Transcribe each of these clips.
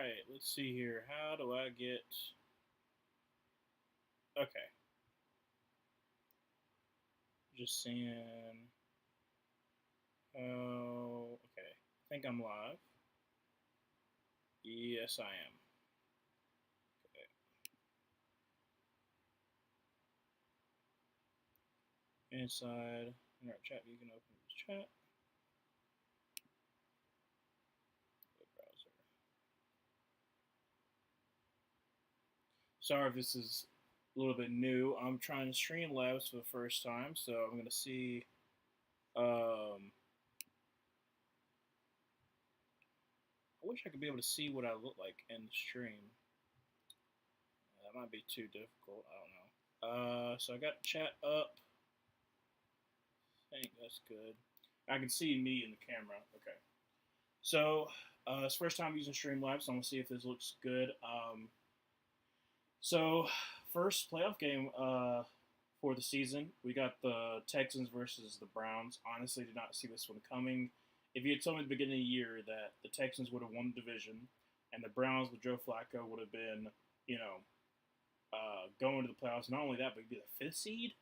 Alright, let's see here. How do I get. Okay, just seeing. Oh, okay. I think I'm live. Yes, I am. Okay. Inside. In our chat, you can open this chat. Web browser. Sorry if this is a little bit new. I'm trying to stream labs for the first time, so I'm going to see. I wish I could be able to see what I look like in the stream. That might be too difficult. I don't know. So I got chat up. I think that's good. I can see me in the camera. Okay. So it's first time using Streamlabs. So I'm gonna see if this looks good. So first playoff game for the season, we got the Texans versus the Browns. Honestly, did not see this one coming. If you had told me at the beginning of the year that the Texans would have won the division and the Browns with Joe Flacco would have been, going to the playoffs, not only that, but be the fifth seed,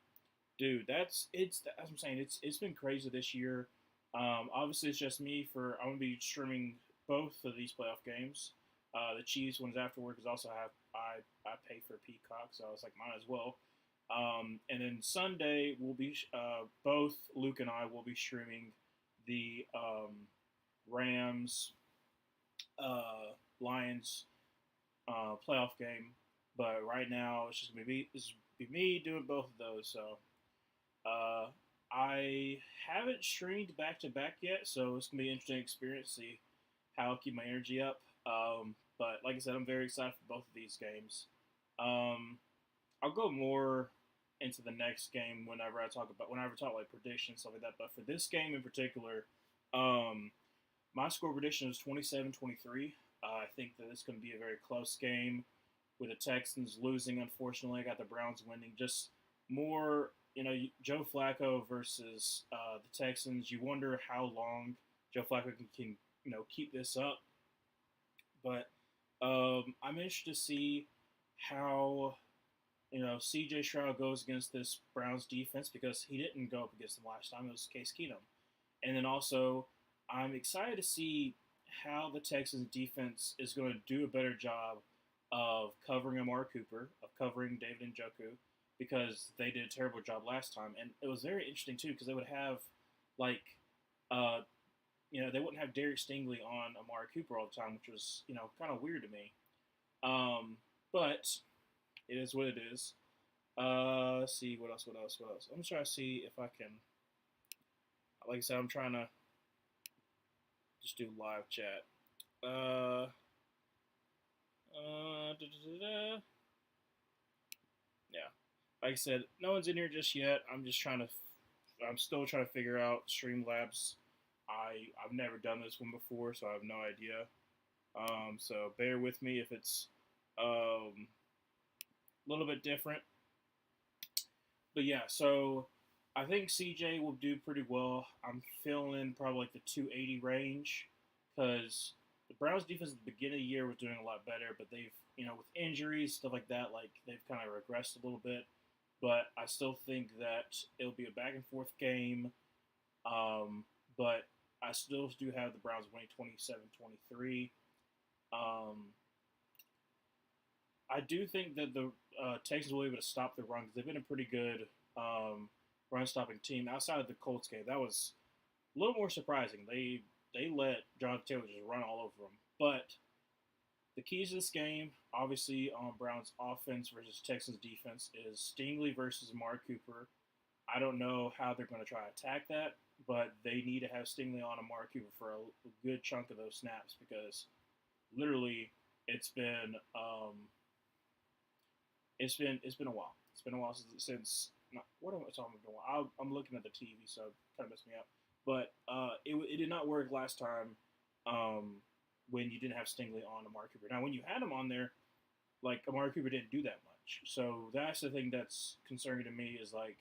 dude, that's what I'm saying. It's been crazy this year. Obviously, it's just me. I'm gonna be streaming both of these playoff games. The Chiefs ones afterward because also I pay for Peacock, so I was like, might as well. And then Sunday we'll be both Luke and I will be streaming the Rams Lions playoff game. But right now it's just gonna be me doing both of those. So uh, I haven't streamed back to back yet, so it's gonna be an interesting experience. See how I keep my energy up. But like I said, I'm very excited for both of these games. Um, I'll go more into the next game whenever I talk like predictions stuff like that. But for this game in particular, um, my score prediction is 27-23. I think that it's going to be a very close game with the Texans losing. Unfortunately, I got the Browns winning. Just more, Joe Flacco versus the Texans. You wonder how long Joe Flacco can keep this up. But I'm interested to see how CJ Stroud goes against this Browns defense because he didn't go up against them last time. It was Case Keenum, and then also I'm excited to see how the Texans defense is going to do a better job of covering Amari Cooper, of covering David Njoku, because they did a terrible job last time. And it was very interesting, too, because they would have, like, they wouldn't have Derek Stingley on Amari Cooper all the time, which was, kind of weird to me. But it is what it is. Let's see, what else? I'm just trying to see if I can, like I said, I'm trying to just do live chat. Yeah. Like I said, no one's in here just yet. I'm still trying to figure out Streamlabs. I've never done this one before, so I have no idea. So bear with me if it's a little bit different. But yeah, so I think CJ will do pretty well. I'm feeling probably like the 280 range because the Browns defense at the beginning of the year was doing a lot better, but they've, with injuries, stuff like that, like they've kind of regressed a little bit. But I still think that it'll be a back and forth game. But I still do have the Browns winning 27-23. I do think that the Texans will be able to stop the run because they've been a pretty good run-stopping team. Outside of the Colts game, that was a little more surprising. They let Jonathan Taylor just run all over them. But the keys to this game, obviously, on Browns offense versus Texans defense, is Stingley versus Amari Cooper. I don't know how they're going to try to attack that, but they need to have Stingley on Amari Cooper for a good chunk of those snaps because literally it's been a while. It's been a while since what am I talking about? I'm looking at the TV, so it kind of messed me up. But it did not work last time when you didn't have Stingley on Amari Cooper. Now, when you had him on there, like Amari Cooper didn't do that much. So that's the thing that's concerning to me is like,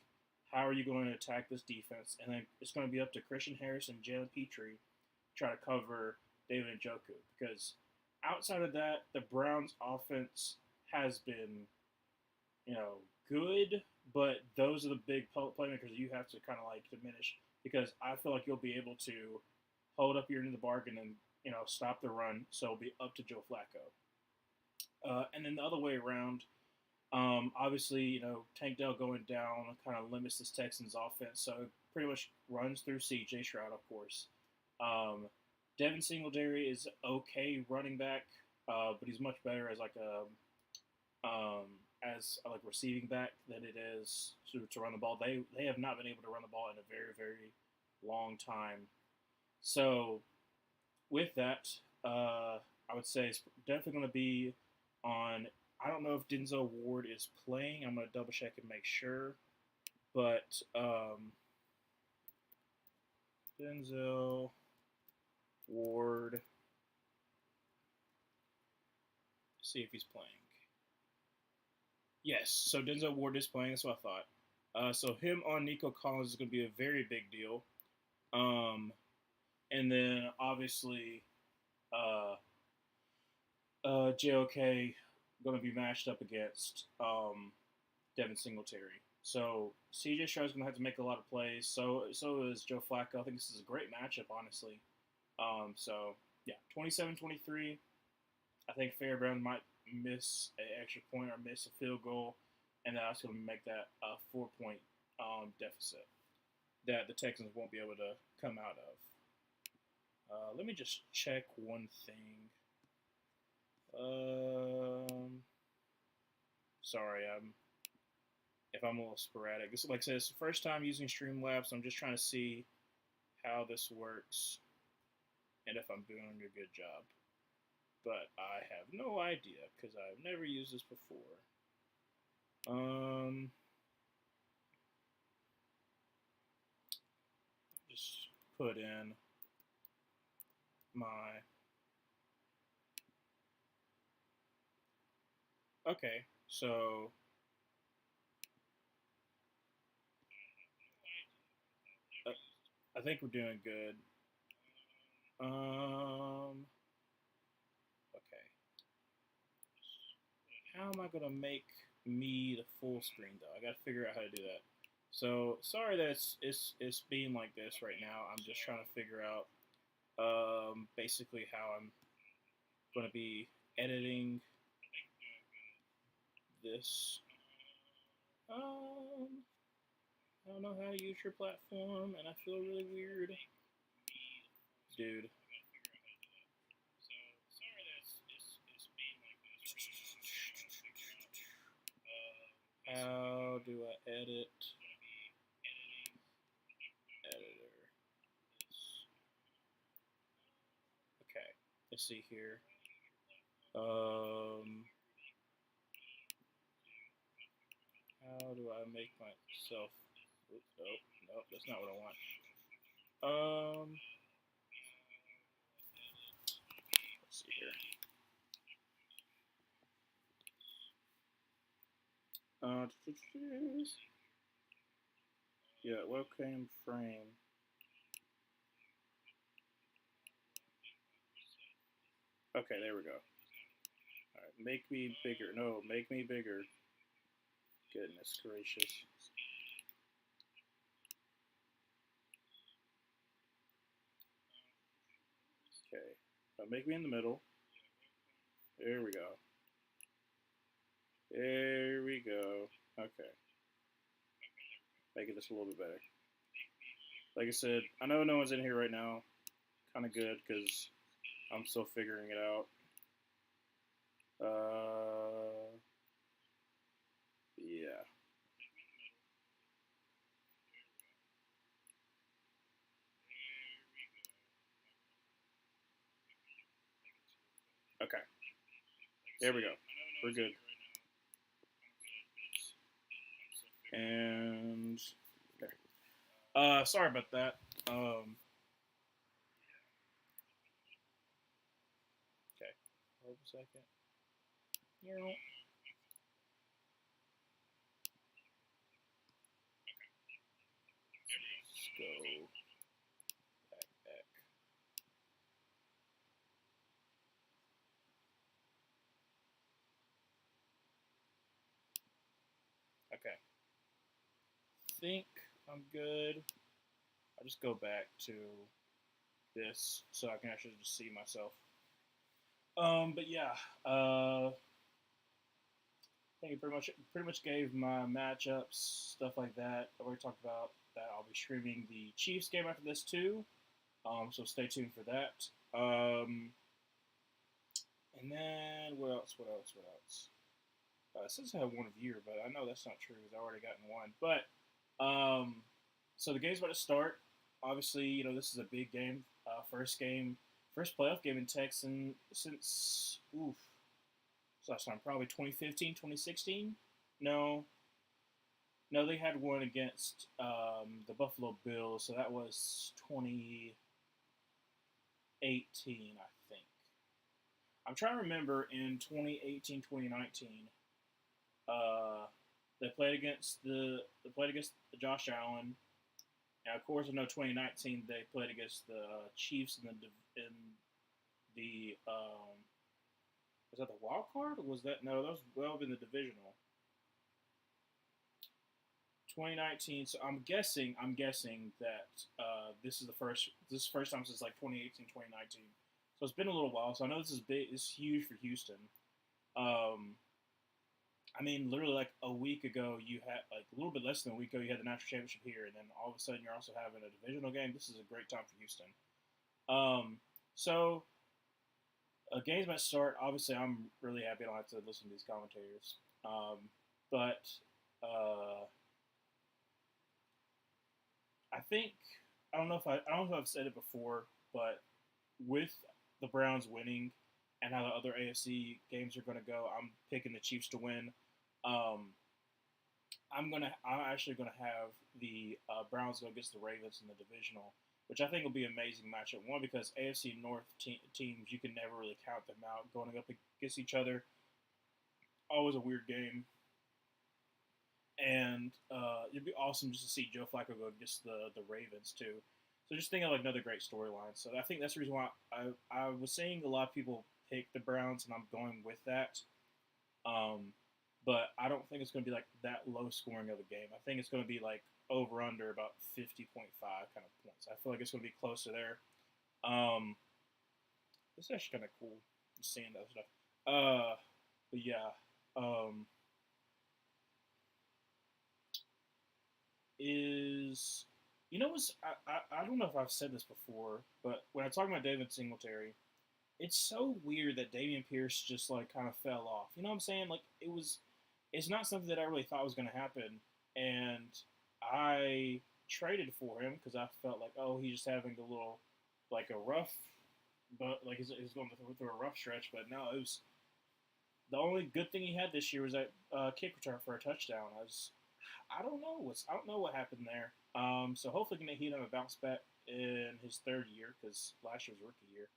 how are you going to attack this defense? And then it's going to be up to Christian Harris and Jalen Petrie to try to cover David Njoku because outside of that, the Browns' offense has been, you know, good, but those are the big playmakers you have to kind of like diminish because I feel like you'll be able to hold up your end of the bargain and stop the run. So it'll be up to Joe Flacco. And then the other way around, obviously, Tank Dell going down kind of limits this Texans offense, so it pretty much runs through C.J. Stroud, of course. Um, Devin Singletary is okay running back, but he's much better as like a receiving back than it is to run the ball. They have not been able to run the ball in a very very long time. So with that, I would say it's definitely going to be on. I don't know if Denzel Ward is playing. I'm going to double check and make sure. But Denzel Ward, see if he's playing. Yes, so Denzel Ward is playing. That's what I thought. So him on Nico Collins is going to be a very big deal. And then obviously, uh, JOK going to be matched up against Devin Singletary. So CJ Stroud's going to have to make a lot of plays. So is Joe Flacco. I think this is a great matchup, honestly. So yeah, 27-23. I think Fairbairn might miss an extra point or miss a field goal, and that's going to make that a 4-point deficit that the Texans won't be able to come out of. Let me just check one thing. Sorry, if I'm a little sporadic. This, like I said, it's the first time using Streamlabs. So I'm just trying to see how this works and if I'm doing a good job. But I have no idea because I've never used this before. Just put in my. Okay, so I think we're doing good. Okay. How am I gonna make me the full screen though? I gotta figure out how to do that. So sorry that it's being like this right now. I'm just trying to figure out basically how I'm gonna be editing this. I don't know how to use your platform, and I feel really weird, dude. How do I edit? Editor. Okay, let's see here. How do I make myself? Oops, nope, that's not what I want. Let's see here. Yeah, webcam frame. Okay, there we go. All right, make me bigger. No, make me bigger. Goodness gracious. Okay, make me in the middle. There we go. There we go. Okay. Make it just a little bit better. Like I said, I know no one's in here right now. Kind of good because I'm still figuring it out. Yeah. Okay. There we go. We're good. And there. Sorry about that. Okay. Hold a second. Let's go back. Okay. Think I'm good. I'll just go back to this so I can actually just see myself. But yeah, I think it pretty much gave my matchups, stuff like that. I already talked about that. I'll be streaming the Chiefs game after this too. So stay tuned for that. And then what else? What else? What else? It says I have one of year, but I know that's not true because I already gotten one. But so the game's about to start. Obviously, this is a big game. First game, first playoff game in Texan since so last time probably 2015, 2016. No, no, they had one against the Buffalo Bills, so that was 2018, I think. I'm trying to remember in 2018, 2019. They played against Josh Allen, and of course, I know 2019 they played against the Chiefs in the was that the wild card or was that no that was well in the divisional 2019. So I'm guessing that this is the first time since like 2018, 2019. So it's been a little while. So I know this is big. It's huge for Houston. Um, I mean, literally like a week ago, you had like a little bit less than a week ago, you had the national championship here, and then all of a sudden you're also having a divisional game. This is a great time for Houston. So games might start. Obviously, I'm really happy I don't have to listen to these commentators. But I think I don't know if I've said it before, but with the Browns winning and how the other AFC games are going to go, I'm picking the Chiefs to win. Um, I'm actually gonna have the Browns go against the Ravens in the divisional, which I think will be an amazing matchup. One because AFC North teams you can never really count them out going up against each other. Always a weird game, and it'd be awesome just to see Joe Flacco go against the Ravens too. So just think of like another great storyline. So I think that's the reason why I was seeing a lot of people pick the Browns, and I'm going with that. Um, but I don't think it's going to be like that low scoring of a game. I think it's going to be like over under about 50.5 kind of points. I feel like it's going to be closer there. Um, it's actually kind of cool seeing that stuff. But yeah, um, is what's I don't know if I've said this before, but when I talk about David Singletary, it's so weird that Dameon Pierce just like kind of fell off. You know what I'm saying? Like it's not something that I really thought was going to happen, and I traded for him because I felt like he's just having a little like a rough, but like he's going through a rough stretch. But no, it was the only good thing he had this year was that kick return for a touchdown. I don't know what happened there. So hopefully he can have a bounce back in his third year because last year was rookie year.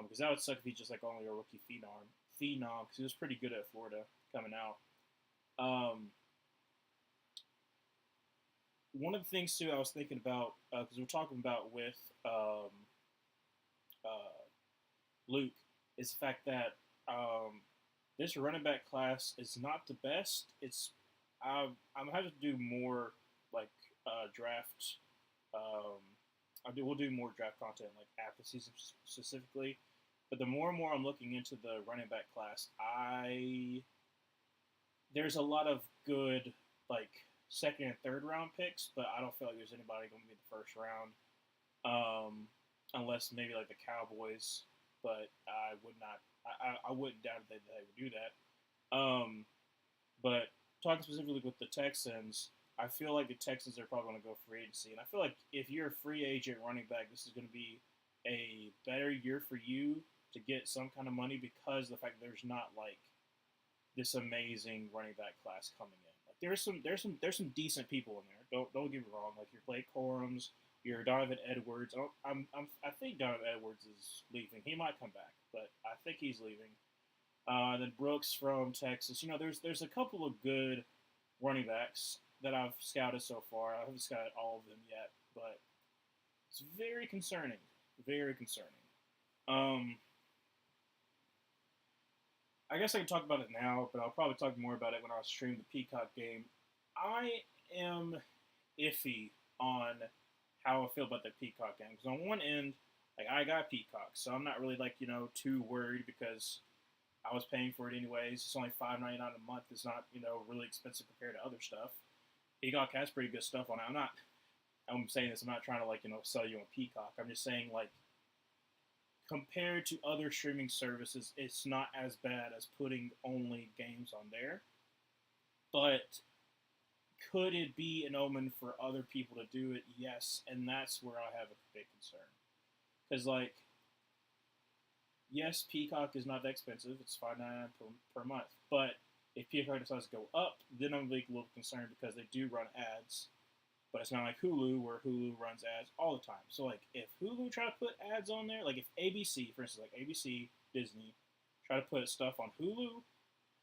Because that would suck if he's just like only a rookie phenom because he was pretty good at Florida coming out. One of the things too I was thinking about because we're talking about with uh, Luke is the fact that this running back class is not the best. I'm having to do more like draft. Um, we'll do more draft content like after season specifically. But the more and more I'm looking into the running back class, there's a lot of good like second and third round picks, but I don't feel like there's anybody going to be in the first round, unless maybe like the Cowboys. But I would not. I wouldn't doubt that they would do that. But talking specifically with the Texans, I feel like the Texans are probably going to go free agency, and I feel like if you're a free agent running back, this is going to be a better year for you to get some kind of money because of the fact that there's not like this amazing running back class coming in. Like there's some decent people in there. Don't get me wrong. Like your Blake Corums, your Donovan Edwards. I think Donovan Edwards is leaving. He might come back, but I think he's leaving. Then Brooks from Texas. There's a couple of good running backs that I've scouted so far. I haven't scouted all of them yet, but it's very concerning. Very concerning. Um, I guess I can talk about it now, but I'll probably talk more about it when I stream the Peacock game. I am iffy on how I feel about the Peacock game because on one end, like I got Peacock, so I'm not really like too worried because I was paying for it anyways. It's only $5.99 a month. It's not really expensive compared to other stuff. Peacock has pretty good stuff on it. I'm saying this. I'm not trying to like sell you on Peacock. I'm just saying like compared to other streaming services, it's not as bad as putting only games on there. But could it be an omen for other people to do it? Yes, and that's where I have a big concern. Because like, yes, Peacock is not that expensive. It's $5.99 per month. But if Peacock decides to go up, then I'm like a little concerned because they do run ads. But it's not like Hulu, where Hulu runs ads all the time. So like, if Hulu try to put ads on there, like if ABC, for instance, like ABC, Disney, try to put stuff on Hulu,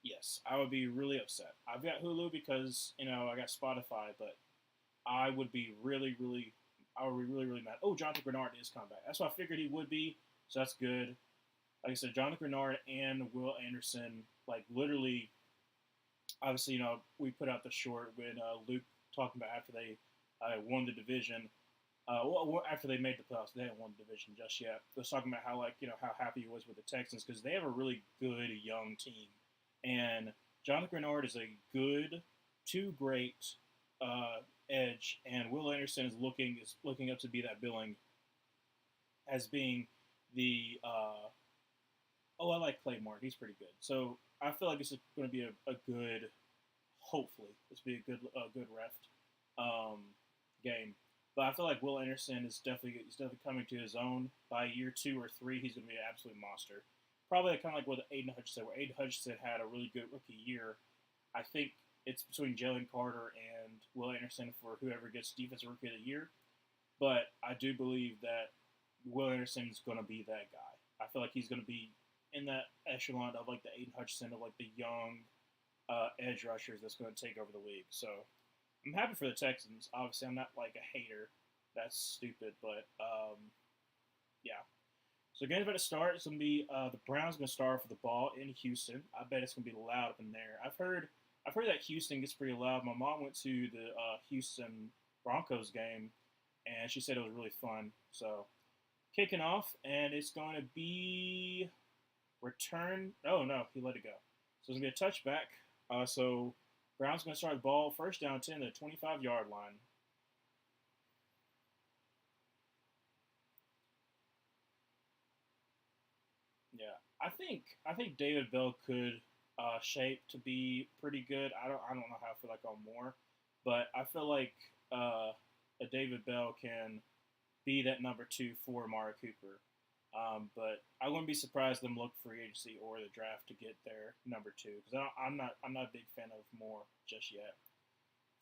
yes, I would be really upset. I've got Hulu because I got Spotify, but I would be I would be really, really mad. Oh, Jonathan Grenard is coming back. That's what I figured he would be, so that's good. Like I said, Jonathan Grenard and Will Anderson, like literally, obviously, we put out the short when Luke talking about after they won the division. Well, after they made the playoffs, they hadn't won the division just yet. He was talking about how how happy he was with the Texans because they have a really good young team, and Jonathan Grenard is a good to great edge, and Will Anderson is looking up to be that billing as being the I like Clay Martin. He's pretty good. So I feel like this is going to be a good, hopefully, this will be a good ref game. But I feel like Will Anderson is definitely coming to his own. By year 2 or 3, he's going to be an absolute monster. Probably kind of like what Aiden Hutchinson, where Aiden Hutchinson had a really good rookie year. I think it's between Jalen Carter and Will Anderson for whoever gets Defensive Rookie of the Year. But I do believe that Will Anderson is going to be that guy. I feel like he's going to be in that echelon of like the Aiden Hutchinson of like the young edge rushers that's going to take over the league. So I'm happy for the Texans. Obviously, I'm not like a hater. That's stupid, but yeah. So game's about to start. It's gonna be the Browns gonna start for the ball in Houston. I bet it's gonna be loud up in there. I've heard that Houston gets pretty loud. My mom went to the Houston Broncos game, and she said it was really fun. So kicking off, and it's going to be return. Oh no, he let it go. So it's gonna be a touchback. So Browns gonna start the ball first down 10 to the 25-yard line. Yeah, I think David Bell could shape to be pretty good. I don't know how I feel like on more, but I feel like a David Bell can be that number 2 for Amari Cooper. But I wouldn't be surprised them look free agency or the draft to get their number 2 because I'm not a big fan of Moore just yet.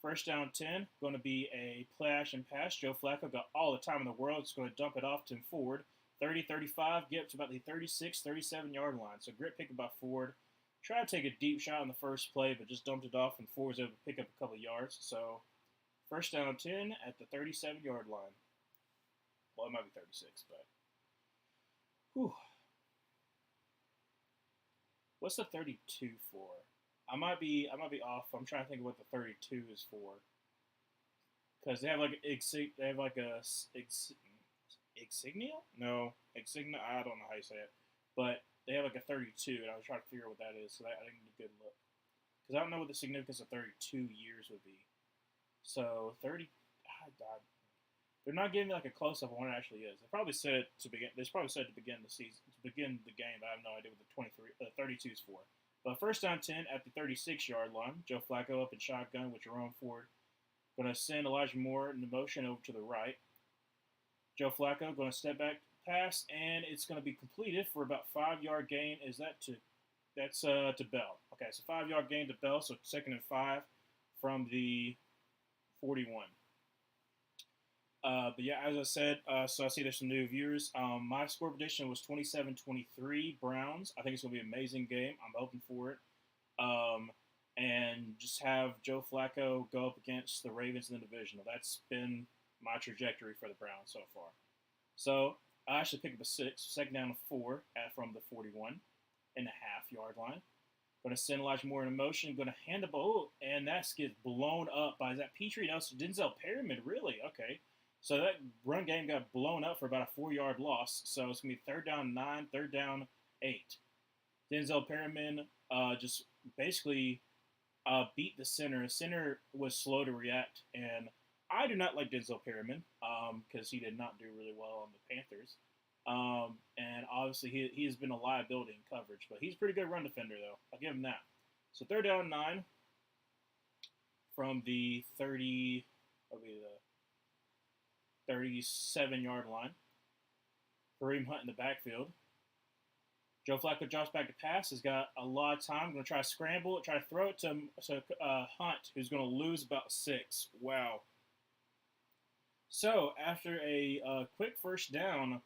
First down 10, going to be a play action pass. Joe Flacco got all the time in the world. It's going to dump it off to Ford. 30-35, get up to about the 36, 37-yard line. So great pick by Ford. Tried to take a deep shot on the first play, but just dumped it off, and Ford was able to pick up a couple of yards. So first down 10 at the 37-yard line. Well, it might be 36, but whew. What's the 32 for? I might be off. I'm trying to think of what the 32 is for because they have like a Insignia? No, Insignia. I don't know how you say it, but they have like a 32, and I was trying to figure out what that is. So I didn't get a good look because I don't know what the significance of 32 years would be. So 30. They're not giving me like a close up on what it actually is. They probably said it to begin. They probably said it to begin the season, to begin the game. But I have no idea what the 32 is for. But first down 10 at the 36-yard line. Joe Flacco up in shotgun with Jerome Ford. Going to send Elijah Moore in the motion over to the right. Joe Flacco going to step back pass, and it's going to be completed for about 5-yard gain. That's to Bell? Okay, so 5-yard gain to Bell. So second and 5 from the 41. But yeah, as I said, so I see there's some new viewers. My score prediction was 27-23 Browns. I think it's going to be an amazing game. I'm hoping for it. And just have Joe Flacco go up against the Ravens in the divisional. That's been my trajectory for the Browns so far. So I actually picked up a 6, second down and 4 from the 41 and a half yard line. Going to send Elijah Moore in motion. Going to hand the ball, and that gets blown up by that Petrie Nelson. Denzel Perryman, really? Okay. So that run game got blown up for about a 4-yard loss. So it's going to be 3rd down 9, 3rd down 8. Denzel Perryman just basically beat the center. The center was slow to react, and I do not like Denzel Perryman because he did not do really well on the Panthers. And obviously, he has been a liability in coverage, but he's a pretty good run defender, though. I'll give him that. So 3rd down 9 from the 30, that'll be the 37-yard line. Kareem Hunt in the backfield. Joe Flacco drops back to pass. Has got a lot of time. Going to try to scramble it, try to throw it to Hunt, who's going to lose about 6. Wow. So after a quick first down,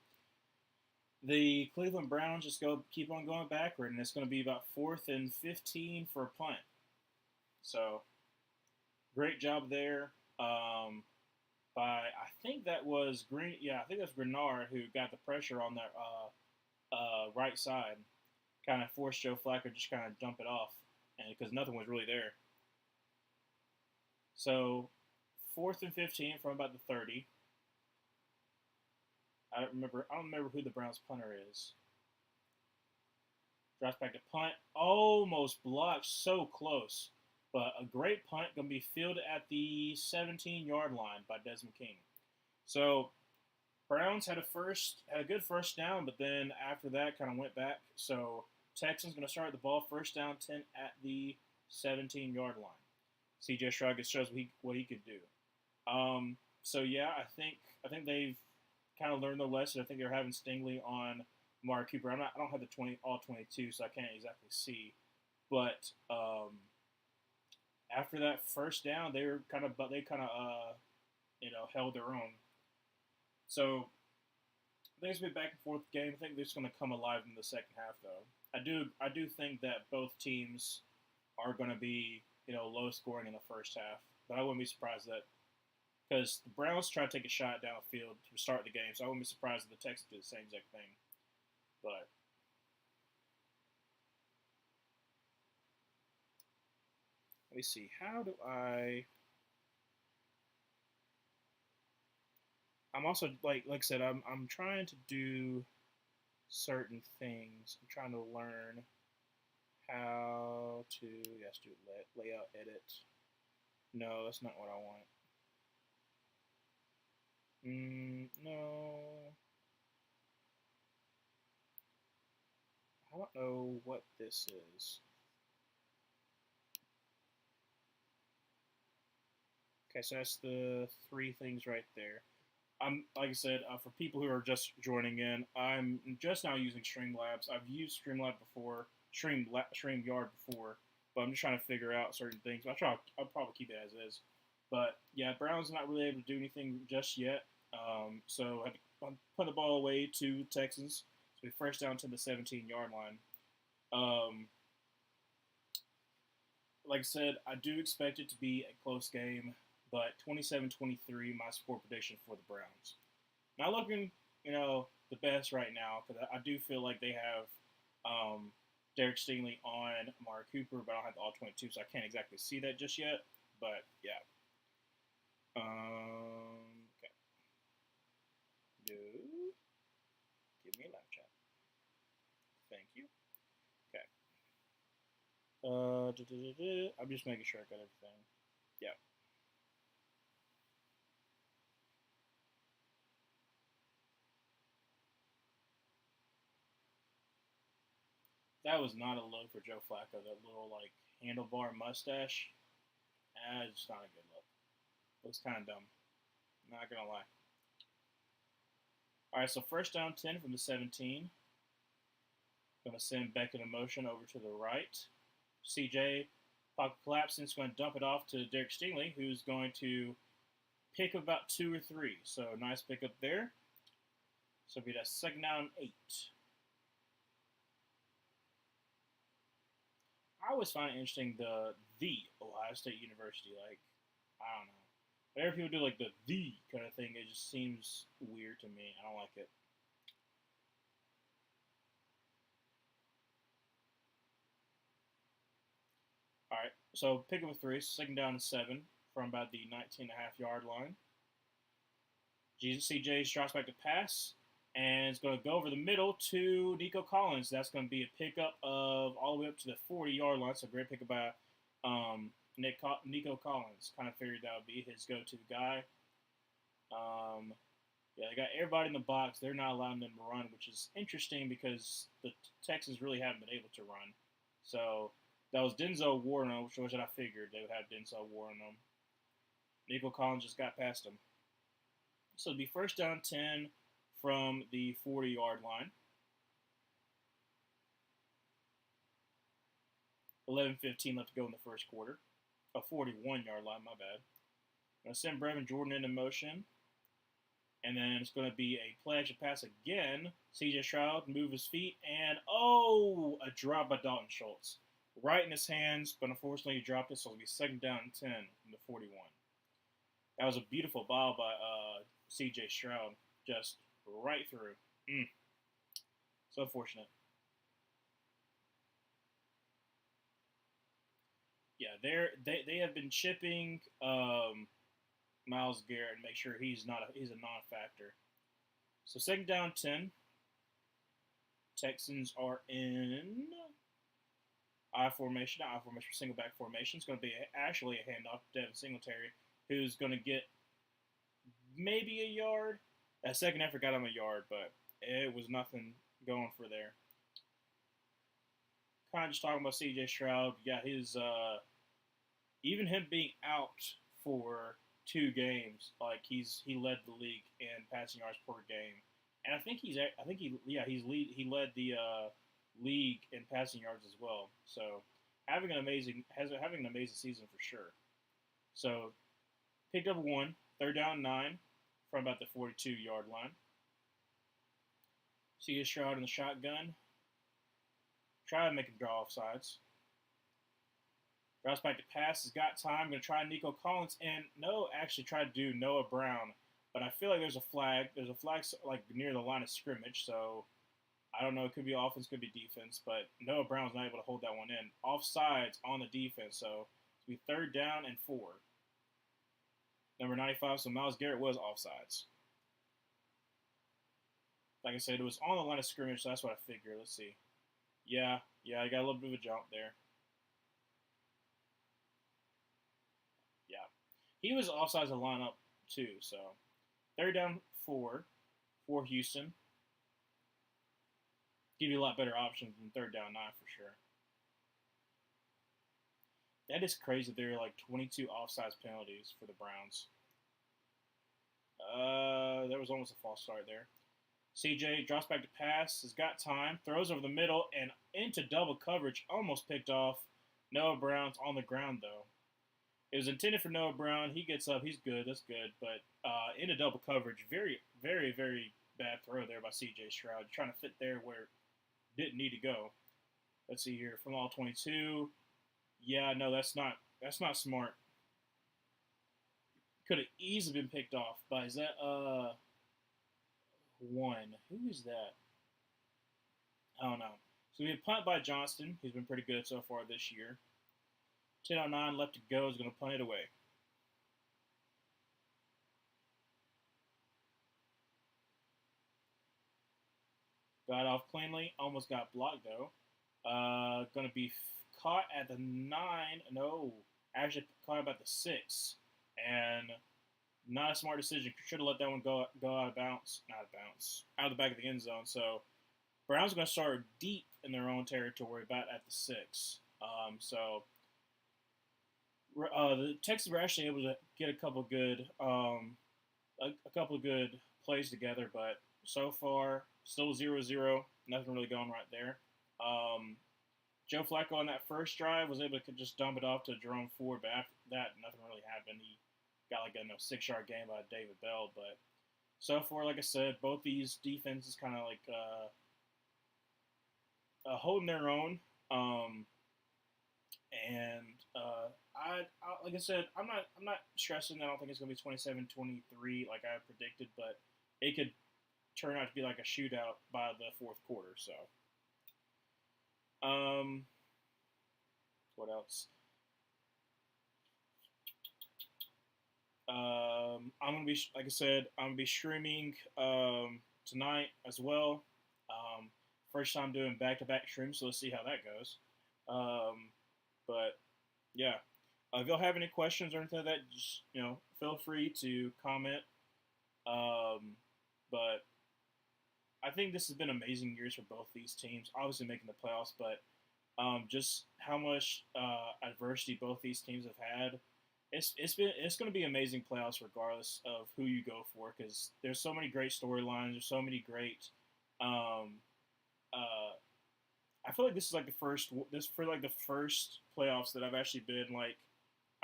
the Cleveland Browns just keep on going backward, and it's going to be about 4th and 15 for a punt. So great job there by I think that was Green. Yeah, I think that's Bernard who got the pressure on that right side, kind of forced Joe Flacco to just kind of dump it off, and because nothing was really there. So 4th and 15 from about the 30. I don't remember who the Browns punter is. Drops back to punt, almost blocked, so close, but a great punt going to be fielded at the 17-yard line by Desmond King. So Browns had a good first down, but then after that kind of went back. So Texans going to start the ball 1st down 10 at the 17-yard line. C.J. Stroud shows what he could do. So yeah, I think they've kind of learned their lesson. I think they're having Stingley on Amari Cooper. I don't have the all 22, so I can't exactly see. But after that first down, they held their own. So I think it's been a back and forth game. I think they're just going to come alive in the second half, though. I do think that both teams are going to be low scoring in the first half, but I wouldn't be surprised that because the Browns try to take a shot downfield to start the game, so I wouldn't be surprised if the Texans do the same exact thing. But let me see. How do I'm also like I said, I'm trying to do certain things. I'm trying to learn how to do layout edit. No, that's not what I want. No. I don't know what this is. Okay, so that's the 3 things right there. Like I said, for people who are just joining in, I'm just now using Streamlabs. I've used Streamlab before, StreamYard before, but I'm just trying to figure out certain things. I'll probably keep it as is. But yeah, Brown's not really able to do anything just yet. So I had to put the ball away to Texans. So we 1st down to the 17-yard line. Like I said, I do expect it to be a close game, but 27-23, my score prediction for the Browns. Not looking, the best right now because I do feel like they have Derek Stingley on Amari Cooper, but I don't have the all 22, so I can't exactly see that just yet. But yeah. Okay. Give me a live chat. Thank you. Okay. I'm just making sure I got everything. Yeah. That was not a look for Joe Flacco. That little handlebar mustache. It's not a good look. Looks kind of dumb. Not gonna lie. All right, so 1st down 10 from the 17. Going to send Beckett in motion over to the right. CJ pocket collapsing. It's going to dump it off to Derek Stingley, who's going to pick up about 2 or 3. So nice pickup there. So it'll be that 2nd down 8. I always find it interesting the Ohio State University. I don't know. Whenever people do the kind of thing, it just seems weird to me. I don't like it. So pick up a three, second down and 7 from about the 19.5 yard line. CJ drops back to pass, and it's going to go over the middle to Nico Collins. That's going to be a pickup of all the way up to the 40 yard line. So great pickup by Nico Collins. Kind of figured that would be his go-to guy. Yeah, they got everybody in the box. They're not allowing them to run, which is interesting because the Texans really haven't been able to run. So that was Denzel Ward on, which was what I figured they would have Denzel Ward on them. Nico Collins just got past him. So it'll be first down 10 from the 40 yard line. 11:15 left to go in the first quarter. A 41 yard line, my bad. I'm going to send Brevin Jordan into motion. And then it's going to be a play action pass again. CJ Stroud move his feet. And, a drop by Dalton Schultz. Right in his hands, but unfortunately he dropped it, so it'll be second down and 10 from the 41. That was a beautiful ball by CJ Stroud. Just right through. So fortunate. Yeah, they have been chipping Myles Garrett and make sure he's a non-factor. So second down 10. Texans are in I formation, single back formation. It's going to be actually a handoff to Devin Singletary, who's going to get maybe a yard. That second effort got him a yard, but it was nothing going for there. Kind of just talking about C.J. Stroud. Yeah, his even him being out for 2 games, like he led the league in passing yards per game, and he led the league in passing yards as well. So having an amazing season for sure. So picked up 1, third down 9 from about the 42-yard line. C.J. Stroud in the shotgun. Try to make him draw off sides. Drops back to pass. Has got time. Going to try Nico Collins. And actually try to do Noah Brown. But I feel like there's a flag. There's a flag like near the line of scrimmage. So I don't know. It could be offense, could be defense. But Noah Brown's not able to hold that one in. Offsides on the defense. So it'll be third down and 4. Number 95. So Myles Garrett was offsides. Like I said, it was on the line of scrimmage. So that's what I figured. Let's see. Yeah, I got a little bit of a jump there. Yeah. He was offsides to line up, too, so. Third down 4 for Houston. Give you a lot better options than third down 9 for sure. That is crazy. There are like 22 offsides penalties for the Browns. There was almost a false start there. CJ drops back to pass, has got time, throws over the middle, and into double coverage, almost picked off. Noah Brown's on the ground, though. It was intended for Noah Brown. He gets up. He's good. That's good. But into double coverage, very, very, very bad throw there by C.J. Stroud. Trying to fit there where it didn't need to go. Let's see here. From all 22. Yeah, no, that's not smart. Could have easily been picked off by, is that, 1. Who is that? I don't know. So we have punt by Johnston. He's been pretty good so far this year. 10:09 left to go. Is going to punt it away. Got off cleanly. Almost got blocked, though. Going to be caught at the 9. No. Actually caught about the 6. And not a smart decision. Should have let that one go out of bounds. Not out of bounds. Out of the back of the end zone. So Browns are going to start deep in their own territory, about at the 6. The Texans were actually able to get a couple good plays together, but so far still 0-0. Nothing really going right there. Joe Flacco on that first drive was able to just dump it off to Jerome Ford, but after that, nothing really happened. He got like a 6-yard gain by David Bell, but so far, like I said, both these defenses kind of like holding their own. I like I said, I'm not stressing. I don't think it's gonna be 27-23 like I predicted, but it could turn out to be like a shootout by the fourth quarter. So, what else? I'm gonna be like I said, I'm gonna be streaming tonight as well. Um, First time doing back-to-back streams, so let's see how that goes. Um, but yeah, if y'all have any questions or anything like that, just feel free to comment. Um, but I think this has been amazing years for both these teams. Obviously making the playoffs, but just how much adversity both these teams have had. It's going to be amazing playoffs regardless of who you go for because there's so many great storylines. There's so many great. Um, uh, I feel like this is like the first playoffs that I've actually been like.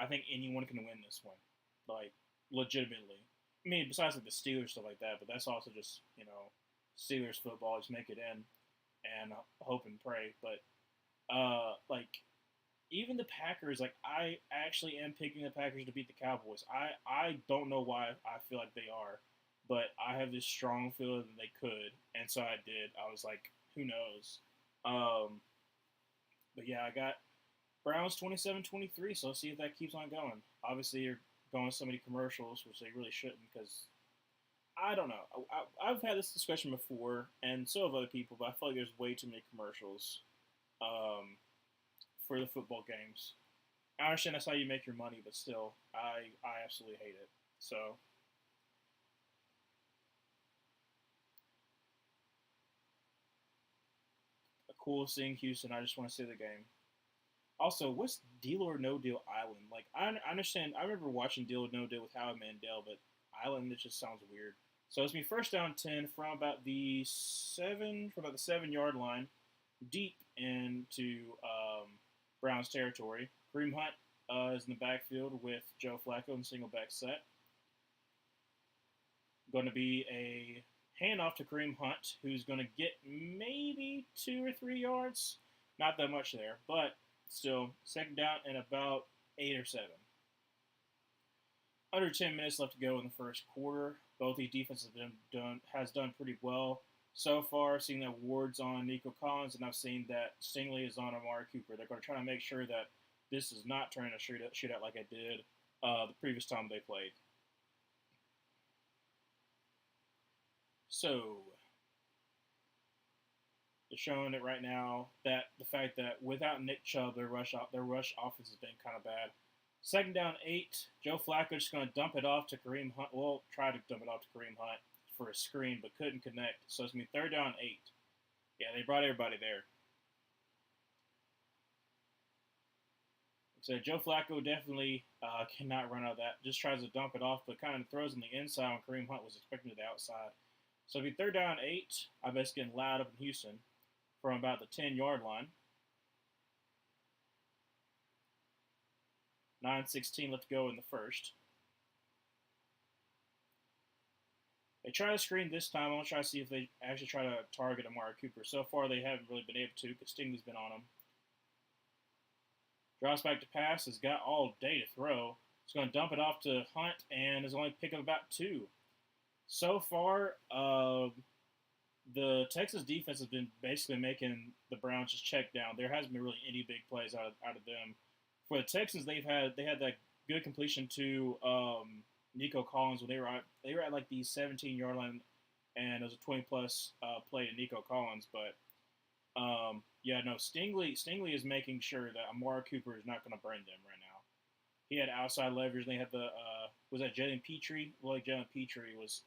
I think anyone can win this one, like legitimately. I mean, besides like the Steelers stuff like that, but that's also just Steelers football. Just make it in and hope and pray. But like even the Packers, like I actually am picking the Packers to beat the Cowboys. I don't know why I feel like they are, but I have this strong feeling that they could, and so I did. I was like, who knows? Um, but yeah, I got Browns 27-23. So let's see if that keeps on going. Obviously, you're going so many commercials, which they really shouldn't, because I don't know. I've had this discussion before, and so have other people, but I feel like there's way too many commercials um, for the football games. I understand that's how you make your money, but still, I absolutely hate it. So, a cool seeing Houston. I just want to see the game. Also, what's Deal or No Deal Island? Like, I understand. I remember watching Deal or No Deal with Howie Mandel, but Island, it just sounds weird. So it's me first down 10 from about the 7 yard line, deep into Browns territory. Kareem Hunt is in the backfield with Joe Flacco in single back set. Going to be a handoff to Kareem Hunt, who's going to get maybe 2 or 3 yards. Not that much there, but still, second down and about 8 or 7. Under 10 minutes left to go in the first quarter. Both these defenses has done pretty well so far. I've seen that Ward's on Nico Collins, and I've seen that Stingley is on Amari Cooper. They're going to try to make sure that this is not turning a shootout like it did the previous time they played. So they're showing it right now that the fact that without Nick Chubb, their rush offense has been kind of bad. Second down 8. Joe Flacco just going to dump it off to Kareem Hunt. Well, try to dump it off to Kareem Hunt for a screen, but couldn't connect. So it's going to be third down 8. Yeah, they brought everybody there. So Joe Flacco definitely cannot run out of that. Just tries to dump it off, but kind of throws in the inside when Kareem Hunt was expecting to the outside. So it'll be third down 8. I bet it's getting loud up in Houston from about the 10 yard line. 9:16 left to go in the first. They try to screen this time. I want to try to see if they actually try to target Amari Cooper. So far, they haven't really been able to because Stingley's been on him. Drops back to pass. Has got all day to throw. He's going to dump it off to Hunt and is only picking up about 2. So far, the Texas defense has been basically making the Browns just check down. There hasn't been really any big plays out of them. For the Texans, they had that good completion to Nico Collins when they were at like the 17 yard line, and it was a 20+ play to Nico Collins. But yeah, no, Stingley is making sure that Amari Cooper is not going to burn them right now. He had outside leverage. And they had the was that Jalen Petrie? Well, like Jalen Petrie was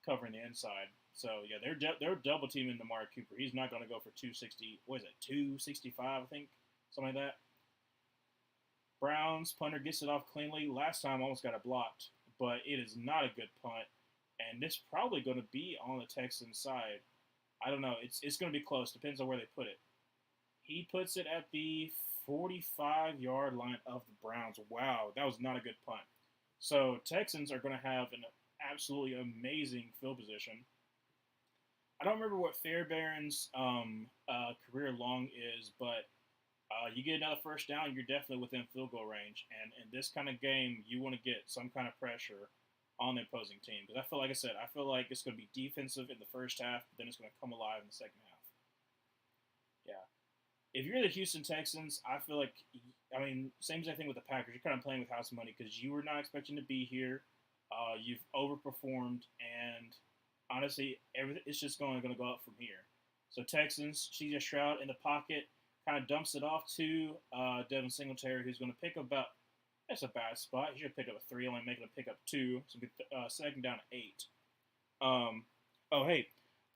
covering the inside. So yeah, they're double teaming Amari Cooper. He's not going to go for 260. What is it? 265, I think, something like that. Browns punter gets it off cleanly. Last time almost got it blocked, but it is not a good punt, and this probably going to be on the Texans side. I don't know. It's going to be close. Depends on where they put it. He puts it at the 45 yard line of the Browns. Wow, that was not a good punt. So Texans are going to have an absolutely amazing field position. I don't remember what Fairbairn's career long is, but you get another first down, you're definitely within field goal range. And in this kind of game, you want to get some kind of pressure on the opposing team. Because like I said, I feel like it's going to be defensive in the first half, but then it's going to come alive in the second half. Yeah. if you're the Houston Texans, I feel like, I mean, same thing with the Packers. You're kind of playing with house money because you were not expecting to be here. You've overperformed, and honestly, everything it's just going to go up from here. So Texans, CJ Stroud in the pocket, kind of dumps it off to Devin Singletary, who's going to pick up about. That's a bad spot. He should pick up a three, only making him pick up two. So second down to 8. Oh hey,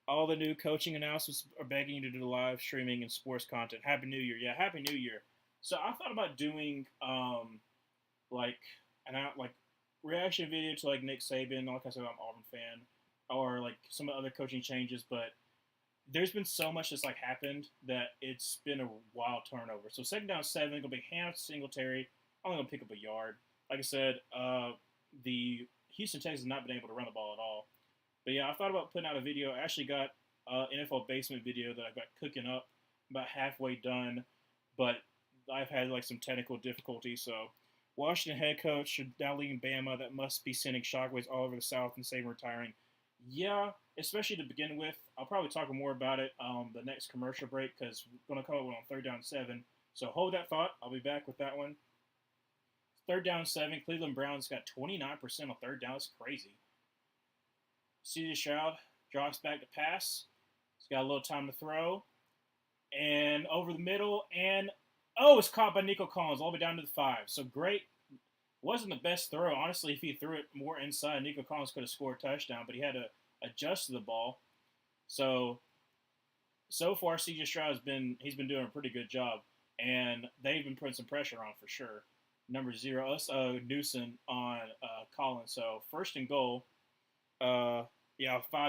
all the new coaching announcements are begging you to do the live streaming and sports content. Happy New Year! Yeah, Happy New Year. So I thought about doing like like reaction video to like Nick Saban. Like I said, I'm an Auburn fan, or like some other coaching changes. But there's been so much that's like happened that it's been a wild turnover. So second down 7, gonna be hand Singletary. Only gonna pick up a yard. Like I said, the Houston Texans have not been able to run the ball at all. But yeah, I thought about putting out a video. I actually got NFL basement video that I got cooking up, about halfway done, but I've had like some technical difficulties. So Washington head coach should now leave Bama. That must be sending shockwaves all over the South and Saban retiring. Yeah, especially to begin with. I'll probably talk more about it the next commercial break because we're going to come up on third down 7. So hold that thought. I'll be back with that one. Third down 7. Cleveland Browns got 29% on third down. That's crazy. CJ Stroud drops back to pass. He's got a little time to throw. And over the middle. And, oh, it's caught by Nico Collins all the way down to the 5. So great. Wasn't the best throw. Honestly, if he threw it more inside, Nico Collins could have scored a touchdown. But he had to adjust to the ball. So far, CJ Stroud he's been doing a pretty good job. And they've been putting some pressure on for sure. Number 0, us Newsom on Collins. So first and goal. 5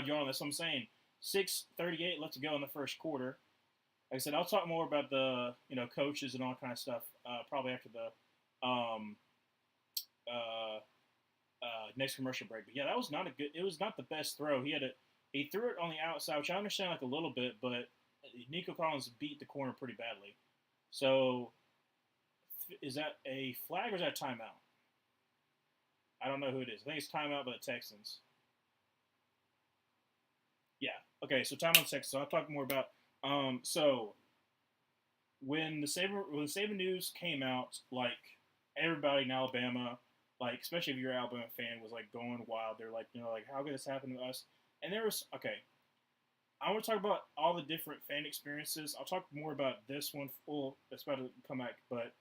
yard. That's what I'm saying. 6:38 left to go in the first quarter. Like I said, I'll talk more about the coaches and all kind of stuff probably after the next commercial break. But yeah, that was not a good. It was not the best throw. He threw it on the outside, which I understand like a little bit, but Nico Collins beat the corner pretty badly. So is that a flag or is that a timeout? I don't know who it is. I think it's timeout by the Texans. Yeah. Okay. So timeout Texans. So I'll talk more about. So when the Saban news came out, like everybody in Alabama, like especially if you're an Alabama fan, was like going wild. They're like, like how could this happen to us? And there was I want to talk about all the different fan experiences. I'll talk more about this one. That's about to come back, but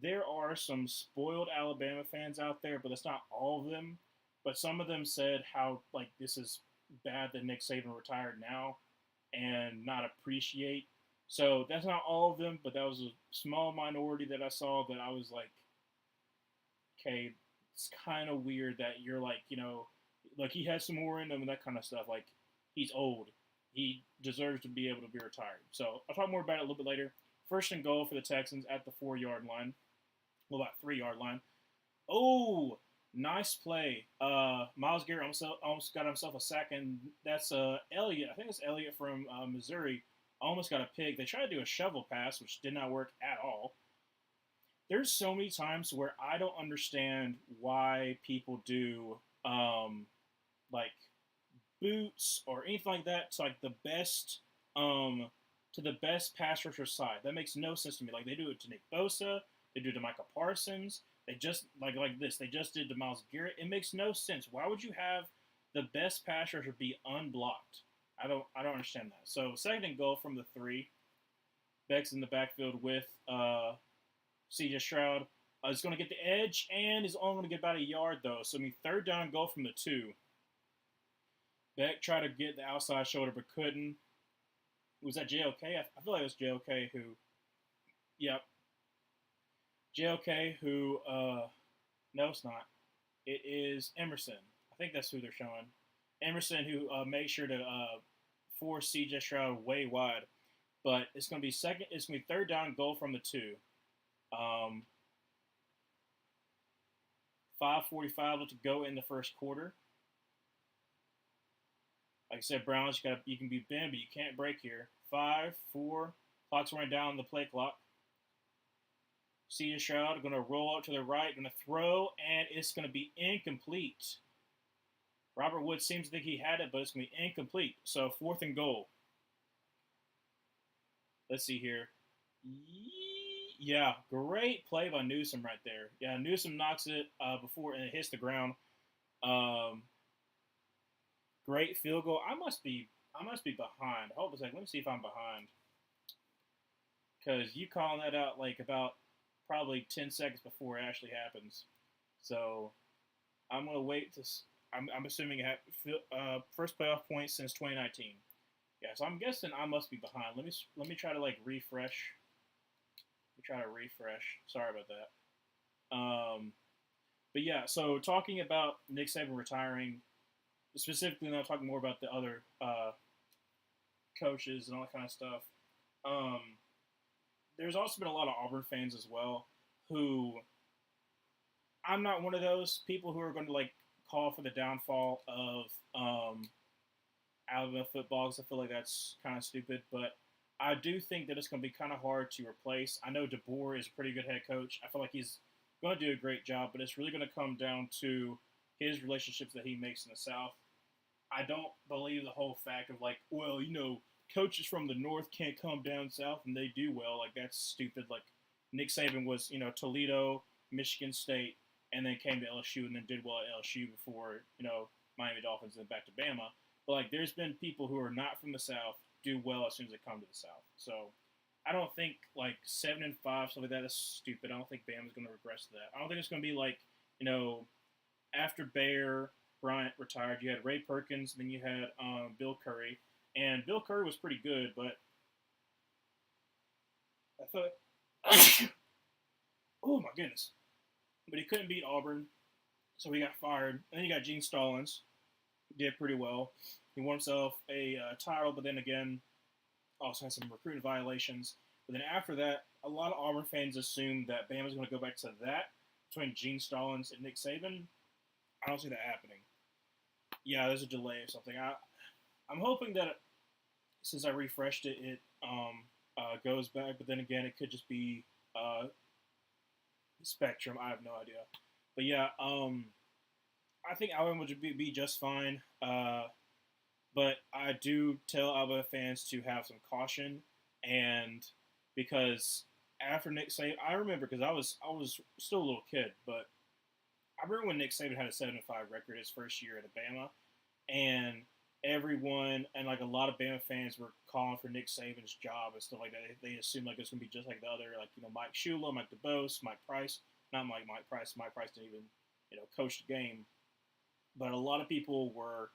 there are some spoiled Alabama fans out there, but that's not all of them. But some of them said how like this is bad that Nick Saban retired now and not appreciate. So that's not all of them, but that was a small minority that I saw that I was like, okay, it's kind of weird that you're like, like he has some more in him and that kind of stuff. Like he's old. He deserves to be able to be retired. So I'll talk more about it a little bit later. First and goal for the Texans at the 4-yard line. Well, about 3-yard line. Oh, nice play. Myles Garrett almost got himself a sack, and that's Elliott. I think it's Elliott from Missouri. Almost got a pick. They tried to do a shovel pass, which did not work at all. There's so many times where I don't understand why people do like boots or anything like that to like the best pass rusher side. That makes no sense to me. Like they do it to Nick Bosa, they do it to Michael Parsons. They just like this. They just did to Myles Garrett. It makes no sense. Why would you have the best pass rusher be unblocked? I don't understand that. So second and goal from the 3. Beck's in the backfield with CJ Stroud. Is going to get the edge and is only going to get about a yard though. So third down goal from the 2. Beck tried to get the outside shoulder but couldn't. Was that JOK? I feel like it was JOK who. Yep. JOK who. No, it's not. It is Emerson. I think that's who they're showing. Emerson who made sure to force CJ Stroud way wide. But it's going to be second. It's going to be third down goal from the 2. 5:45 left to go in the first quarter. Like I said, Browns, you can be bent, but you can't break here. 5, 4, clock's running down on the play clock. CJ Stroud going to roll out to the right, going to throw, and it's going to be incomplete. Robert Woods seems to think he had it, but it's going to be incomplete. So 4th and goal. Let's see here. Yeah, great play by Newsom right there. Yeah, Newsom knocks it before and it hits the ground. Um, great field goal. I must be behind. Hold on a second. Let me see if I'm behind because you calling that out like about probably 10 seconds before it actually happens. So I'm gonna wait to. I'm assuming it first playoff point since 2019. Yeah, so I'm guessing I must be behind. Let me try to like refresh. Let me try to refresh. Sorry about that. But yeah, so talking about Nick Saban retiring, specifically now talking more about the other coaches and all that kind of stuff. Um, there's also been a lot of Auburn fans as well who I'm not one of those people who are going to like call for the downfall of Alabama football because I feel like that's kind of stupid. But I do think that it's going to be kind of hard to replace. I know DeBoer is a pretty good head coach. I feel like he's going to do a great job, but it's really going to come down to his relationships that he makes in the South. I don't believe the whole fact of like, well, coaches from the North can't come down South and they do well. Like that's stupid. Like Nick Saban was, Toledo, Michigan State, and then came to LSU and then did well at LSU before, Miami Dolphins and then back to Bama. But like, there's been people who are not from the South do well as soon as they come to the South. So I don't think like 7-5 stuff like that is stupid. I don't think Bama's going to regress to that. I don't think it's going to be like after Bear Bryant retired, you had Ray Perkins, then you had Bill Curry, and Bill Curry was pretty good, but I thought, oh my goodness, but he couldn't beat Auburn, so he got fired. And then you got Gene Stallings, did pretty well. He won himself a title, but then again, also had some recruiting violations. But then after that, a lot of Auburn fans assumed that Bama was going to go back to that between Gene Stallings and Nick Saban. I don't see that happening. Yeah, there's a delay or something. I'm hoping that since I refreshed it, it goes back. But then again, it could just be Spectrum. I have no idea. But yeah, I think Alabama would be just fine. But I do tell Alabama fans to have some caution, and because after Nick Saban, I remember because I was still a little kid, but I remember when Nick Saban had a 7-5 record his first year at Alabama, and everyone and like a lot of Bama fans were calling for Nick Saban's job and stuff like that. They assumed like it's gonna be just like the other, like Mike Shula, Mike DeBose, Mike Price, not Mike Price. Mike Price didn't even coach the game, but a lot of people were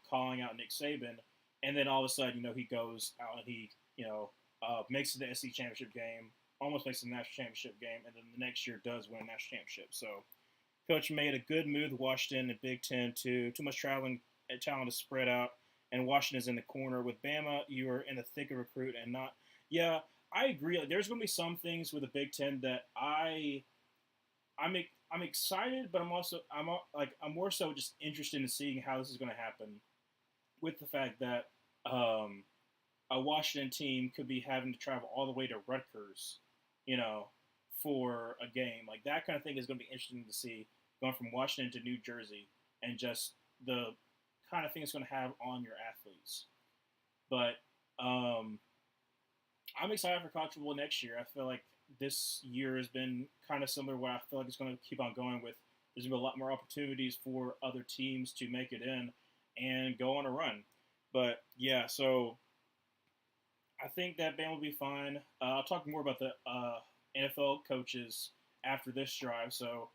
calling out Nick Saban, and then all of a sudden he goes out and he makes it the SEC championship game, almost makes the national championship game, and then the next year does win a national championship. So Coach made a good move with Washington and Big Ten too. Too much traveling talent is spread out, and Washington's in the corner. With Bama, you are in the thick of recruit and not. Yeah, I agree. Like, there's going to be some things with the Big Ten that I'm excited, but I'm more so just interested in seeing how this is going to happen. With the fact that a Washington team could be having to travel all the way to Rutgers, you know, for a game. Like that kind of thing is going to be interesting to see going from Washington to New Jersey and just the kind of thing it's going to have on your athletes. But I'm excited for college football next year. I feel like this year has been kind of similar where I feel like it's going to keep on going with there's going to be a lot more opportunities for other teams to make it in and go on a run. But yeah, so I think that Bama will be fine. I'll talk more about the NFL coaches after this drive. So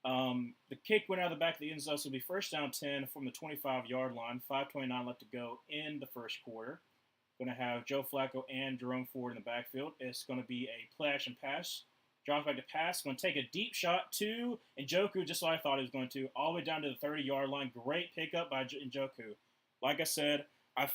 the kick went out of the back of the end zone, so it'll be first down 10 from the 25-yard line. 5:29 left to go in the first quarter. Going to have Joe Flacco and Jerome Ford in the backfield. It's going to be a play action pass. Drops back to pass. Going to take a deep shot to Njoku, just like I thought he was going to, all the way down to the 30-yard line. Great pickup by Njoku. Like I said, I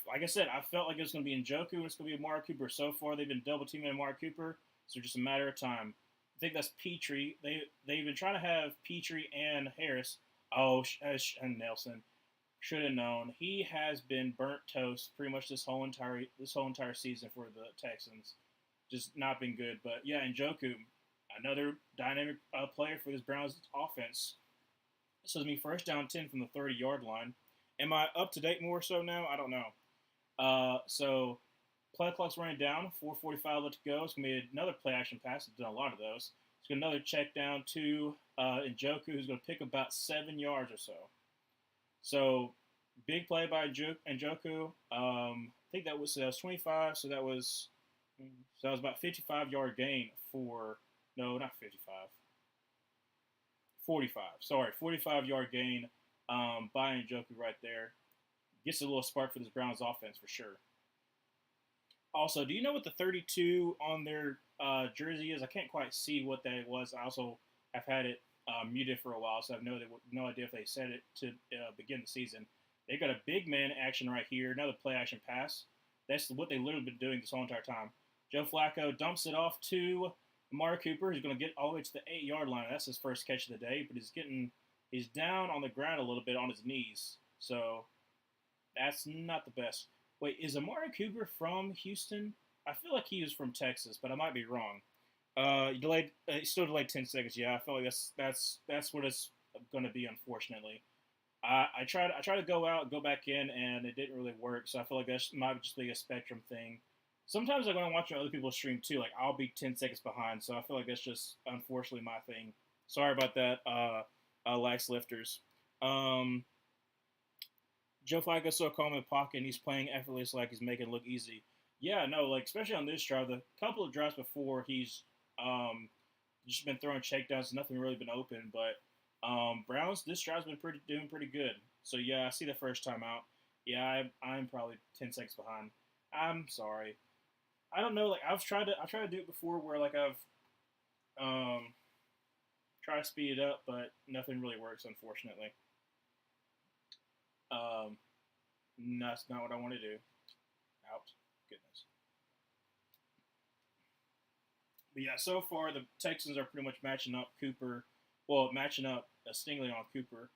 felt like it was going to be Njoku and it's going to be Amari Cooper. So far, they've been double teaming Amari Cooper, so just a matter of time. I think that's Petrie. They've been trying to have Petrie and Harris. And Nelson should have known. He has been burnt toast pretty much this whole entire season for the Texans. Just not been good. But yeah, Njoku, another dynamic player for this Browns offense. So it's me first down 10 from the 30-yard line. Am I up to date more so now? I don't know. So Play clock's running down. 4:45 left to go. It's gonna be another play action pass. I've done a lot of those. It's gonna another check down to Njoku, who's gonna pick about 7 yards or so. So big play by Njoku. I think that was 25. So that was about 55-yard gain for no, not 55. 45. Sorry, 45-yard gain by Njoku right there. Gets a little spark for this Browns offense for sure. Also, do you know what the 32 on their jersey is? I can't quite see what that was. I also have had it muted for a while, so I have no idea if they set it to begin the season. They got a big man action right here, another play action pass. That's what they literally been doing this whole entire time. Joe Flacco dumps it off to Amari Cooper, who's going to get all the way to the 8-yard line. That's his first catch of the day, but he's down on the ground a little bit on his knees, so that's not the best. Wait, is Amari Cooper from Houston? I feel like he was from Texas, but I might be wrong. Still delayed 10 seconds. Yeah, I feel like that's what it's going to be, unfortunately. I tried to go back in, and it didn't really work. So I feel like that might just be a Spectrum thing. Sometimes like when I'm watching other people stream too, like I'll be 10 seconds behind. So I feel like that's just unfortunately my thing. Sorry about that, lax lifters. Joe Flacco's so calm in the pocket, and he's playing effortless like he's making it look easy. Yeah, no, like especially on this drive, the couple of drives before he's just been throwing checkdowns, nothing really been open, but Browns, this drive's been doing pretty good. So yeah, I see the first time out. Yeah, I'm probably 10 seconds behind. I'm sorry. I don't know. Like I've tried to do it before where like I've tried to speed it up, but nothing really works, unfortunately. Um, that's not what I want to do. Out. Goodness. But yeah, so far the Texans are pretty much matching up Stingley on Cooper,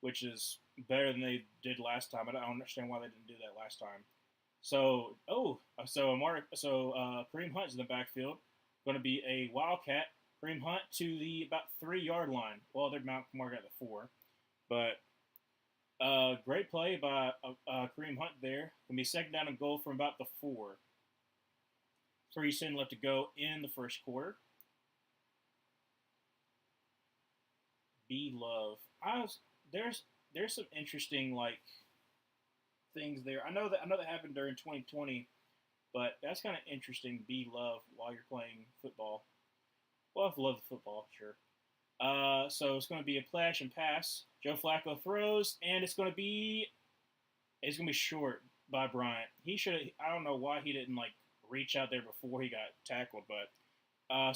which is better than they did last time. I don't understand why they didn't do that last time. Kareem Hunt's in the backfield. Going to be a Wildcat. Kareem Hunt to the about 3-yard line. Well, they're marked at the 4. But great play by Kareem Hunt there. Going to be second down and goal from about the 4. 3 left to go in the first quarter. B Love. There's some interesting like things there. I know that happened during 2020, but that's kind of interesting. B Love while you're playing football. Well, I love the football, sure. So it's going to be a play action pass. Joe Flacco throws, and it's going to be short by Bryant. He should. I don't know why he didn't like reach out there before he got tackled, but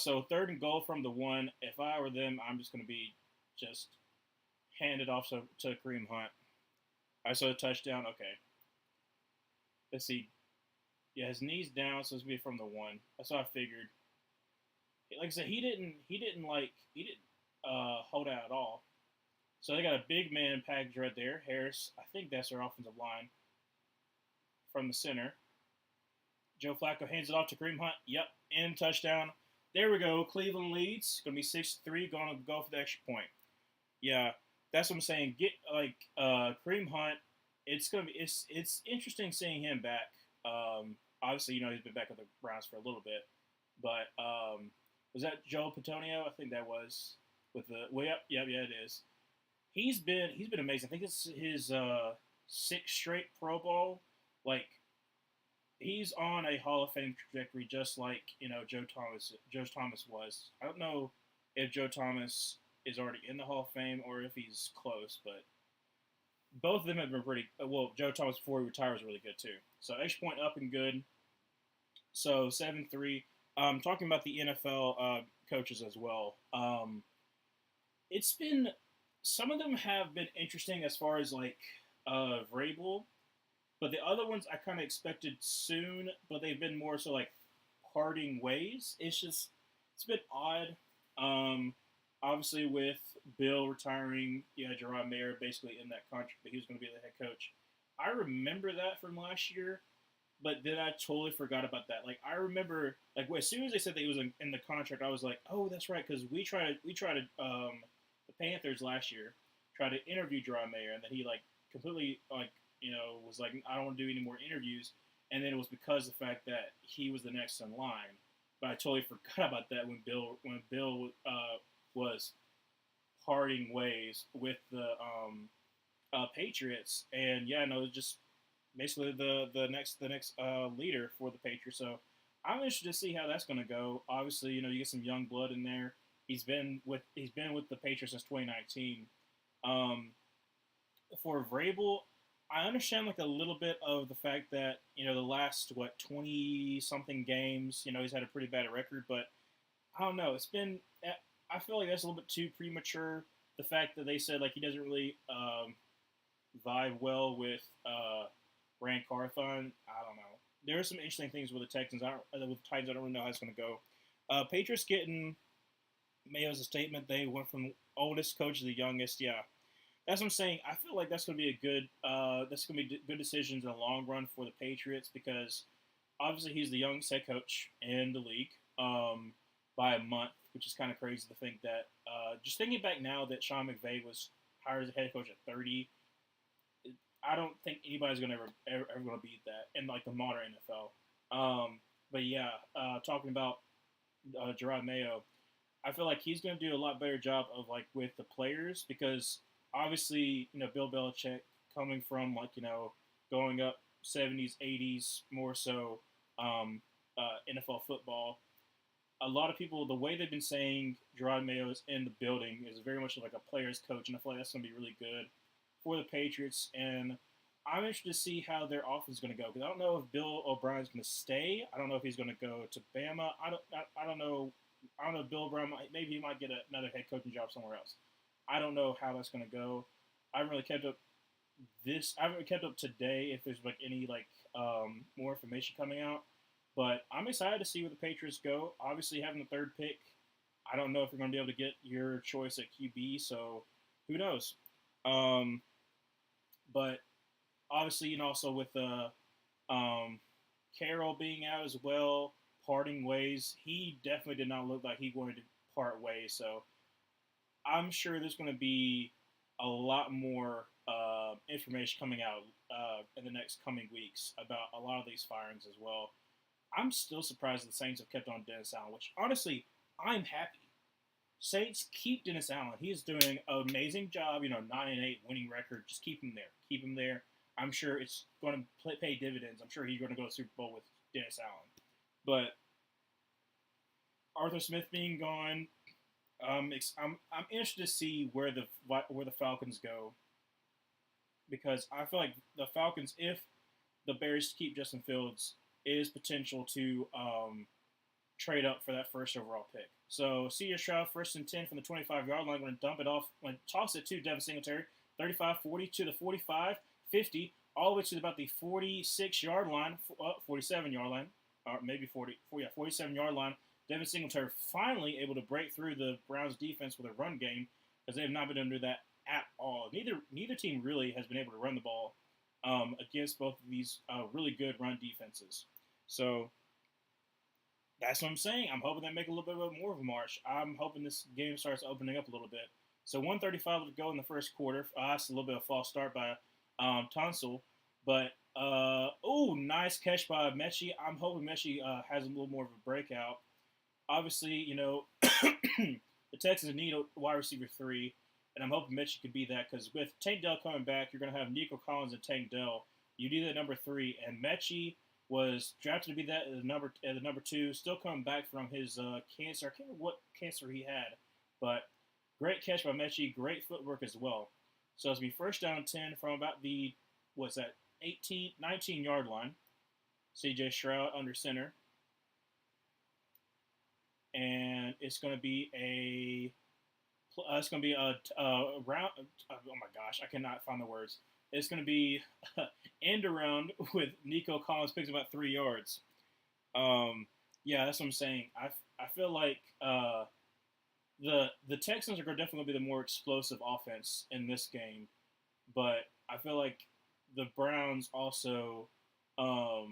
so third and goal from the 1. If I were them, I'm just going to be just hand it off to Kareem Hunt. I saw a touchdown. Okay. Let's see. Yeah, his knee's down, so it's gonna be from the 1. That's what I figured. Like I said, he didn't hold out at all. So they got a big man package right there. Harris, I think that's their offensive line from the center. Joe Flacco hands it off to Kareem Hunt. Yep, end touchdown. There we go. Cleveland leads. Going to be 6-3. Going to go for the extra point. Yeah, that's what I'm saying. Get like Kareem Hunt. It's interesting seeing him back. Obviously, he's been back with the Browns for a little bit, but was that Joe Patonio? I think that was with the yeah, it is. He's been amazing. I think it's his 6th straight Pro Bowl. Like he's on a Hall of Fame trajectory, just like Joe Thomas was. I don't know if Joe Thomas is already in the Hall of Fame or if he's close, but both of them have been pretty well. Joe Thomas before he retired was really good too. So extra point up and good. So 7-3. Talking about the NFL coaches as well. It's been some of them have been interesting as far as like Vrabel, but the other ones I kind of expected soon, but they've been more so like parting ways. It's been odd. Obviously with Bill retiring, Gerard Mayer basically in that contract, but he was going to be the head coach. I remember that from last year, but then I totally forgot about that. Like I remember, like as soon as they said that he was in the contract, I was like, oh, that's right, because we tried the Panthers last year tried to interview Gerard Mayer, and then he like completely like was like, I don't want to do any more interviews. and then it was because of the fact that he was the next in line. But I totally forgot about that when Bill was parting ways with the Patriots, and yeah, no, just basically the next leader for the Patriots. So I'm interested to see how that's going to go. Obviously, you get some young blood in there. He's been with the Patriots since 2019. Um, for Vrabel, I understand like a little bit of the fact that the last 20 something games, he's had a pretty bad record, but I don't know. I feel like that's a little bit too premature. The fact that they said like he doesn't really vibe well with Rand Carthon. I don't know. There are some interesting things with the Texans. With the Titans, I don't really know how it's going to go. Patriots getting Mayo's a statement. They went from oldest coach to the youngest. Yeah, that's what I'm saying. I feel like that's going to be a good. That's going to be good decisions in the long run for the Patriots because obviously he's the youngest head coach in the league by a month, which is kind of crazy to think that. Just thinking back now that Sean McVay was hired as a head coach at 30, I don't think anybody's gonna ever gonna beat that in like the modern NFL. But yeah, talking about Gerard Mayo, I feel like he's gonna do a lot better job of like with the players because obviously Bill Belichick coming from like going up 70s 80s more so NFL football. A lot of people, the way they've been saying Gerard Mayo is in the building is very much like a player's coach, and I feel like that's going to be really good for the Patriots. And I'm interested to see how their offense is going to go because I don't know if Bill O'Brien's going to stay. I don't know if he's going to go to Bama. I don't know. I don't know if Bill O'Brien maybe he might get another head coaching job somewhere else. I don't know how that's going to go. I haven't really kept up I haven't kept up today if there's like any like more information coming out. But I'm excited to see where the Patriots go. Obviously, having the third pick, I don't know if you're going to be able to get your choice at QB, so who knows? Um, but obviously, also with Carroll being out as well, parting ways, he definitely did not look like he wanted to part ways. So I'm sure there's going to be a lot more information coming out in the next coming weeks about a lot of these firings as well. I'm still surprised the Saints have kept on Dennis Allen, which honestly, I'm happy. Saints keep Dennis Allen. He is doing an amazing job. 9-8 winning record. Just keep him there. Keep him there. I'm sure it's going to pay dividends. I'm sure he's going to go to the Super Bowl with Dennis Allen. But Arthur Smith being gone, I'm interested to see where the Falcons go because I feel like the Falcons, if the Bears keep Justin Fields, is potential to trade up for that first overall pick. So C.J. Stroud, 1st and 10 from the 25-yard line, going to dump it off, going to toss it to Devin Singletary, 35-40 to the 45, 50, all the way to about the 46-yard line, 47-yard line, or maybe 47-yard line. Devin Singletary finally able to break through the Browns' defense with a run game because they have not been able to do that at all. Neither team really has been able to run the ball against both of these really good run defenses. So that's what I'm saying. I'm hoping they make a little bit more of a march. I'm hoping this game starts opening up a little bit. So 135 to go in the first quarter. That's a little bit of a false start by Tonsil. But, nice catch by Mechie. I'm hoping Mechie has a little more of a breakout. Obviously, the Texans need a wide receiver 3. And I'm hoping Mechie could be that because with Tank Dell coming back, you're going to have Nico Collins and Tank Dell. You need that number 3. And Mechie was drafted to be that at the number 2, still coming back from his cancer. I can't remember what cancer he had, but great catch by Mechie, great footwork as well. So it's going to be first down and 10 from about the 19-yard line. C.J. Stroud under center, and it's going to be a round. Oh my gosh, I cannot find the words. It's going to be end around with Nico Collins picks about 3 yards. Yeah, that's what I'm saying. I feel like the Texans are definitely going to be the more explosive offense in this game, but I feel like the Browns also are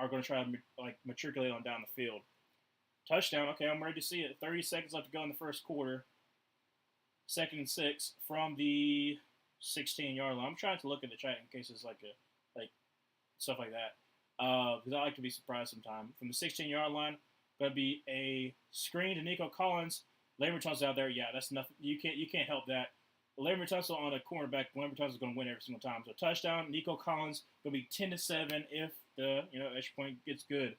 going to try to matriculate on down the field. Touchdown. Okay, I'm ready to see it. 30 seconds left to go in the first quarter. 2nd and 6 from the 16-yard line. I'm trying to look at the chat in case it's like stuff like that. because I like to be surprised sometimes. From the 16-yard line, going to be a screen to Nico Collins. Larry Tunsil out there, yeah, that's nothing. You can't help that. Larry Tunsil on a cornerback. Larry Tunsil is going to win every single time. So touchdown, Nico Collins going to be 10-7 if the extra point gets good.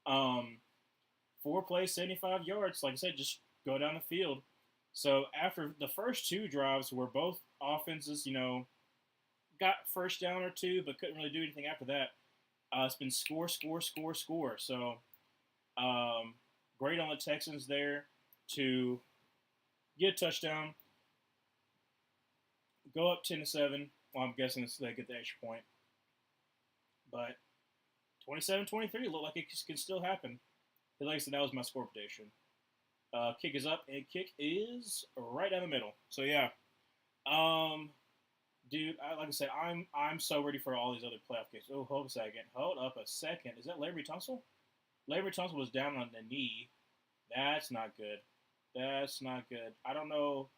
4 plays, 75 yards. Like I said, just go down the field. So after the first 2 drives, where both offenses, got first down or two, but couldn't really do anything after that. It's been score, score, score, score. So great on the Texans there to get a touchdown, go up 10-7. Well, I'm guessing they get the extra point. But 27-23 looked like it can still happen. Like I said, that was my score prediction. Kick is up, and kick is right down the middle. So yeah, dude, like I said, I'm so ready for all these other playoff games. Oh, hold up a second. Is that Larry Tunsil? Larry Tunsil was down on the knee. That's not good. That's not good. I don't know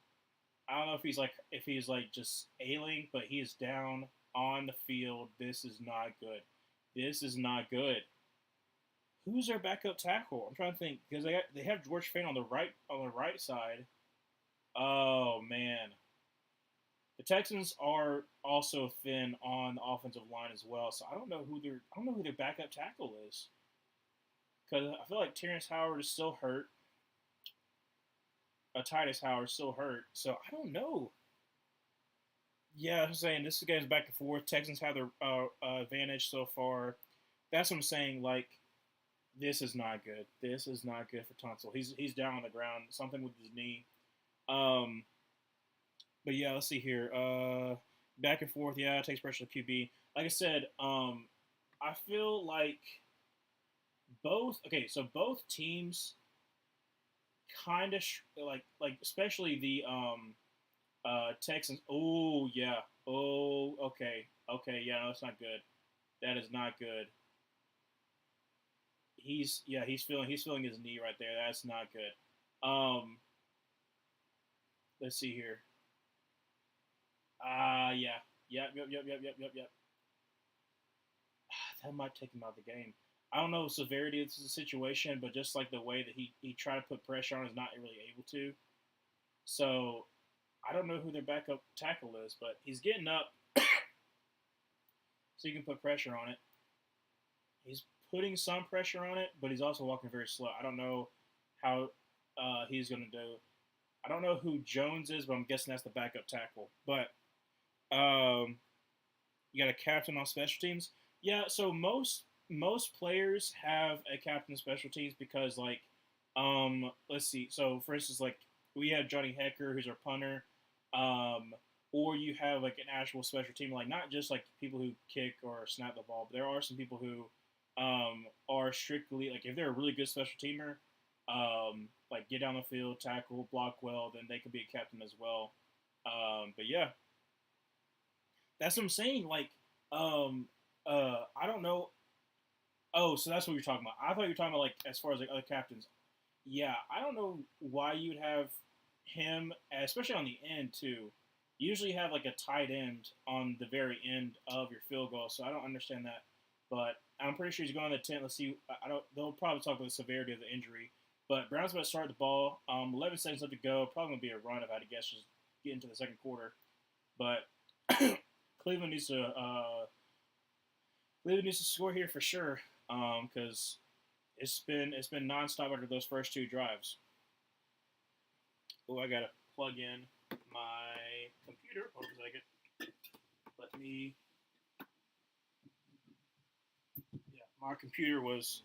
if he's like just ailing, but he is down on the field. This is not good. This is not good. Who's their backup tackle? I'm trying to think because they have George Fant on the right side. Oh man, the Texans are also thin on the offensive line as well. So I don't know who their backup tackle is because I feel like Terrence Howard is still hurt. Titus Howard is still hurt. So I don't know. Yeah, I'm saying this game's back and forth. Texans have their advantage so far. That's what I'm saying. Like. This is not good. This is not good for Tunsil. He's down on the ground. Something with his knee. But yeah, let's see here. Back and forth. Yeah, it takes pressure to QB. Like I said, I feel like both. Okay, so both teams kind of like especially the Texans. Oh yeah. Oh okay. Yeah, no, that's not good. That is not good. He's feeling his knee right there. That's not good. Let's see here. Yeah. Yep. That might take him out of the game. I don't know the severity of the situation, but just like the way that he tried to put pressure on is not really able to. So I don't know who their backup tackle is, but he's getting up so you can put pressure on it. He's putting some pressure on it, but he's also walking very slow. I don't know how he's going to do. I don't know who Jones is, but I'm guessing that's the backup tackle. But you got a captain on special teams. Yeah, so most players have a captain on special teams because let's see. So for instance, like we have Johnny Hecker, who's our punter, or you have like an actual special team, like not just like people who kick or snap the ball, but there are some people who are strictly like if they're a really good special teamer, like get down the field, tackle, block well, then they could be a captain as well. But yeah, that's what I'm saying. Like, I don't know. Oh, so that's what you're talking about. I thought you were talking about like as far as like other captains. Yeah, I don't know why you'd have him, especially on the end too. You usually have like a tight end on the very end of your field goal, so I don't understand that. But I'm pretty sure he's going on the 10. Let's see. I don't. They'll probably talk about the severity of the injury. But Brown's about to start the ball. 11 seconds left to go. Probably going to be a run if I had to guess. Just get into the second quarter. But Cleveland needs to score here for sure. Because it's been nonstop after those first 2 drives. Oh, I gotta plug in my computer. Hold on a second. Let me. Yeah, my computer was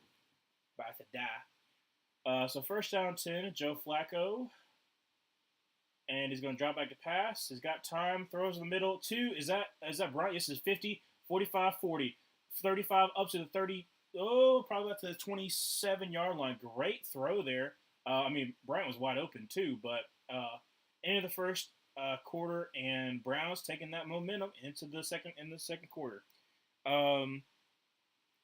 about to die. So first down 10, Joe Flacco. And he's going to drop back to pass. He's got time. Throws in the middle. 2. Is that Bryant? This is 50, 45, 40. 35 up to the 30. Oh, probably up to the 27-yard line. Great throw there. Bryant was wide open too. But end of the first quarter, and Browns taking that momentum into the second quarter.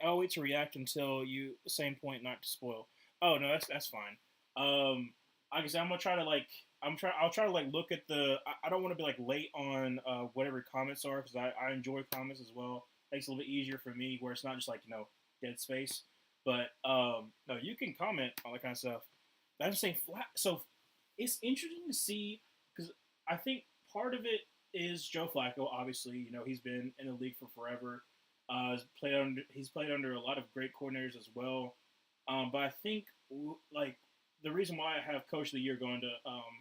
I'll wait to react until you same point not to spoil. Oh no, that's fine. Like I said, I'm gonna try to like I'll try to like look at the. I don't want to be like late on whatever comments are because I enjoy comments as well. Makes it a little bit easier for me where it's not just like dead space. But no, you can comment on that kind of stuff. But I'm saying flat. So it's interesting to see because I think part of it is Joe Flacco. Obviously, he's been in the league for forever. He's played under a lot of great coordinators as well. But I think like the reason why I have Coach of the Year going to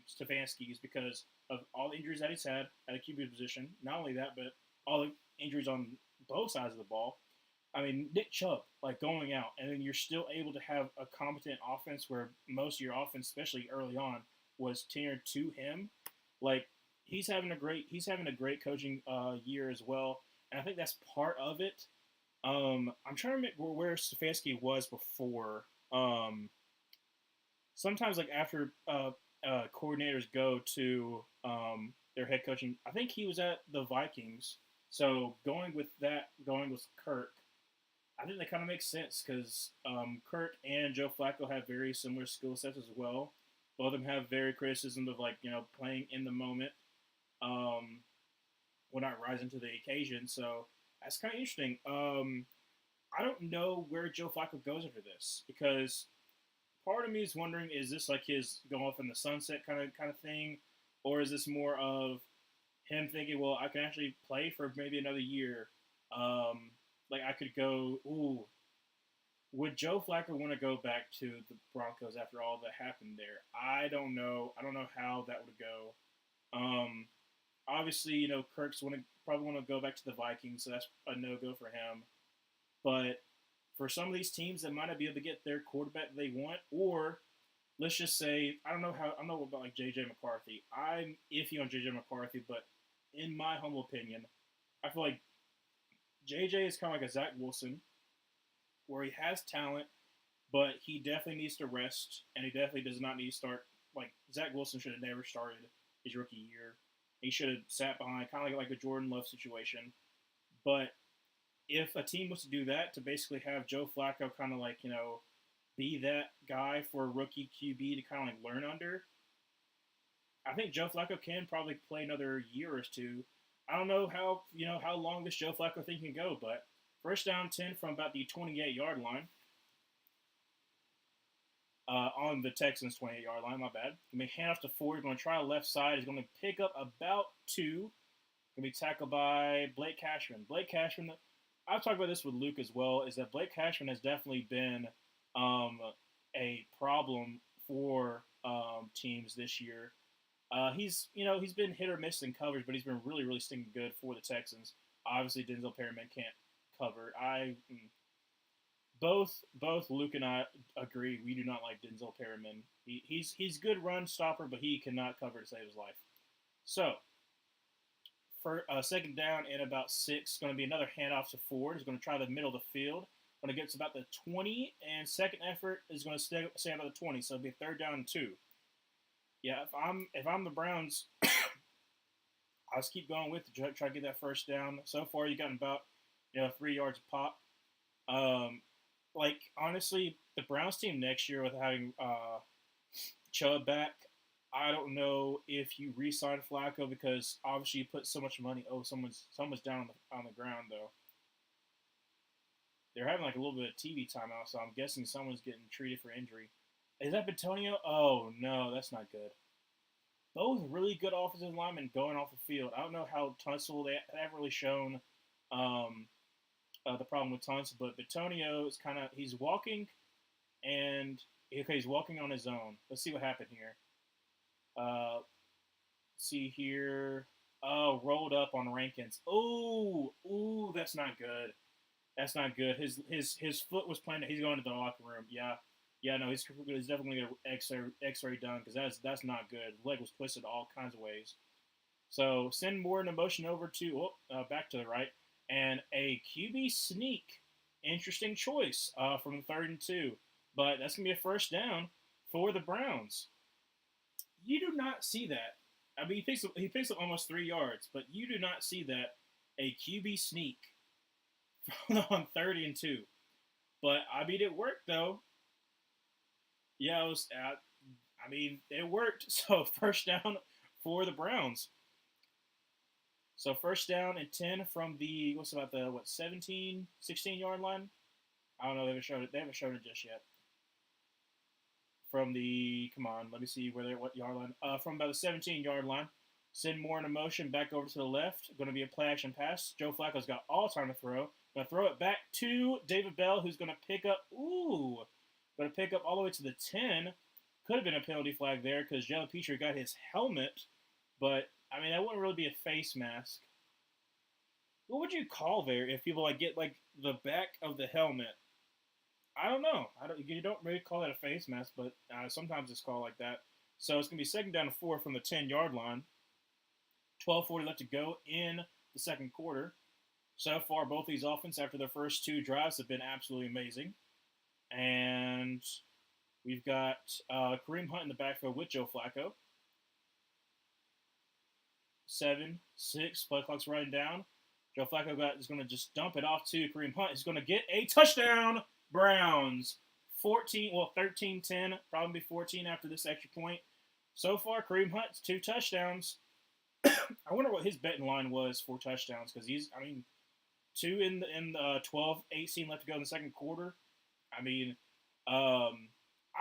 Stefanski is because of all the injuries that he's had at a QB position. Not only that, but all the injuries on both sides of the ball. I mean, Nick Chubb, like going out, and then you're still able to have a competent offense where most of your offense, especially early on, was tenured to him. Like he's having a great coaching year as well, and I think that's part of it. I'm trying to remember where Stefanski was before. Sometimes like after coordinators go to their head coaching, I think he was at the Vikings. So going with Kirk, I think that kind of makes sense because Kirk and Joe Flacco have very similar skill sets as well. Both of them have very criticism of like playing in the moment, um, will not rising to the occasion. So that's kind of interesting. I don't know where Joe Flacco goes after this because part of me is wondering: is this like his go off in the sunset kind of thing, or is this more of him thinking, well, I can actually play for maybe another year? Like I could go, ooh, would Joe Flacco want to go back to the Broncos after all that happened there? I don't know. I don't know how that would go. Um, Obviously, Kirk's probably want to go back to the Vikings, so that's a no go for him. But for some of these teams that might not be able to get their quarterback they want, or let's just say I don't know about like JJ McCarthy. I'm iffy on JJ McCarthy, but in my humble opinion, I feel like JJ is kind of like a Zach Wilson, where he has talent, but he definitely needs to rest, and he definitely does not need to start. Like Zach Wilson should have never started his rookie year. He should have sat behind, kind of like a Jordan Love situation. But if a team was to do that, to basically have Joe Flacco kind of like be that guy for a rookie QB to kind of like learn under, I think Joe Flacco can probably play another year or two. I don't know how long this Joe Flacco thing can go, but first down 10 from about the 28-yard line on the Texans 28-yard line. My bad. Going to be hand off to Ford. Going to try the left side. He's going to pick up about two. Going to be tackled by Blake Cashman. Blake Cashman. I've talked about this with Luke as well. Is that Blake Cashman has definitely been a problem for teams this year. He's been hit or miss in coverage, but he's been really really stinking good for the Texans. Obviously, Denzel Perryman can't cover. Both Luke and I agree we do not like Denzel Perryman. He's good run stopper, but he cannot cover to save his life. So for second down and about 6, going to be another handoff to Ford. He's going to try the middle of the field. When it gets about the 20, and second effort is going to stay about the 20, so it'll be a third down and 2. Yeah, if I'm the Browns, I'll just keep going with it, try to get that first down. So far, you gotten about 3 yards a pop. Like honestly, the Browns team next year with having Chubb back, I don't know if you re-sign Flacco because obviously you put so much money. Oh, someone's down on the ground though. They're having like a little bit of TV timeout, so I'm guessing someone's getting treated for injury. Is that Batonio? Oh no, that's not good. Both really good offensive linemen going off the field. I don't know how Tunsil they haven't really shown um, the problem with Tunsil, but Batonio is he's walking and okay, he's walking on his own. Let's see what happened here. Uh, see here. Oh, rolled up on Rankins. Ooh, that's not good. That's not good. His foot was planted. He's going to the locker room. Yeah. No, he's definitely gonna get an X-ray done because that's not good. The leg was twisted all kinds of ways. So send more in motion over to back to the right and a QB sneak. Interesting choice from the 3rd and 2, but that's gonna be a first down for the Browns. You do not see that. I mean, he picks up almost 3 yards, but you do not see that a QB sneak on 30 and 2. But I mean, it worked though. Yeah, it was. I mean, it worked. So first down for the Browns. So first down and 10 from the 17, 16 yard line. I don't know. They haven't showed it. They haven't shown it just yet. From the come on, let me see where they're what yard line. From about the 17-yard line. Send Moore in a motion back over to the left. Going to be a play action pass. Joe Flacco's got all time to throw. Going to throw it back to David Bell, who's going to pick up. Ooh, going to pick up all the way to the 10. Could have been a penalty flag there because Jalen Petrie got his helmet, but I mean that wouldn't really be a face mask. What would you call there if people like get like the back of the helmet? I don't know. You don't really call that a face mask, but sometimes it's called like that. So it's gonna be second down and 4 from the 10-yard line. 12:40 left to go in the second quarter. So far, both these offenses after their first two drives have been absolutely amazing, and we've got Kareem Hunt in the backfield with Joe Flacco. 7, 6, play clock's running down. Joe Flacco is going to just dump it off to Kareem Hunt. He's going to get a touchdown. Browns 13-10, probably 14 after this extra point. So far, Kareem Hunt's 2 touchdowns. I wonder what his betting line was for touchdowns because 2 in the 12-18 left to go in the second quarter. I mean, I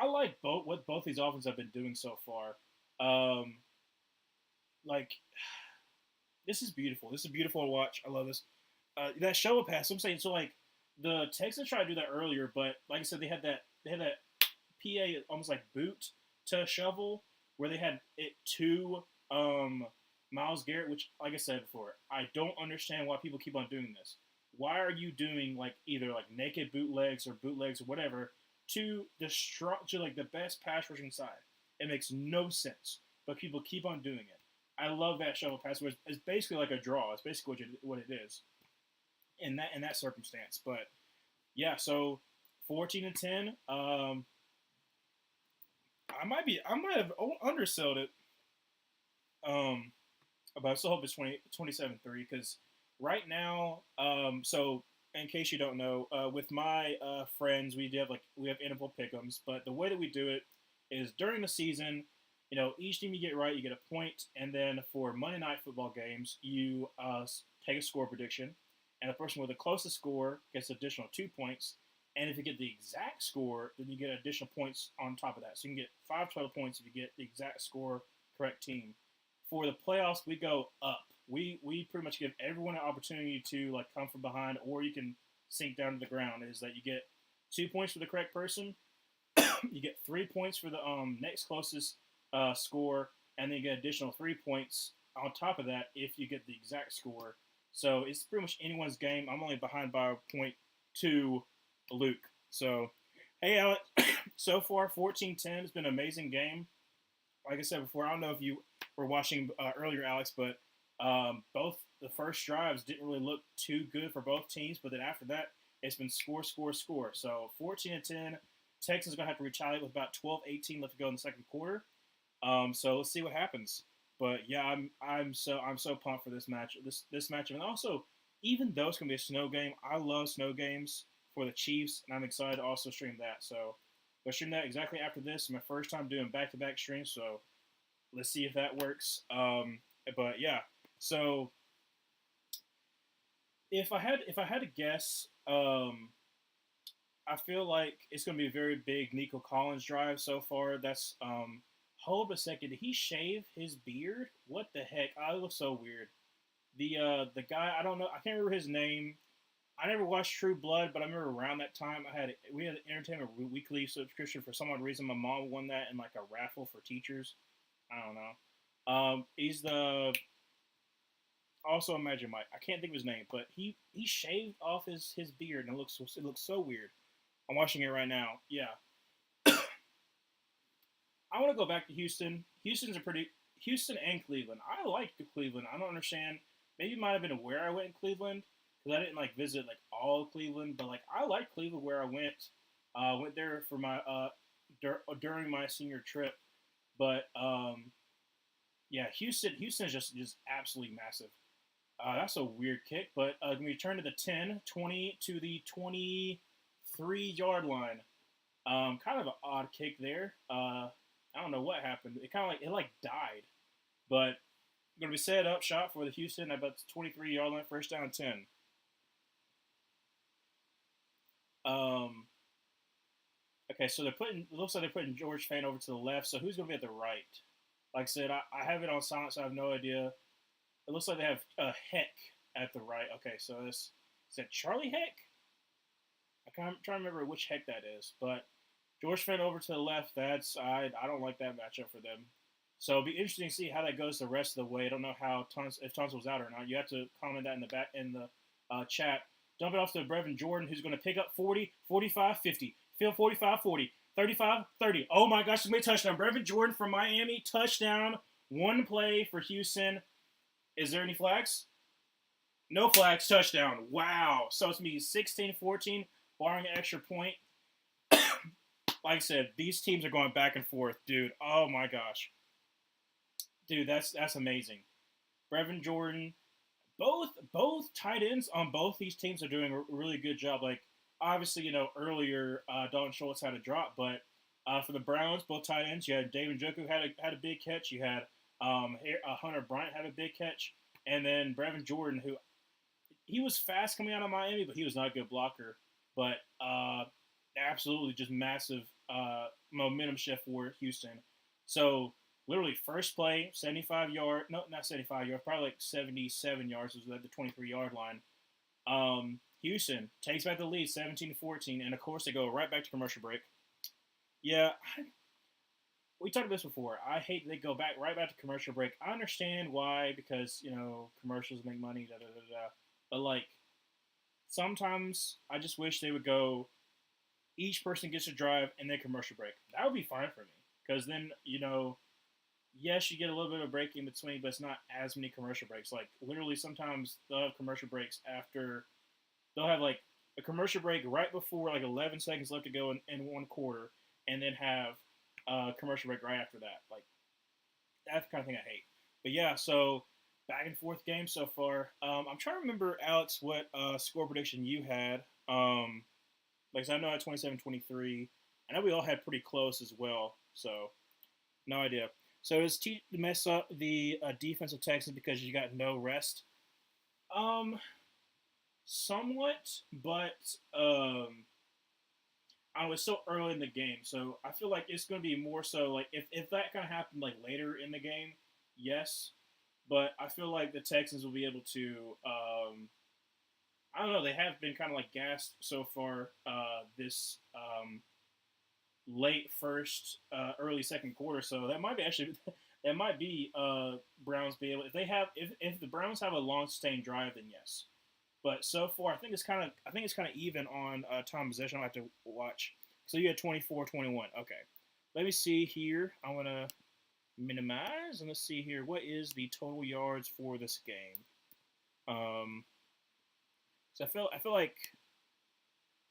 like what both these offenses have been doing so far. This is beautiful. This is beautiful to watch. I love this. That shovel pass. I'm saying so. Like the Texans tried to do that earlier, but like I said, they had that PA almost like boot to shovel where they had it to Myles Garrett, which, like I said before, I don't understand why people keep on doing this. Why are you doing like either like naked bootlegs or whatever to like the best pass rushing side? It makes no sense, but people keep on doing it. I love that shovel pass, where it's basically like a draw. It's basically what it is in that circumstance. But yeah, so 14-10. I might have undersold it. But I still hope it's 27-3 because right now, so in case you don't know, with my friends, we have interval pick'ems, but the way that we do it is during the season. Each team you get right, you get a point, and then for Monday Night Football games, you take a score prediction, and the person with the closest score gets additional 2 points, and if you get the exact score, then you get additional points on top of that. So you can get 5 total points if you get the exact score correct team. For the playoffs, we go up. We pretty much give everyone an opportunity to like come from behind, or you can sink down to the ground. Is that you get 2 points for the correct person, you get 3 points for the next closest score, and then you get additional 3 points on top of that if you get the exact score. So it's pretty much anyone's game. I'm only behind by a point to Luke. So, hey, Alex, so far 14-10. It's been an amazing game. Like I said before, I don't know if you were watching earlier, Alex, but both the first drives didn't really look too good for both teams, but then after that, it's been score. So 14-10. Texans are going to have to retaliate with about 12-18 left to go in the second quarter. So let's see what happens. But yeah, I'm so pumped for this match. This matchup, and also even though it's gonna be a snow game, I love snow games for the Chiefs, and I'm excited to also stream that. So we'll stream that exactly after this. It's my first time doing back-to-back streams, so let's see if that works. But yeah, so if I had to guess, I feel like it's gonna be a very big Nico Collins drive so far. That's hold a second. Did he shave his beard? What the heck? I look so weird. The guy, I don't know. I can't remember his name. I never watched True Blood, but I remember around that time we had an Entertainment Weekly subscription. For some odd reason, my mom won that in like a raffle for teachers. I don't know. He's the also Imagine Mike. I can't think of his name, but he shaved off his beard and it looks so weird. I'm watching it right now. Yeah. I want to go back to Houston. Houston and Cleveland. I like Cleveland. I don't understand. Maybe it might have been where I went in Cleveland because I didn't like visit like all of Cleveland, but like I like Cleveland where I went. Went there for my during my senior trip, but yeah, Houston is just absolutely massive. That's a weird kick, but we turn to the 10, 20 to the 23-yard line. Kind of an odd kick there. I don't know what happened. It kind of died. But going to be set up, shot for the Houston at about the 23-yard line, first down 10. Um, okay, so they're putting. It looks like they're putting George Fan over to the left. So who's going to be at the right? Like I said, I have it on silent, so I have no idea. It looks like they have Heck at the right. Okay, so this is that Charlie Heck. I'm trying to remember which Heck that is, but George Fent over to the left. That's I don't like that matchup for them. So it'll be interesting to see how that goes the rest of the way. I don't know how if Tunsil's out or not. You have to comment that in the back in the chat. Dump it off to Brevin Jordan, who's going to pick up 40, 45, 50. Field 45, 40, 35, 30. Oh my gosh, it's made a touchdown. Brevin Jordan from Miami, touchdown. One play for Houston. Is there any flags? No flags, touchdown. Wow. So it's me 16-14, barring an extra point. Like I said, these teams are going back and forth, dude. Oh my gosh, dude, that's amazing. Brevin Jordan, both tight ends on both these teams are doing a really good job. Like obviously, earlier Dalton Schultz had a drop, but for the Browns, both tight ends, you had David Njoku had a big catch. You had Hunter Bryant had a big catch, and then Brevin Jordan, who he was fast coming out of Miami, but he was not a good blocker. But absolutely just massive momentum shift for Houston. So literally first play, 75 yard, no, not 75 yards, probably like 77 yards was at the 23-yard line. Houston takes back the lead, 17-14, and of course they go right back to commercial break. Yeah, we talked about this before. I hate they go right back to commercial break. I understand why, because commercials make money, da da da da. But like sometimes I just wish they would go. Each person gets a drive and then commercial break. That would be fine for me because then yes, you get a little bit of break in between, but it's not as many commercial breaks. Like literally, sometimes they'll have commercial breaks after. They'll have like a commercial break right before like 11 seconds left to go in one quarter, and then have a commercial break right after that. Like that's the kind of thing I hate. But yeah, so back and forth game so far. I'm trying to remember, Alex, what score prediction you had. Like I know I had 27-23. I know we all had pretty close as well. So no idea. So does T mess up the defensive Texans because you got no rest? Somewhat, but I was so early in the game, so I feel like it's going to be more so like if that kind of happened like later in the game, yes, but I feel like the Texans will be able to. I don't know. They have been kind of like gassed so far this late first, early second quarter. So that might be actually that might be Browns be able if the Browns have a long sustained drive, then yes. But so far, I think it's kind of even on time possession. I have to watch. So you had 24-21. Okay, let me see here. I want to minimize and let's see here. What is the total yards for this game? So I feel like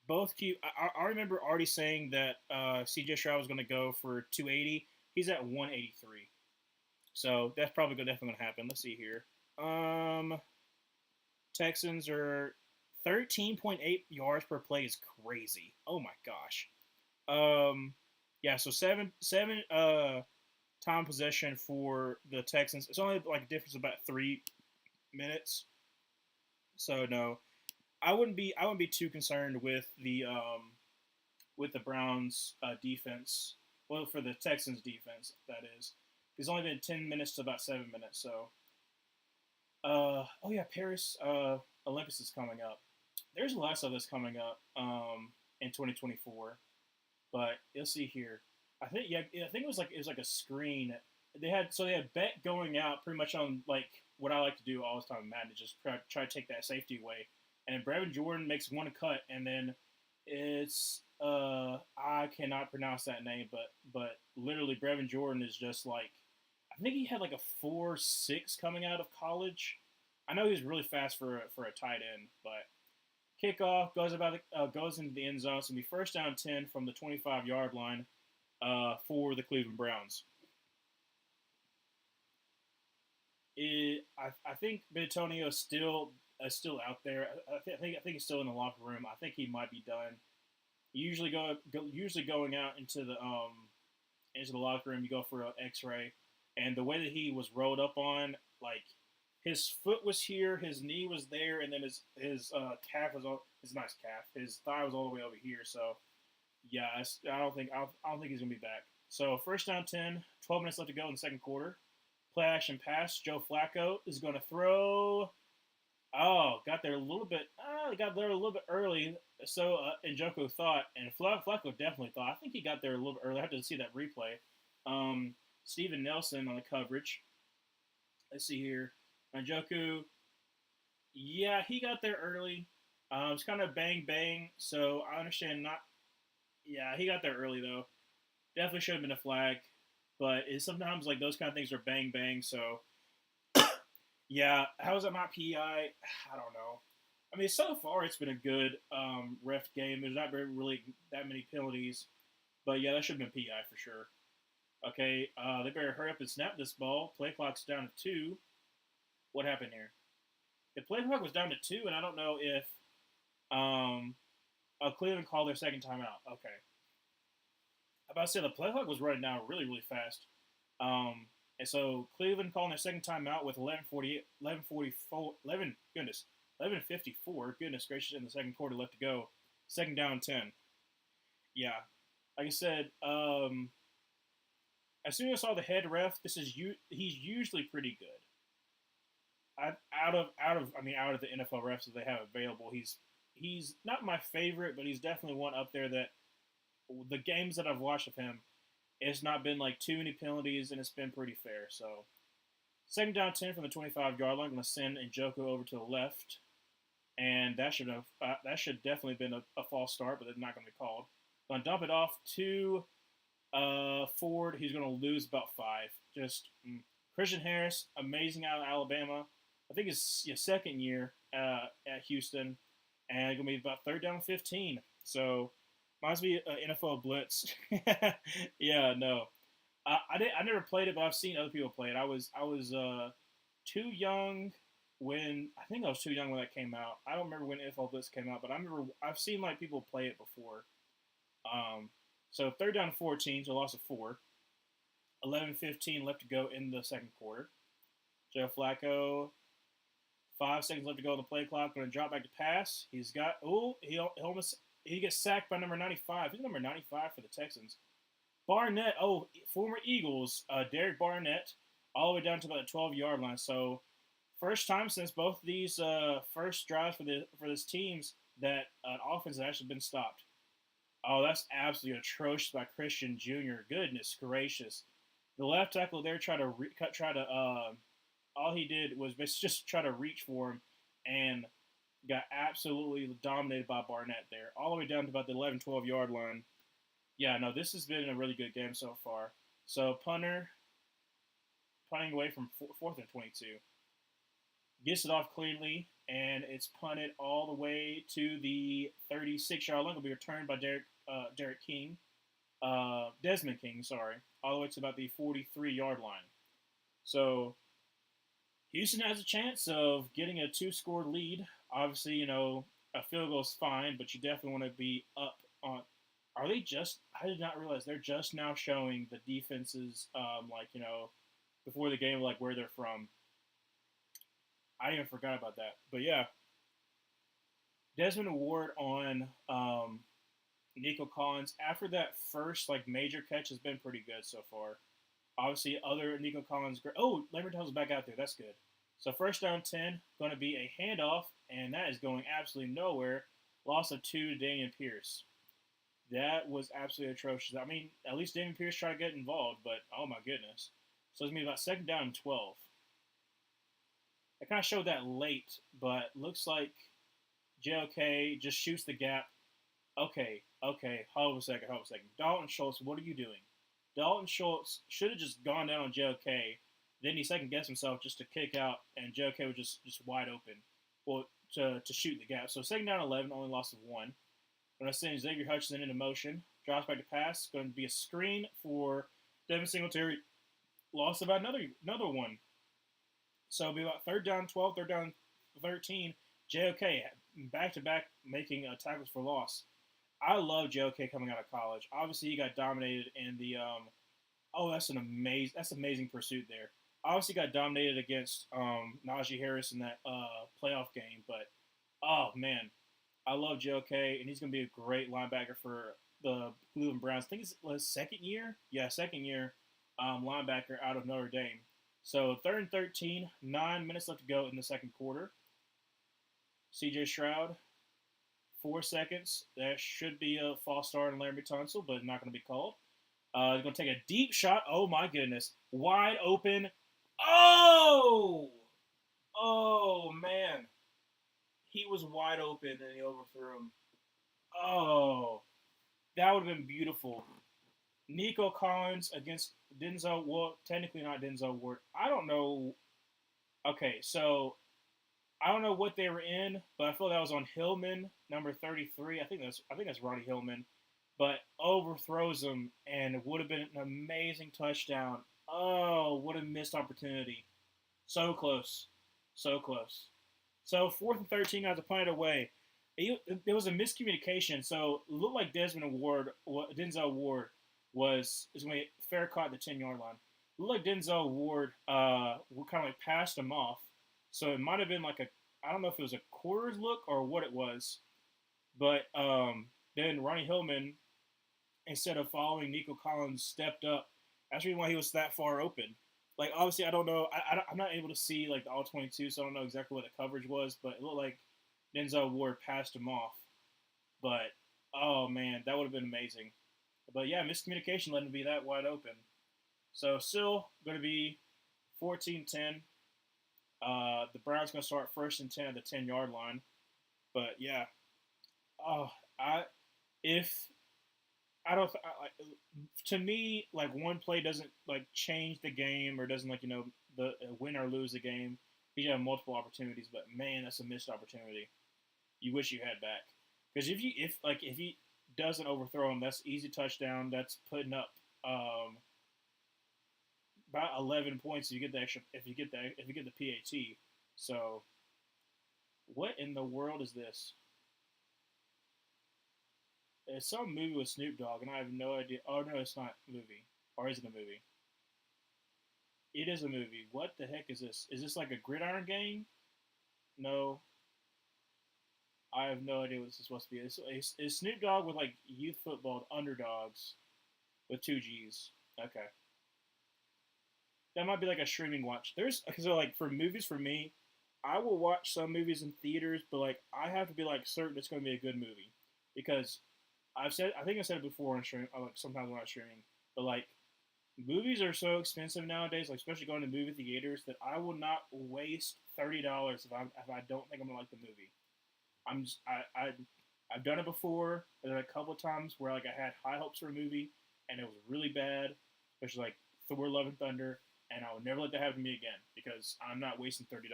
both Q. I remember already saying that CJ Stroud was going to go for 280. He's at 183. So that's probably definitely going to happen. Let's see here. Texans are 13.8 yards per play is crazy. Oh my gosh. Yeah, so seven time possession for the Texans. It's only like a difference of about 3 minutes. So no, I wouldn't be too concerned with the Browns defense. Well, for the Texans defense, that is. It's only been 10 minutes to about 7 minutes. So, oh yeah, Paris Olympics is coming up. There's a lot of stuff that's coming up in 2024, but you'll see here. I think it was like a screen. They had bet going out pretty much on like what I like to do all the time in Madden, just try to take that safety away. And Brevin Jordan makes one cut, and then it's I cannot pronounce that name, but literally Brevin Jordan is just like I think he had like a 4.6 coming out of college. I know he was really fast for a tight end, but kickoff goes into the end zone. So it'll be first down 10 from the 25-yard line for the Cleveland Browns. I think Bentonio is still out there. I think he's still in the locker room. I think he might be done. Usually going out into the locker room, you go for an X-ray, and the way that he was rolled up on, like his foot was here, his knee was there, and then his calf was all his nice calf, his thigh was all the way over here. So yeah, I don't think he's gonna be back. So first down 10, 12 minutes left to go in the second quarter. Play action pass. Joe Flacco is going to throw. Oh, got there a little bit. Got there a little bit early. So Njoku thought, and Flacco definitely thought. I think he got there a little bit early. I have to see that replay. Steven Nelson on the coverage. Let's see here. Njoku, yeah, he got there early. It's kind of bang bang. So I understand not. Yeah, he got there early though. Definitely should have been a flag, but it's sometimes like those kind of things are bang bang. So yeah, how is it not PI? I don't know. I mean, so far it's been a good ref game. There's not been really that many penalties, but yeah, that should have been PI for sure. Okay, they better hurry up and snap this ball. Play clock's down to 2. What happened here? The play clock was down to 2, and I don't know if um, Cleveland called their second timeout. Okay, I'm about to say the play clock was running down really, really fast. And so Cleveland calling their second timeout with 11:54, goodness gracious, in the second quarter left to go. Second down 10. Yeah, like I said, as soon as I saw the head ref, he's usually pretty good. Out of the NFL refs that they have available, he's not my favorite, but he's definitely one up there that the games that I've watched of him, it's not been like too many penalties and it's been pretty fair. So second down 10 from the 25-yard line. I'm going to send Njoku over to the left, and that should definitely been a false start, but it's not going to be called. Going to dump it off to Ford. He's going to lose about 5. Christian Harris, amazing out of Alabama. I think it's his second year at Houston, and going to be about third down 15. So reminds me of NFL Blitz. Yeah, no, I never played it, but I've seen other people play it. I was too young when I think I was too young when that came out. I don't remember when NFL Blitz came out, but I've seen like people play it before. So third down 14, so a loss of 4. 11:15 left to go in the second quarter. Joe Flacco, 5 seconds left to go on the play clock. Going to drop back to pass. He gets sacked by number 95. He's number 95 for the Texans. Barnett, former Eagles, Derek Barnett, all the way down to about the 12-yard line. So first time since both of these first drives for this teams that an offense has actually been stopped. Oh, that's absolutely atrocious by Christian Jr. Goodness gracious. The left tackle there all he did was just try to reach for him and got absolutely dominated by Barnett there, all the way down to about the 11, 12-yard line. Yeah, no, this has been a really good game so far. So punting away from 4th and 22. Gets it off cleanly, and it's punted all the way to the 36-yard line. It'll be returned by Desmond King, sorry, all the way to about the 43-yard line. So Houston has a chance of getting a 2-score lead. Obviously, a field goal is fine, but you definitely want to be up on. Are they just? I did not realize they're just now showing the defenses, before the game, like where they're from. I even forgot about that. But yeah, Desmond Ward on Nico Collins after that first major catch has been pretty good so far. Obviously, other Nico Collins. Lambert Hill's back out there. That's good. So first down 10, going to be a handoff, and that is going absolutely nowhere. Loss of 2 to Damian Pierce. That was absolutely atrocious. I mean, at least Damian Pierce tried to get involved, but oh my goodness. So it's going to be about second down and 12. I kind of showed that late, but looks like JOK just shoots the gap. Okay. Hold on a second. Dalton Schultz, what are you doing? Dalton Schultz should have just gone down on JOK. Then he second-guessed himself just to kick out, and JOK was just wide open to shoot the gap. So second down 11, only loss of 1. Going to send Xavier Hutchinson into motion. Drops back to pass. Going to be a screen for Devin Singletary. Loss about another 1. So it'll be about third down 12, third down 13. JOK back-to-back making tackles for loss. I love JOK coming out of college. Obviously, he got dominated in the that's amazing pursuit there. Obviously got dominated against Najee Harris in that playoff game, but oh man, I love JOK, and he's going to be a great linebacker for the Cleveland Browns. I think it's his second year. Yeah, second year linebacker out of Notre Dame. So third and 13, 9 minutes left to go in the second quarter. CJ Stroud, 4 seconds. That should be a false start on Larry Tunsil, but not going to be called. He's going to take a deep shot. Oh my goodness. Wide open. Oh! Oh man. He was wide open and he overthrew him. Oh, that would have been beautiful. Nico Collins against Denzel. Well, technically not Denzel Ward. I don't know. Okay, so I don't know what they were in, but I feel that was on Hillman, number 33. I think that's Ronnie Hillman, but overthrows him, and it would have been an amazing touchdown. Oh, what a missed opportunity! So close, so close. So fourth and 13, got to punt it away. There was a miscommunication. So it looked like Denzel Ward is going to fair caught at the 10-yard line. It looked like Denzel Ward kind of like passed him off. So it might have been like I don't know if it was a quarters look or what it was, but then Ronnie Hillman, instead of following Nico Collins, stepped up. That's the reason why he was that far open. Like obviously, I don't know. I'm not able to see like the all 22, so I don't know exactly what the coverage was. But it looked like Denzel Ward passed him off. But oh man, that would have been amazing. But yeah, miscommunication led him to be that wide open. So still going to be 14-10. The Browns going to start first and 10 at the 10-yard line. But yeah, oh, I if I don't like to me like one play doesn't like change the game or doesn't like the win or lose the game. You have multiple opportunities, but man, that's a missed opportunity. You wish you had back because if he doesn't overthrow him, that's easy touchdown. That's putting up about 11 points if you get the extra if you get the PAT. So what in the world is this? It's some movie with Snoop Dogg, and I have no idea. Oh no, it's not a movie, or is it a movie? It is a movie. What the heck is this? Is this like a gridiron game? No, I have no idea what this is supposed to be. Is Snoop Dogg with like youth football underdogs with two G's? Okay, that might be like a streaming watch. There's so like for movies for me, I will watch some movies in theaters, but like I have to be like certain it's going to be a good movie because I think I said it before on stream, like sometimes when I'm streaming, but like movies are so expensive nowadays, like especially going to movie theaters, that I will not waste $30 if I don't think I'm gonna like the movie. I'm just I've done it before. There a couple of times where like I had high hopes for a movie and it was really bad, especially like Thor: Love and Thunder, and I would never let that happen to me again because I'm not wasting $30.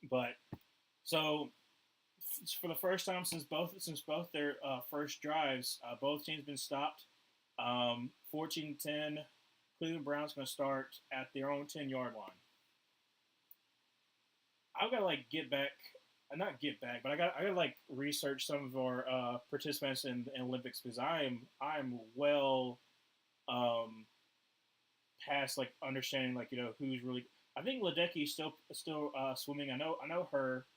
But so for the first time since both their first drives, both teams been stopped. 14-10. Cleveland Browns going to start at their own 10-yard line. I've got to like get back, not get back, but I got to like research some of our participants in Olympics because I am well past like understanding like who's really. I think Ledecky is still swimming. I know her,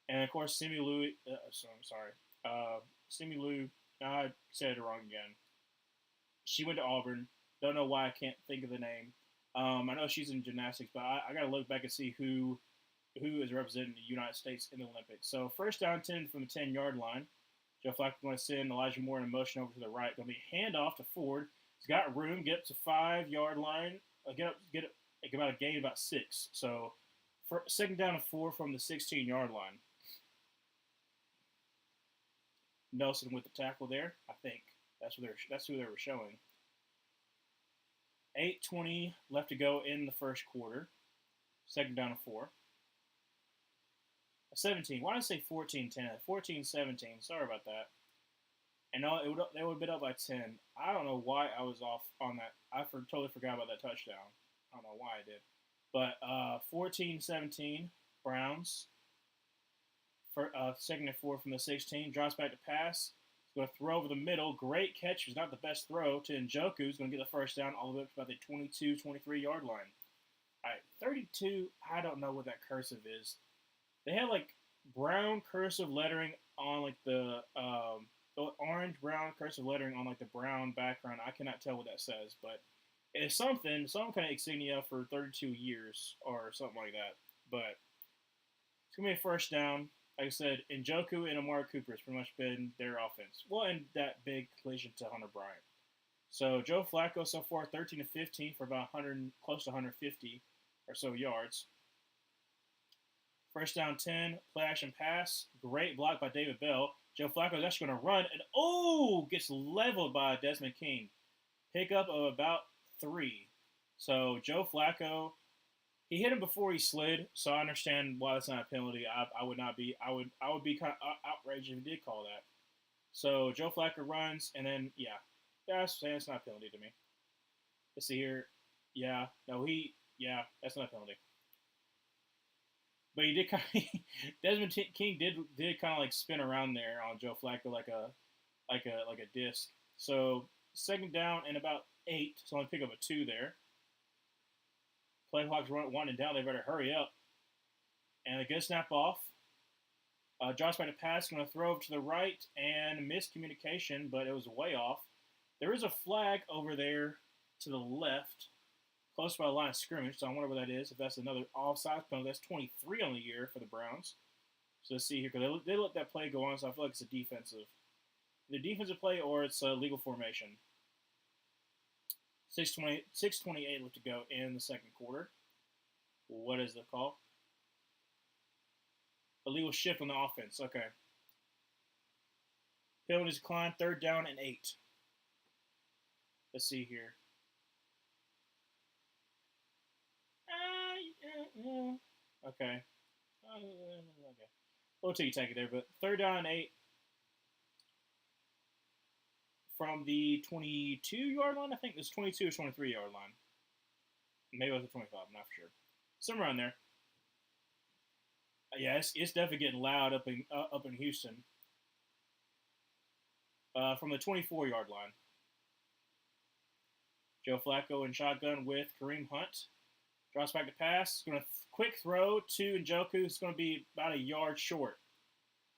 and of course Simi Lou. I'm sorry, Simi Lou. I said it wrong again. She went to Auburn. Don't know why I can't think of the name. I know she's in gymnastics, but I got to look back and see who is representing the United States in the Olympics. So first down 10 from the 10-yard line. Joe Flacco going to send Elijah Moore in motion over to the right. Going to be handoff to Ford. He's got room. Get up to 5-yard line. Get up. About a gain about 6. So for second down and 4 from the 16-yard line. Nelson with the tackle there. I think that's who they were showing. 8:20 left to go in the first quarter. Second down and 4. 17. Why did I say 14-10? 14-17. Sorry about that. And they would have been up by 10. I don't know why I was off on that. Totally forgot about that touchdown. I don't know why I did. But 14-17, Browns. For second and 4 from the 16. Drops back to pass. He's going to throw over the middle. Great catch. It's not the best throw to Njoku. He's going to get the first down all the way up to about the 22, 23-yard line. All right, 32. I don't know what that cursive is. They had like brown cursive lettering on like the orange brown cursive lettering on like the brown background. I cannot tell what that says, but it's something, some kind of insignia for 32 years or something like that. But it's gonna be a first down. Like I said, Njoku and Amari Cooper has pretty much been their offense. Well, and that big collision to Hunter Bryant. So Joe Flacco so far 13 to 15 for about 100, close to 150 or so yards. First down 10, play action pass. Great block by David Bell. Joe Flacco is actually going to run and gets leveled by Desmond King. Pickup of about 3. So Joe Flacco, he hit him before he slid, so I understand why that's not a penalty. I would not be I would be kind of outraged if he did call that. So Joe Flacco runs and then that's not a penalty to me. Let's see here. That's not a penalty. But he did kind of Desmond King did kind of like spin around there on Joe Flacco like a disc. So second down and about 8. So I'm gonna pick up a 2 there. Play clock's winding down. They better hurry up. And a good snap off. Josh back to pass, going to throw over to the right and miscommunication, but it was way off. There is a flag over there to the left, close by the line of scrimmage, so I wonder what that is. If that's another offside penalty, that's 23 on the year for the Browns. So let's see here, because they let that play go on, so I feel like it's either defensive play or it's a legal formation. 6:28 left to go in the second quarter. What is the call? Illegal shift on the offense. Okay. Penalties declined. Third down and 8. Let's see here. Okay. Okay. A little ticky-tacky there, but third down and 8 from the 22-yard line. I think it's 22 or 23-yard line. Maybe it was the 25. I'm not for sure. Somewhere around there. Yeah, it's definitely getting loud up in Houston. From the 24-yard line. Joe Flacco in shotgun with Kareem Hunt. Drops back to pass. Going to quick throw to Njoku. It's going to be about a yard short.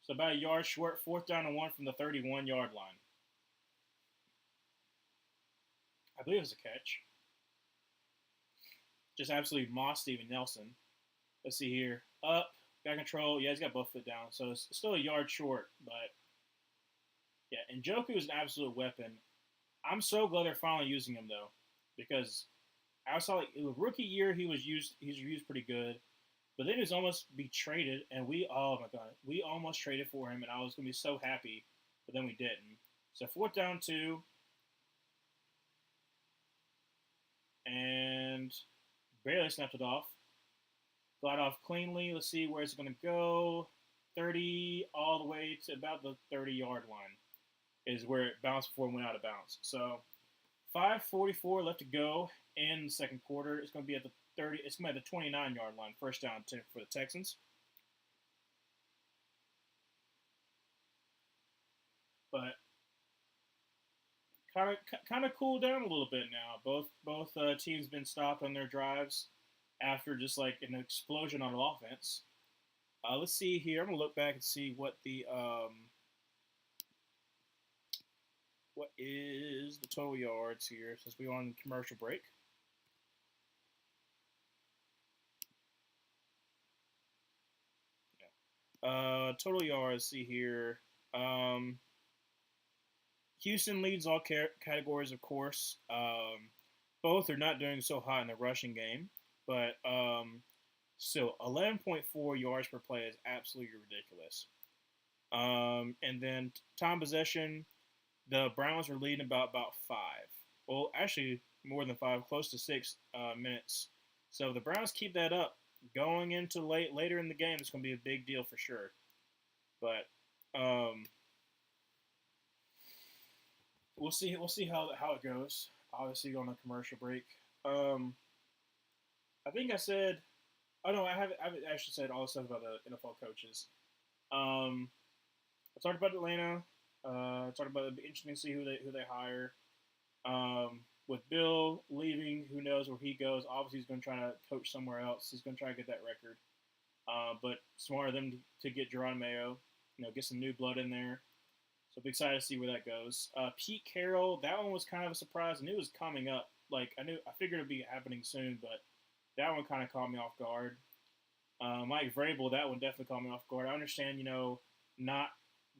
So about a yard short. Fourth down and 1 from the 31-yard line. I believe it was a catch. Just absolutely mossed Steven Nelson. Let's see here. Up. Got control. Yeah, he's got both foot down. So it's still a yard short. But, yeah, Njoku is an absolute weapon. I'm so glad they're finally using him, though. Because I saw like the rookie year he's used pretty good. But then he was almost be traded. And we almost traded for him. And I was going to be so happy. But then we didn't. So fourth down 2. And barely snapped it off. Glide off cleanly. Let's see where it's going to go. 30 all the way to about the 30-yard line is where it bounced before it went out of bounds. So 5:44 left to go in the second quarter. It's going to be at the 30. It's going to be at the 29-yard line. First down for the Texans. But kind of cooled down a little bit now. Both teams been stopped on their drives after just like an explosion on offense. Let's see here. I'm gonna look back and see what is the total yards here since we're on commercial break. Yeah. Total yards. See here. Houston leads all categories, of course. Both are not doing so hot in the rushing game, but still, 11.4 yards per play is absolutely ridiculous. And then time possession, the Browns were leading about 5. Well, actually, more than 5, close to 6 minutes. So if the Browns keep that up going into later in the game, it's going to be a big deal for sure. But we'll see how it goes. Obviously, on a commercial break. I think I said. Oh no, I haven't actually said all the stuff about the NFL coaches. I talked about Atlanta. I talked about it'd be interesting to see who they hire. With Bill leaving, who knows where he goes? Obviously, he's going to try to coach somewhere else. He's going to try to get that record. But smart of them to get Jerron Mayo, get some new blood in there. So I'm excited to see where that goes. Pete Carroll, that one was kind of a surprise. I knew it was coming up. I figured it'd be happening soon, but that one kind of caught me off guard. Mike Vrabel, that one definitely caught me off guard. I understand, not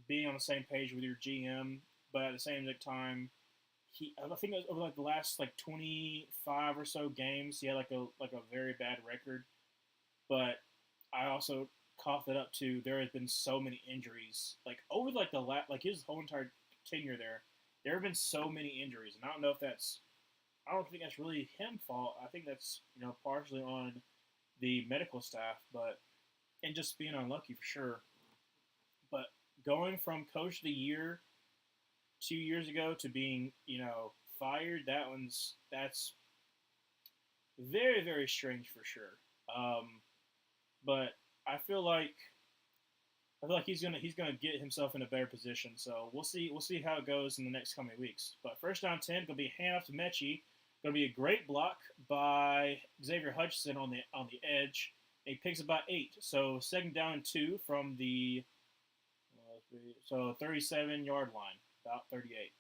being on the same page with your GM, but at the same time, I think it was over like the last 25 or so games, he had like a very bad record. But I also coughed it up too. There has been so many injuries, like over like his whole entire tenure there. There have been so many injuries, and I don't know if that's. I don't think that's really him fault. I think that's partially on the medical staff, but and just being unlucky for sure. But going from coach of the year 2 years ago to being fired, that's very very strange for sure. But I feel like he's gonna get himself in a better position. So we'll see how it goes in the next coming weeks. But first down 10 gonna be a handoff to Mechie. Gonna be a great block by Xavier Hutchinson on the edge. And he picks about 8. So second down and 2 from the 37-yard line, about 38.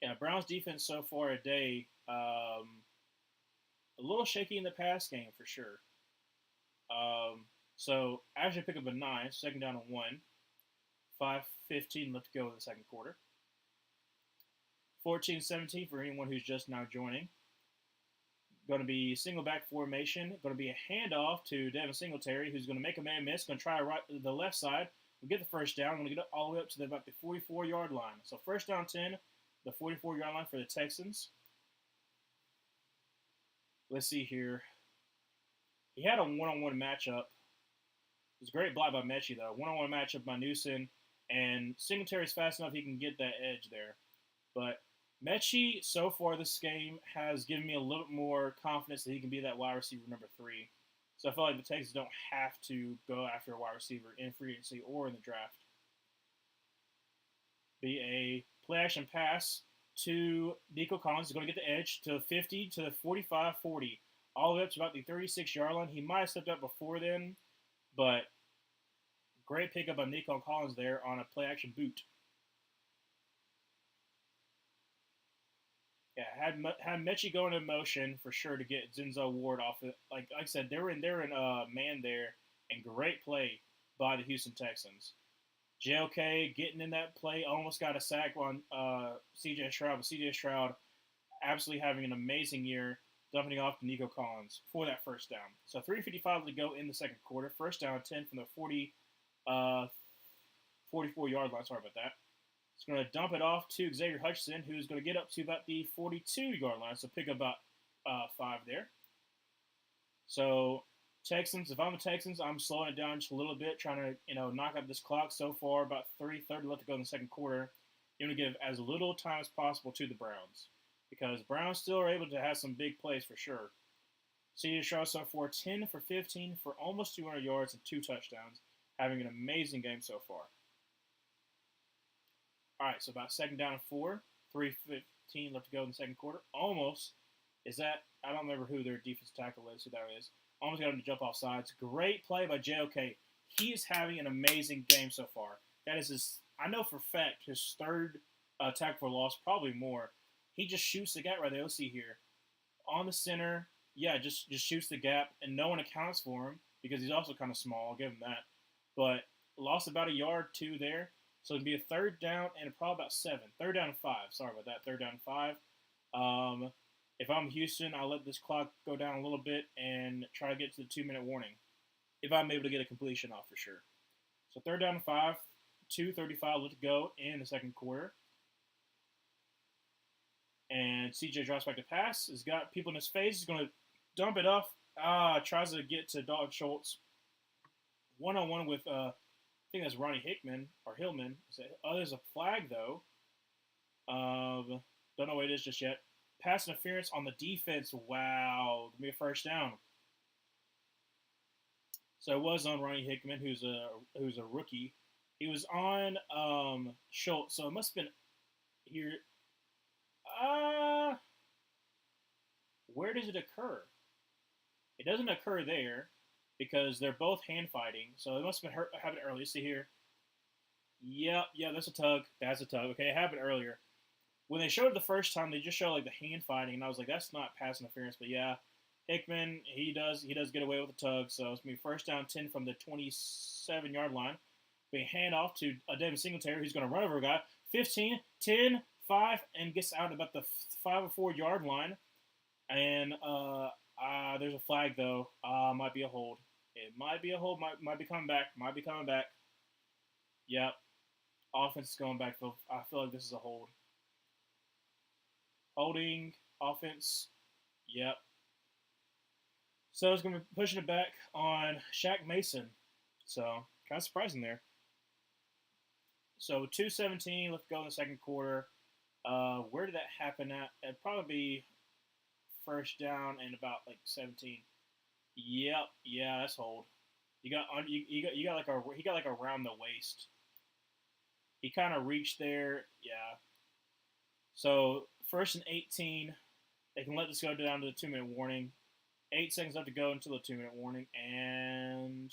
Yeah, Browns defense so far today, a little shaky in the pass game for sure. So actually pick up a 9, second down and 1. 5:15 left to go in the second quarter. 14-17 for anyone who's just now joining. Going to be single back formation. Going to be a handoff to Devin Singletary, who's going to make a man miss. Going to try the left side. We'll get the first down. Going to get all the way up to about the 44-yard line. So first down 10, the 44-yard line for the Texans. Let's see here. He had a one-on-one matchup. It was a great block by Mechie, though. One-on-one matchup by Newsom. And Singletary's fast enough he can get that edge there. But Mechie, so far this game, has given me a little bit more confidence that he can be that wide receiver number 3. So I feel like the Texans don't have to go after a wide receiver in free agency or in the draft. Be a play-action pass to Nico Collins. He's going to get the edge to 50 to the 45, 40. All the way up to about the 36-yard line. He might have stepped up before then, but great pickup by Nico Collins there on a play-action boot. Yeah, had Mechie going in motion for sure to get Zenzo Ward off it. Like I said, they're in man there, and great play by the Houston Texans. JOK getting in that play, almost got a sack on C.J. Stroud, but C.J. Stroud absolutely having an amazing year, dumping off to Nico Collins for that first down. So 3:55 to go in the second quarter. First down 10 from the 44-yard line. Sorry about that. It's going to dump it off to Xavier Hutchinson, who's going to get up to about the 42-yard line. So pick up about 5 there. So Texans, if I'm the Texans, I'm slowing it down just a little bit, trying to knock out this clock. So far, about 3:30 left to go in the second quarter. You want to give as little time as possible to the Browns, because Browns still are able to have some big plays for sure. C.J. Stroud so far 10 for 15 for almost 200 yards and 2 touchdowns, having an amazing game so far. All right, so about second down and 4, 3:15 left to go in the second quarter. Almost is that I don't remember who their defensive tackle is, who that is. Almost got him to jump off sides. Great play by JOK. He is having an amazing game so far. That is his, I know for a fact, his third tackle for loss, probably more. He just shoots the gap right there. Let's see here. On the center, yeah, just shoots the gap, and no one accounts for him because he's also kind of small. I'll give him that. But lost about a yard, 2 there. So it'd be a third down and probably about 7. Third down and 5. Sorry about that. Third down and 5. If I'm Houston, I'll let this clock go down a little bit and try to get to the 2-minute warning. If I'm able to get a completion off for sure. So third down and 5. 2:35 left to go in the second quarter. And CJ drops back to pass. He's got people in his face. He's going to dump it off. Tries to get to Dalton Schultz. One-on-one with, I think that's Ronnie Hickman or Hillman. There's a flag, though. Don't know what it is just yet. Pass interference on the defense. Wow. Give me a first down. So it was on Ronnie Hickman, who's a rookie. He was on Schultz, so it must have been Here, uh, where does it occur? It doesn't occur there because they're both hand fighting. So it must have been happened early. See here. Yep, yeah, that's a tug. That's a tug. Okay, it happened earlier. When they showed it the first time, they just showed like the hand fighting, and I was like, that's not pass interference. But yeah, Hickman he does get away with a tug. So it's gonna be first down 10 from the 27-yard line. They hand off to Devin Singletary, who's going to run over a guy. 15, 10, 5, and gets out about the 5 or 4-yard line. And there's a flag, though. Might be a hold. It might be a hold. Might be coming back. Might be coming back. Yep. Offense is going back. I feel like this is a hold. Holding. Offense. Yep. So it's going to be pushing it back on Shaq Mason. So kind of surprising there. So 2:17, let's go in the second quarter. Where did that happen at? It'd probably be first down and about like 17. Yep, yeah, that's hold. You got like he got like around the waist. He kind of reached there, yeah. So first and 18, they can let this go down to the 2-minute warning. 8 seconds left to go until the 2-minute warning, and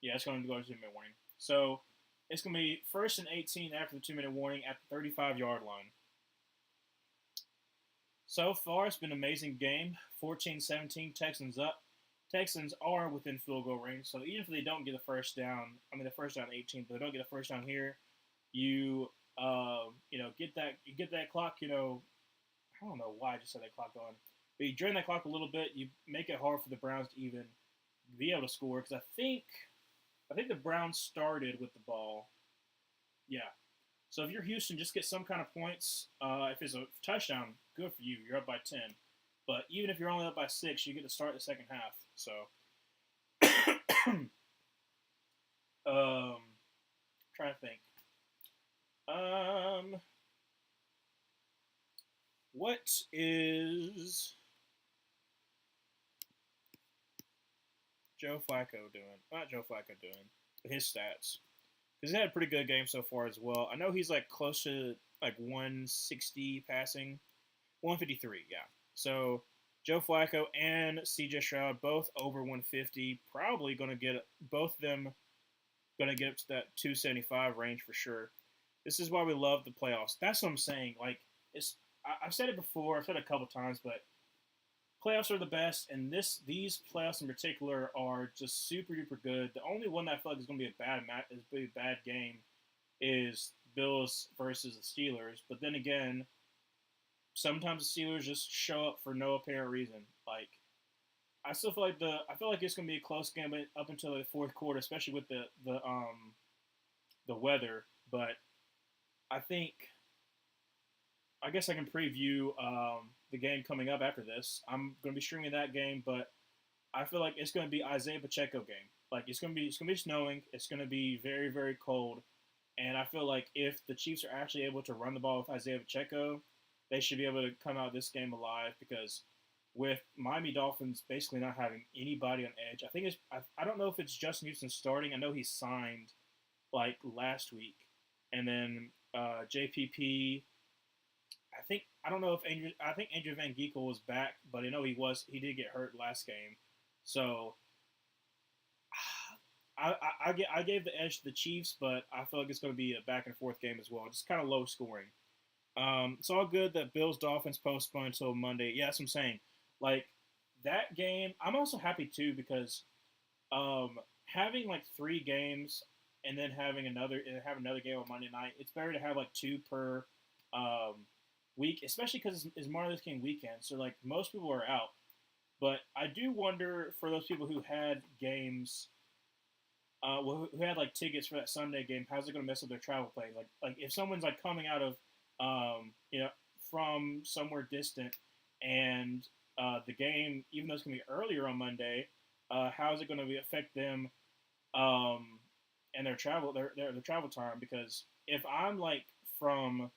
yeah, it's going to go to 2-minute warning. So it's going to be first and 18 after the 2-minute warning at the 35-yard line. So far, it's been an amazing game. 14-17, Texans up. Texans are within field goal range, so even if they don't get the first down, the first down 18, but they don't get the first down here, you get that clock. I don't know why I just said that clock going, but you drain that clock a little bit. You make it hard for the Browns to even be able to score because I think the Browns started with the ball. Yeah. So if you're Houston, just get some kind of points. If it's a touchdown, good for you. You're up by 10. But even if you're only up by 6, you get to start the second half. So, trying to think. What is Joe Flacco doing? Not Joe Flacco doing, but his stats. Because he had a pretty good game so far as well. I know he's like close to like 160 passing. 153, yeah. So Joe Flacco and CJ Stroud both over 150. Probably going to get both of them going to get up to that 275 range for sure. This is why we love the playoffs. That's what I'm saying. Like I've said it before. I've said it a couple times, but playoffs are the best, and these playoffs in particular are just super duper good. The only one that I feel like is going to be a bad game is Bills versus the Steelers. But then again, sometimes the Steelers just show up for no apparent reason. Like I feel like it's going to be a close game up until the fourth quarter, especially with the weather. But I guess I can preview the game coming up after this. I'm going to be streaming that game, but I feel like it's going to be Isaiah Pacheco game. Like it's going to be snowing. It's going to be very very cold, and I feel like if the Chiefs are actually able to run the ball with Isaiah Pacheco, they should be able to come out of this game alive because with Miami Dolphins basically not having anybody on edge, I don't know if it's Justin Houston starting. I know he signed like last week, and then JPP. I don't know if Andrew Van Ginkel was back, but I know he did get hurt last game. So I gave the edge to the Chiefs, but I feel like it's going to be a back and forth game as well. Just kind of low scoring. It's all good that Bills Dolphins postponed until Monday. Yeah, that's what I'm saying. Like that game, I'm also happy too because having like 3 games and then have another game on Monday night. It's better to have like 2 per week, especially because it's Martin Luther King weekend. So like most people are out, but I do wonder for those people who had games, who had like tickets for that Sunday game, how's it going to mess up their travel plans? Like if someone's like coming out of from somewhere distant, and the game, even though it's going to be earlier on Monday, how is it going to affect them and their travel time? Because if I'm like from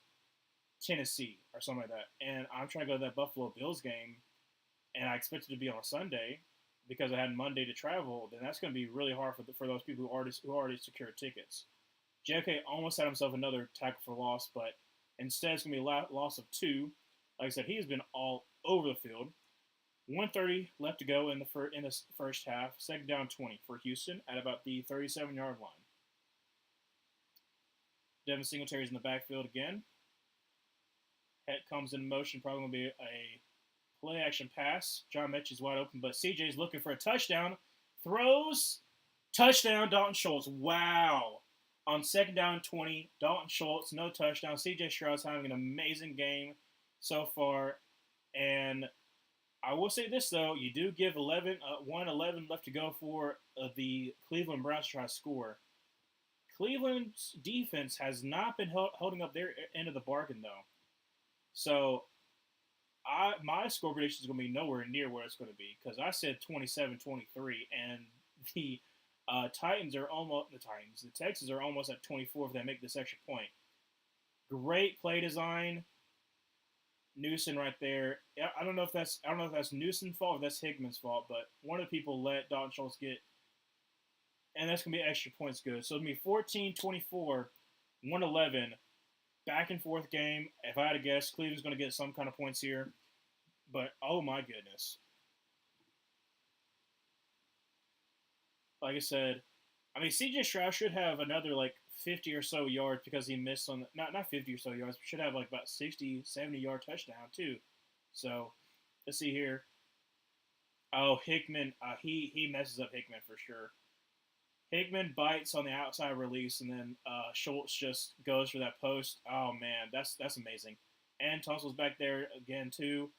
Tennessee or something like that, and I'm trying to go to that Buffalo Bills game, and I expect it to be on a Sunday because I had Monday to travel, then that's going to be really hard for those people who already secured tickets. JK almost had himself another tackle for loss, but instead it's going to be a loss of 2. Like I said, he has been all over the field. 1:30 left to go in the first half. Second down 20 for Houston at about the 37-yard line. Devin Singletary's in the backfield again. Head comes in motion, probably going to be a play action pass. John Mechie's wide open, but CJ's looking for a touchdown. Throws. Touchdown, Dalton Schultz. Wow. On second down 20, Dalton Schultz, no touchdown. CJ Stroud's having an amazing game so far. And I will say this, though. You do give 1:11 left to go for the Cleveland Browns to try to score. Cleveland's defense has not been holding up their end of the bargain, though. So my score prediction is going to be nowhere near where it's going to be because I said 27-23, and the the Texans are almost at 24 if they make this extra point. Great play design, Newsom right there. I don't know if that's Newsom's fault or that's Hickman's fault, but one of the people let Dalton Schultz get, and that's going to be extra points good. So it's going to be 14-24, 1:11, back and forth game. If I had to guess, Cleveland's going to get some kind of points here, but oh my goodness. Like I said, I mean, CJ Stroud should have another 50 or so yards because he missed on not 50 or so yards, but should have about 60, 70-yard touchdown too. So let's see here. Oh, Hickman, he messes up Hickman for sure. Hickman bites on the outside release, and then Schultz just goes for that post. Oh man, that's amazing. And Tunsil's back there again too.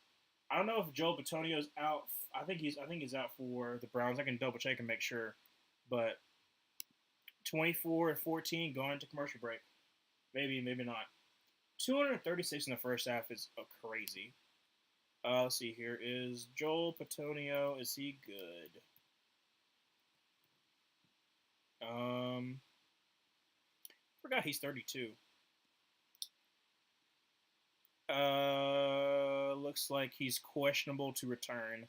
I don't know if Joe Bitonio's out. I think he's out for the Browns. I can double check and make sure. But 24-14 going to commercial break. Maybe not. 236 in the first half is crazy. Let's see here. Is Joel Bitonio, is he good? Forgot he's 32. Looks like he's questionable to return.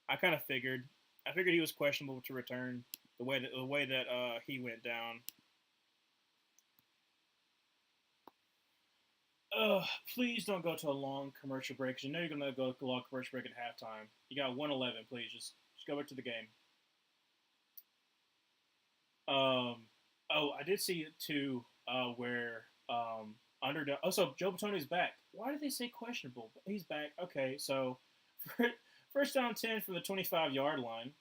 I kind of figured. I figured he was questionable to return. The way that he went down. Please don't go to a long commercial break. Cause you know you're gonna go to a long commercial break at halftime. You got 1:11. Please just go back to the game. I did see it too. Where underdog. Oh, so Joe Bitonio's back. Why did they say questionable? He's back. Okay, so first down 10 from the 25-yard line.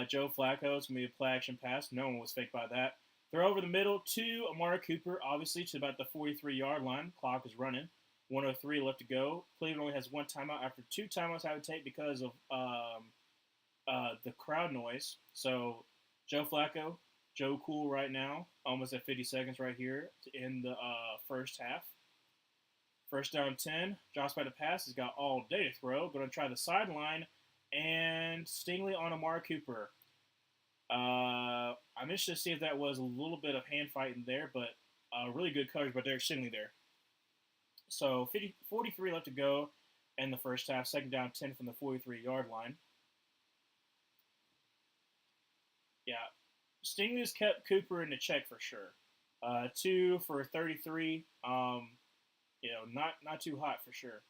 Joe Flacco is going to be a play action pass. No one was faked by that. Throw over the middle to Amari Cooper, obviously to about the 43-yard line. Clock is running. 1:03 left to go. Cleveland only has one timeout after 2 timeouts had to take because of the crowd noise. So Joe Flacco, Joe Cool right now, almost at 50 seconds right here in the first half. First down 10. Josh by the pass has got all day to throw. Going to try the sideline. And Stingley on Amari Cooper. I'm interested to see if that was a little bit of hand fighting there, but really good coverage by Derek Stingley there. So 43 left to go in the first half. Second down 10 from the 43-yard line. Yeah, Stingley's kept Cooper in the check for sure. 2 for 33. Not too hot for sure.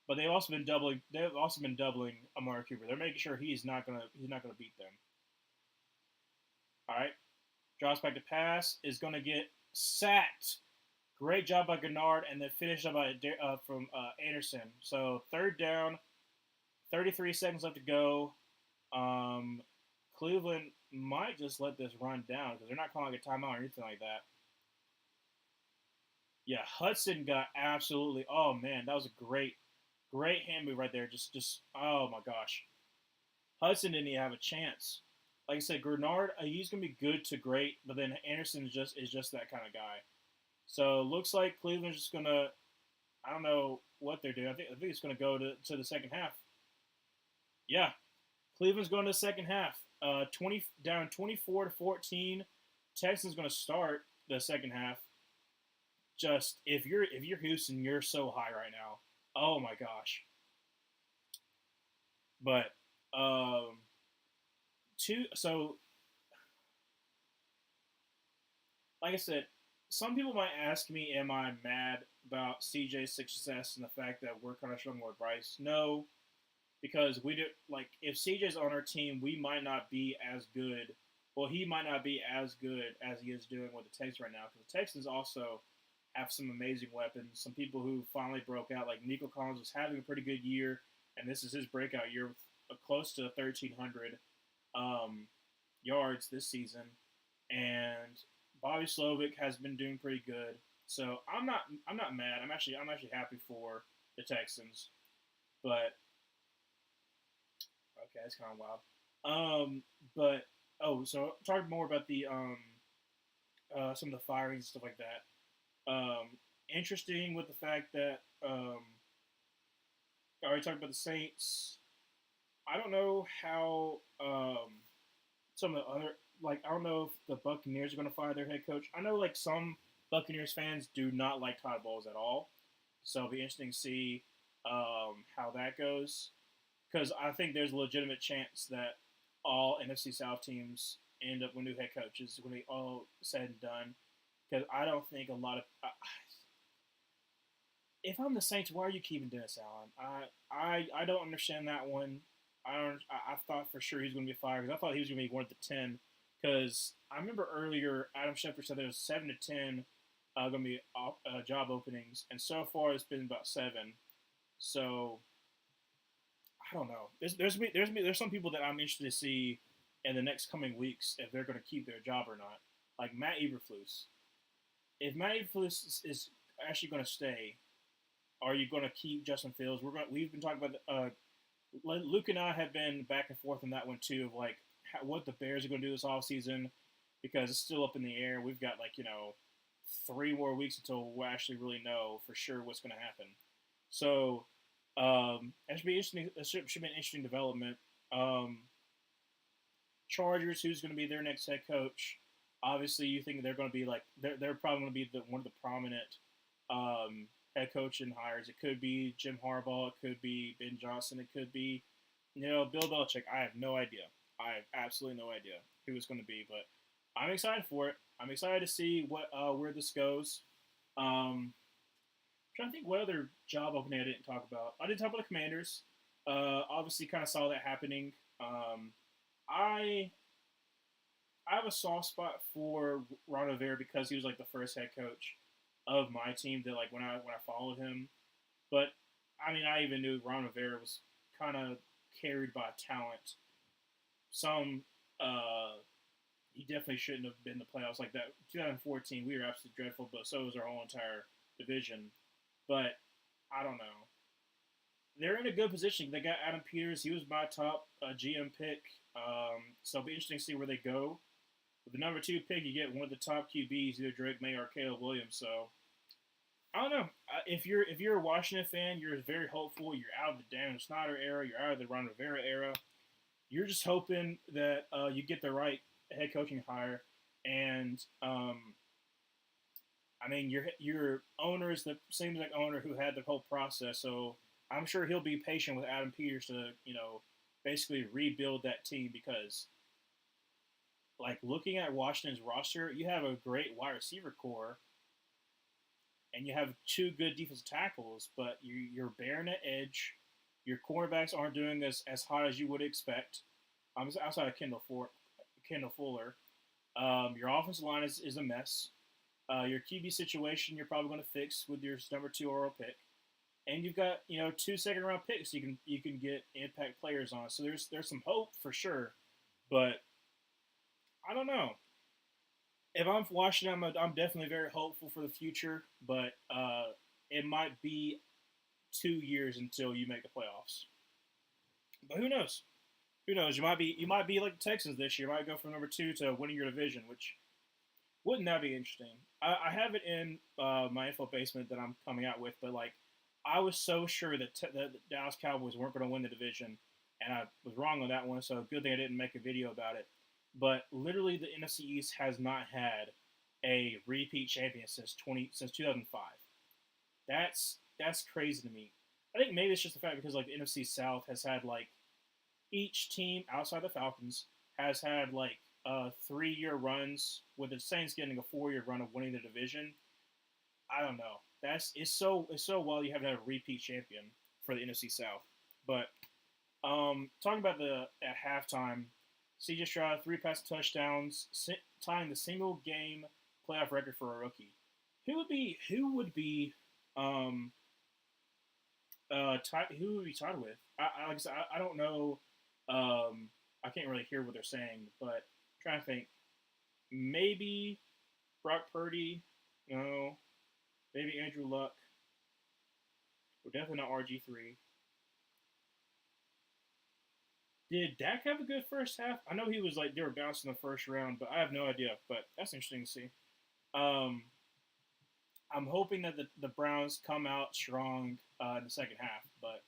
But they've also been doubling. They've also been doubling Amari Cooper. They're making sure he's not gonna beat them. All right, drops back to pass is gonna get sacked. Great job by Gennard, and then finished up by from Anderson. So third down, 33 seconds left to go. Cleveland might just let this run down because they're not calling a timeout or anything like that. Yeah, Hudson got absolutely. Oh man, that was a great hand move right there. Just oh my gosh. Hudson didn't even have a chance. Like I said, Grenard, he's gonna be good to great, but then Anderson is just that kind of guy. So looks like Cleveland's just gonna. I don't know what they're doing. I think it's gonna go to the second half. Yeah, Cleveland's going to the second half. 24-14. Texans gonna start the second half. Just if you're Houston, you're so high right now. Oh my gosh. But like I said, some people might ask me, am I mad about CJ's success and the fact that we're kind of struggling with Bryce? No, because we do like if CJ's on our team, we might not be as good. Well, he might not be as good as he is doing with the Texans right now because the Texans also have some amazing weapons. Some people who finally broke out, like Nico Collins, was having a pretty good year, and this is his breakout year with close to 1,300 um, yards this season. And Bobby Slovic has been doing pretty good. So I'm not mad. I'm actually happy for the Texans. But okay, that's kind of wild. But so talk more about the some of the firings and stuff like that. Interesting with the fact that I already talked about the Saints. I don't know how some of the other like I don't know if the Buccaneers are going to fire their head coach. I know like some Buccaneers fans do not like Todd Bowles at all, so it'll be interesting to see how that goes because I think there's a legitimate chance that all NFC South teams end up with new head coaches when they all said and done. Because I don't think a lot of if I'm the Saints, why are you keeping Dennis Allen? I don't understand that one. I thought for sure he was going to be fired because I thought he was going to be one of the 10. Because I remember earlier Adam Schefter said there was 7 to 10 going to be job openings, and so far it's been about 7. So I don't know. There's some people that I'm interested to see in the next coming weeks if they're going to keep their job or not. Like Matt Eberflus. If Matt Eberflus is actually going to stay, are you going to keep Justin Fields? We've been talking about Luke and I have been back and forth on that one too of like what the Bears are going to do this offseason because it's still up in the air. We've got 3 more weeks until we'll actually really know for sure what's going to happen. So that should be interesting. That should be an interesting development. Chargers, who's going to be their next head coach? Obviously, you think they're going to be they're probably going to be one of the prominent head coaching hires. It could be Jim Harbaugh. It could be Ben Johnson. It could be Bill Belichick. I have no idea. I have absolutely no idea who it's going to be, but I'm excited for it. I'm excited to see where this goes. Trying to think what other job opening I didn't talk about. I did talk about the Commanders. Obviously, kind of saw that happening. I have a soft spot for Ron Rivera because he was like the first head coach of my team that when I followed him. But I mean, I even knew Ron Rivera was kind of carried by talent. Some he definitely shouldn't have been in the playoffs like that. 2014, we were absolutely dreadful, but so was our whole entire division. But I don't know. They're in a good position. They got Adam Peters. He was my top GM pick. So it'll be interesting to see where they go. With the number 2 pick, you get one of the top QBs, either Drake May or Caleb Williams. So I don't know. If you're a Washington fan, you're very hopeful. You're out of the Dan Snyder era. You're out of the Ron Rivera era. You're just hoping that you get the right head coaching hire. And I mean, your owner is the same exact owner who had the whole process. So I'm sure he'll be patient with Adam Peters to basically rebuild that team because looking at Washington's roster, you have a great wide receiver core, and you have 2 good defensive tackles, but you're barren at edge. Your cornerbacks aren't doing as hot as you would expect. Outside of Kendall Fuller, your offensive line is a mess. Your QB situation you're probably going to fix with your number 2 overall pick, and you've got 2 second-round picks you can get impact players on. So there's some hope for sure, but I don't know. If I'm Washington, I'm definitely very hopeful for the future, but it might be 2 years until you make the playoffs. But who knows? Who knows? You might be like the Texans this year. You might go from number 2 to winning your division, which wouldn't that be interesting? I have it in my info basement that I'm coming out with, but I was so sure that the Dallas Cowboys weren't going to win the division, and I was wrong on that one. So good thing I didn't make a video about it. But literally, the NFC East has not had a repeat champion since 2005. That's crazy to me. I think maybe it's just the fact because the NFC South has had each team outside the Falcons has had 3-year runs with the Saints getting a 4-year run of winning the division. I don't know. It's so well you have to have a repeat champion for the NFC South. But talking about the at halftime, CJ Stroud 3 passing touchdowns, tying the single game playoff record for a rookie. Who would be um who would be tied with? Like I said, I don't know. I can't really hear what they're saying, but I'm trying to think. Maybe Brock Purdy. No. Maybe Andrew Luck. We're definitely not RG3. Did Dak have a good first half? I know he was like they were bouncing the first round, but I have no idea. But that's interesting to see. Um, I'm hoping that the Browns come out strong in the second half, but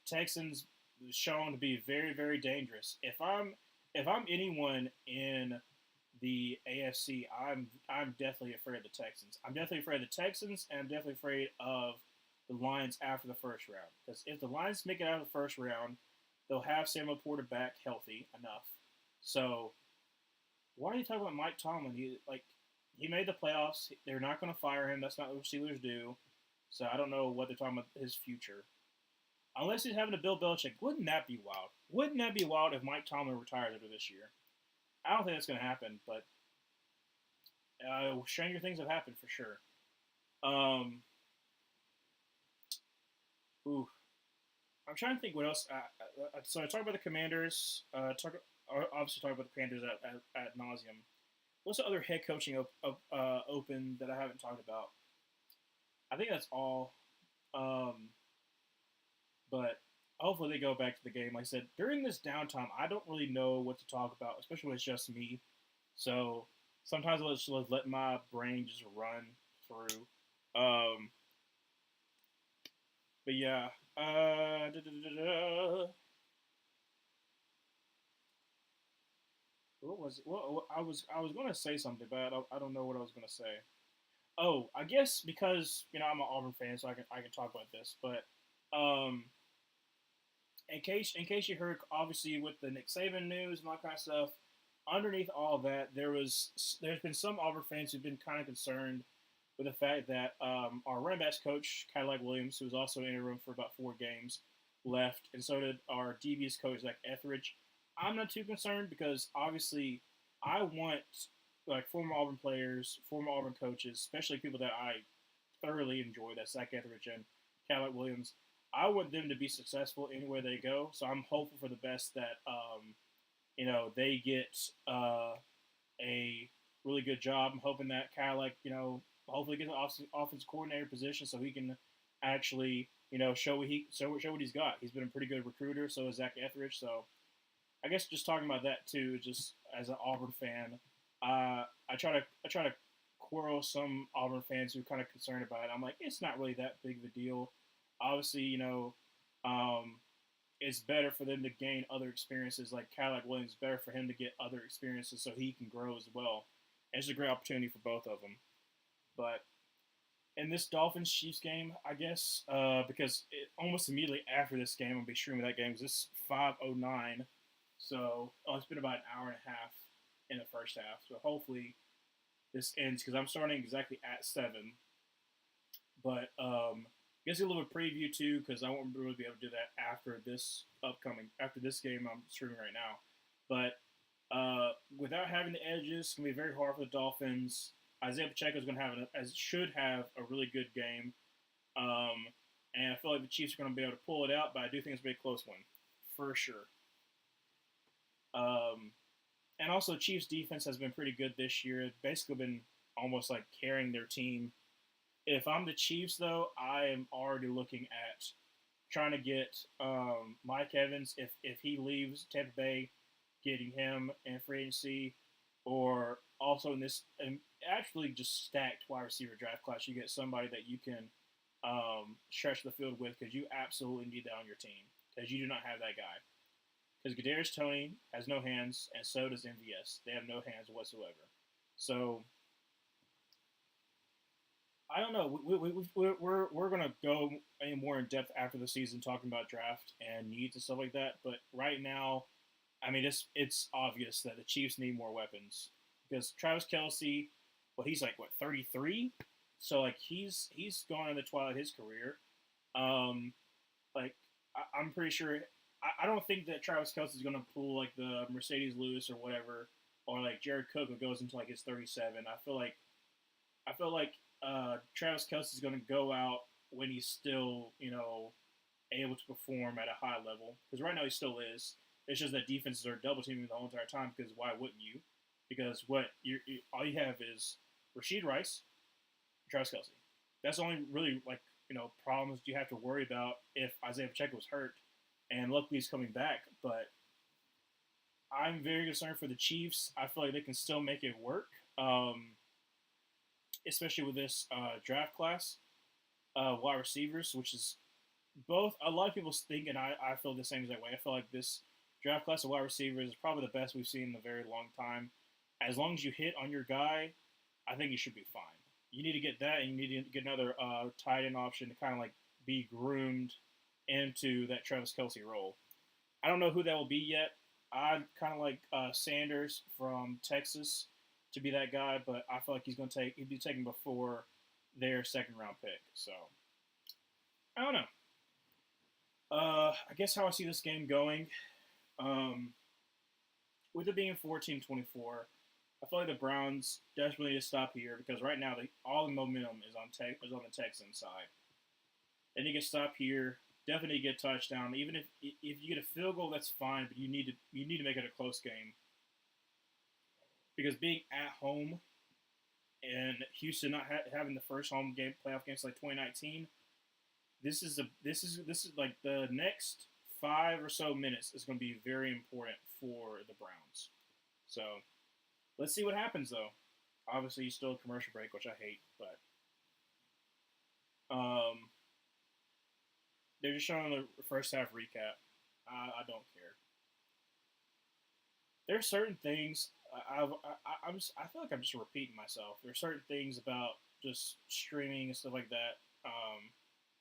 Texans shown to be very very dangerous. If I'm anyone in the AFC, I'm definitely afraid of the Texans. I'm definitely afraid of the Texans, and I'm definitely afraid of the Lions after the first round. Because if the Lions make it out of the first round, they'll have Samuel Porter back healthy enough. So why are you talking about Mike Tomlin? He made the playoffs. They're not going to fire him. That's not what Steelers do. So I don't know what they're talking about his future. Unless he's having a Bill Belichick, wouldn't that be wild? Wouldn't that be wild if Mike Tomlin retires after this year? I don't think that's going to happen, but stranger things have happened for sure. Um, ooh, I'm trying to think what else. So I talked about the Commanders. Obviously talk about the Panthers at nauseum. What's the other head coaching open that I haven't talked about? I think that's all. Um, but hopefully they go back to the game. Like I said, during this downtime, I don't really know what to talk about, especially when it's just me. So sometimes I'll just let my brain just run through. Um, but yeah, what was it? Well, I was gonna say something, but I don't know what I was gonna say. Oh, I guess because I'm an Auburn fan, so I can talk about this. But um, in case you heard, obviously with the Nick Saban news and all that kind of stuff, underneath all that, there's been some Auburn fans who've been kind of concerned with the fact that our running backs coach Cadillac Williams, who was also in the room for about 4 games, left, and so did our DB's coach Zach Etheridge. I'm not too concerned because obviously I want like former Auburn players, former Auburn coaches, especially people that I thoroughly enjoy, that Zach Etheridge and Cadillac Williams. I want them to be successful anywhere they go. So I'm hopeful for the best that they get a really good job. I'm hoping that Cadillac, hopefully gets an offensive coordinator position so he can actually show what he's got. He's been a pretty good recruiter. So is Zach Etheridge. So I guess just talking about that too, just as an Auburn fan, I try to quarrel some Auburn fans who are kind of concerned about it. I'm like, it's not really that big of a deal. Obviously, um, it's better for them to gain other experiences. Like Cadillac Williams, better for him to get other experiences so he can grow as well. And it's a great opportunity for both of them. But in this Dolphins Chiefs game, I guess, because almost immediately after this game, I'll be streaming that game because it's 5:09. So it's been about an hour and a half in the first half. So hopefully this ends because I'm starting exactly at 7. But I guess a little preview too because I won't really be able to do that after this game I'm streaming right now. But without having the edges, it's gonna be very hard for the Dolphins. Isaiah Pacheco is gonna should have a really good game, um, and I feel like the Chiefs are gonna be able to pull it out. But I do think it's gonna be a close one for sure. Um, and also, Chiefs defense has been pretty good this year. It's basically been almost like carrying their team. If I'm the Chiefs, though, I am already looking at trying to get Mike Evans if he leaves Tampa Bay, getting him in free agency, or also in this and actually just stacked wide receiver draft class. You get somebody that you can stretch the field with because you absolutely need that on your team because you do not have that guy. Because Kadarius Toney has no hands, and so does MVS. They have no hands whatsoever. So I don't know. We're gonna go any more in depth after the season talking about draft and needs and stuff like that. But right now, I mean, it's obvious that the Chiefs need more weapons because Travis Kelsey, well, he's like what 33, so like he's gone in the twilight of his career. Um, like I'm pretty sure. I don't think that Travis Kelsey is going to pull like the Mercedes Lewis or whatever, or like Jared Cook who goes into like his 37. I feel like Travis Kelsey is going to go out when he's still able to perform at a high level because right now he still is. It's just that defenses are double teaming the whole entire time because why wouldn't you? Because what all you have is Rasheed Rice, Travis Kelsey. That's the only really like problems you have to worry about if Isaiah Pacheco was hurt, and luckily he's coming back. But I'm very concerned for the Chiefs. I feel like they can still make it work, especially with this draft class, wide receivers, which is both. A lot of people think, and I feel the same exact way. I feel like this draft class of wide receivers is probably the best we've seen in a very long time. As long as you hit on your guy, I think you should be fine. You need to get that, and you need to get another tight end option to kind of like be groomed into that Travis Kelsey role. I don't know who that will be yet. I kind of like Sanders from Texas to be that guy, but I feel like he'd be taken before their second round pick. So I don't know. I guess how I see this game going, um, with it being 14-24, I feel like the Browns desperately need to stop here because right now all the momentum is on the Texans side. They need to stop here. Definitely get a touchdown. Even if you get a field goal, that's fine, but you need to make it a close game because being at home and Houston not having the first home game playoff games like 2019, this is like the next 5 or so minutes is going to be very important for the Browns. So let's see what happens though. Obviously, still a commercial break, which I hate, but they're just showing the first half recap. I don't care. There are certain things I feel like I'm just repeating myself. There are certain things about just streaming and stuff like that.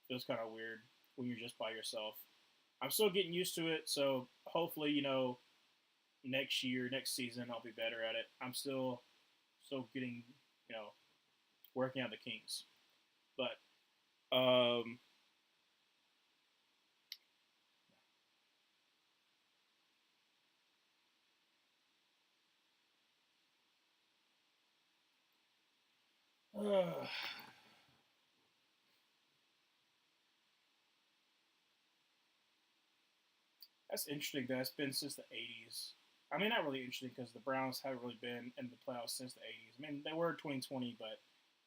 Feels kind of weird when you're just by yourself. I'm still getting used to it, so hopefully, next year, next season, I'll be better at it. I'm still getting, you know, working out the kinks. But uh, that's interesting. That it's been since the '80s. I mean, not really interesting because the Browns haven't really been in the playoffs since the '80s. I mean, they were 2020, but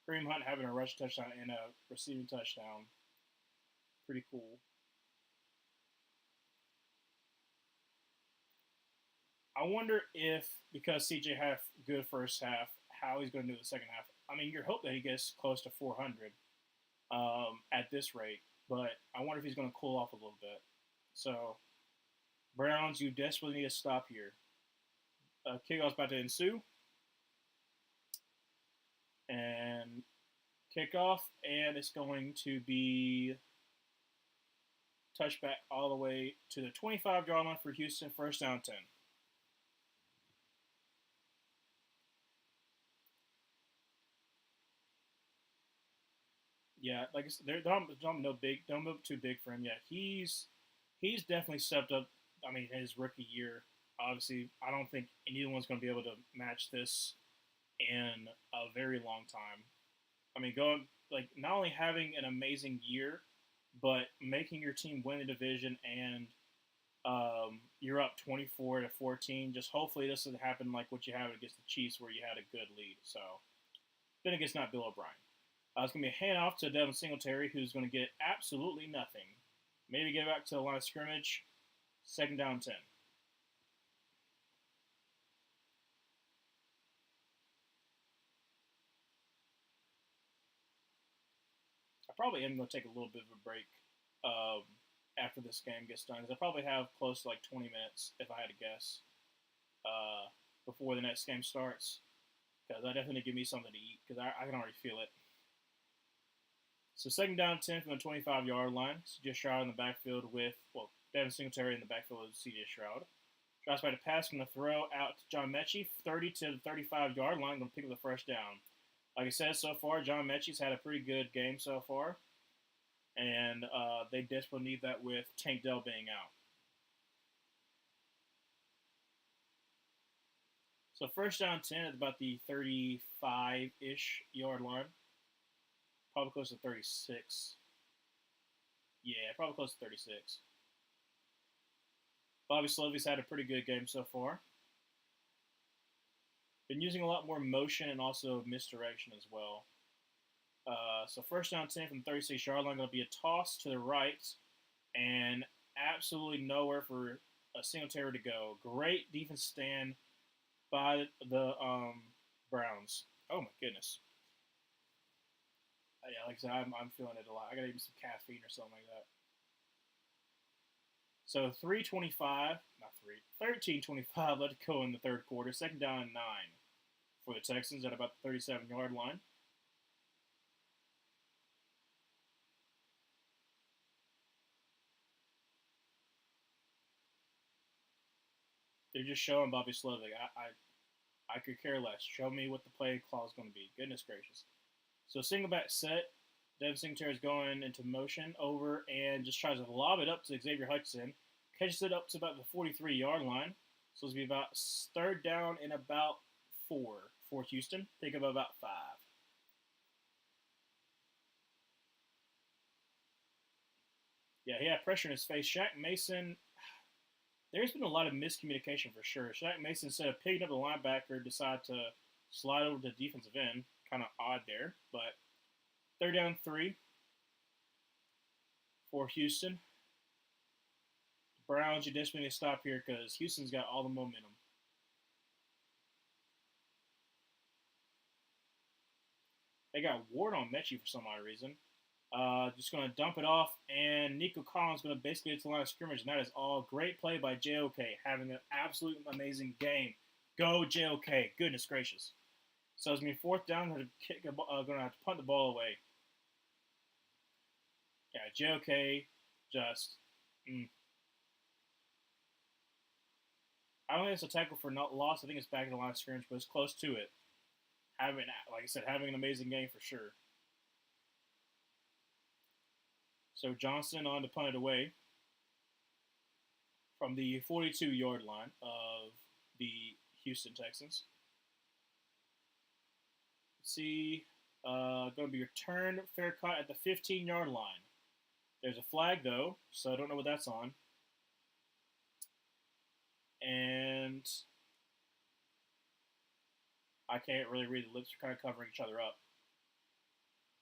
Kareem Hunt having a rush touchdown and a receiving touchdown, pretty cool. I wonder if because CJ had a good first half, how he's going to do the second half. I mean, you hope that he gets close to 400 at this rate, but I wonder if he's going to cool off a little bit. So Browns, you desperately need to stop here. Kickoff's about to ensue, and kickoff, and it's going to be touchback all the way to the 25-yard line for Houston, first down 10. Yeah, like I said, don't no big, don't move too big for him. Yeah, he's definitely stepped up. I mean, his rookie year. Obviously, I don't think anyone's going to be able to match this in a very long time. I mean, going like not only having an amazing year, but making your team win the division and you're up 24-14. Just hopefully this doesn't happen like what you had against the Chiefs, where you had a good lead. So then it gets not Bill O'Brien. It's going to be a handoff to Devin Singletary, who's going to get absolutely nothing. Maybe get back to the line of scrimmage. Second down 10. I probably am going to take a little bit of a break um, after this game gets done, because I probably have close to like 20 minutes, if I had to guess, before the next game starts. Because I definitely give me something to eat, because I can already feel it. So second down 10 from the 25-yard line. CJ Stroud in the backfield with, well, Devin Singletary in the backfield with CJ Stroud. Drops by the pass from the throw out to John Mechie, 30 to the 35-yard line, going to pick up the first down. Like I said, so far, John Mechie's had a pretty good game so far, and they desperately need that with Tank Dell being out. So first down 10 at about the 35-ish yard line. Probably close to 36. Yeah, probably close to 36. Bobby Slovy's had a pretty good game so far. Been using a lot more motion and also misdirection as well. So first down 10 from the 36-yard line, going to be a toss to the right and absolutely nowhere for a Singletary to go. Great defense stand by the Browns. Oh my goodness. Yeah, like I said, I'm feeling it a lot. I gotta eat some caffeine or something like that. So 3:25, not 13:25 left to go in the third quarter. Second down and 9 for the Texans at about the 37-yard line. They're just showing Bobby Slovic. I could care less. Show me what the play call is going to be. Goodness gracious. So single back set. Devin Singletary is going into motion over and just tries to lob it up to Xavier Hutchinson. Catches it up to about the 43-yard line. So it's going to be about third down and about 4 for Houston. Pick up about 5. Yeah, he had pressure in his face. Shaq Mason, there's been a lot of miscommunication for sure. Shaq Mason, instead of picking up the linebacker, decided to slide over to the defensive end. Kind of odd there, but third down 3 for Houston. The Browns, you desperately need to stop here because Houston's got all the momentum. They got Ward on Mechie for some odd reason. Just going to dump it off, and Nico Collins going to basically get to the line of scrimmage, and that is all. Great play by JOK, having an absolute amazing game. Go JOK, goodness gracious. So it's going to be fourth down, going to have to punt the ball away. Yeah, JOK just... I don't think it's a tackle for not loss. I think it's back in the line of scrimmage, but it's close to it. Like I said, having an amazing game for sure. So Johnson on to punt it away from the 42-yard line of the Houston Texans. Let's see. Going to be returned fair caught at the 15-yard line. There's a flag, though, so I don't know what that's on. And I can't really read. The lips are kind of covering each other up.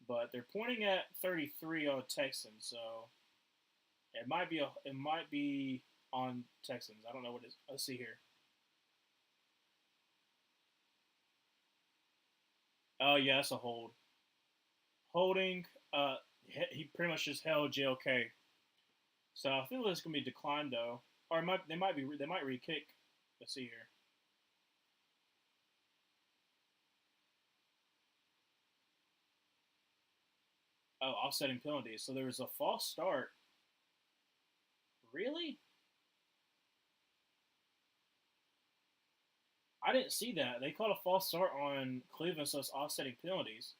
But they're pointing at 33 on Texans, so it might be on Texans. I don't know what it is. Let's see here. Oh yeah, that's a hold. Holding. He pretty much just held JOK. So I feel it's gonna be declined though, or they might re-kick. Let's see here. Oh, offsetting penalties. So there was a false start. Really? I didn't see that. They called a false start on Cleveland, so it's offsetting penalties.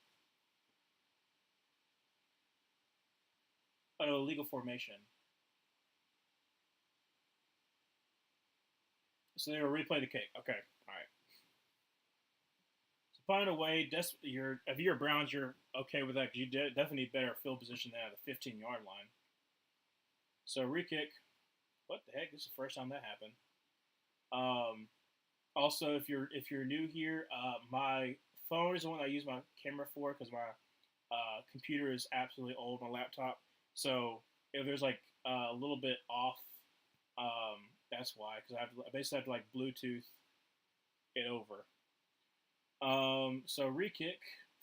Oh, illegal formation. So they will replay the kick. Okay, all right. So find a way. If you're Browns, you're okay with that because you definitely need better field position than at the 15-yard line. So re-kick. What the heck? This is the first time that happened. Also, if you're new here, my phone is the one I use my camera for because my computer is absolutely old. My laptop. So if there's like a little bit off, that's why. Because I basically have to like Bluetooth it over. So re-kick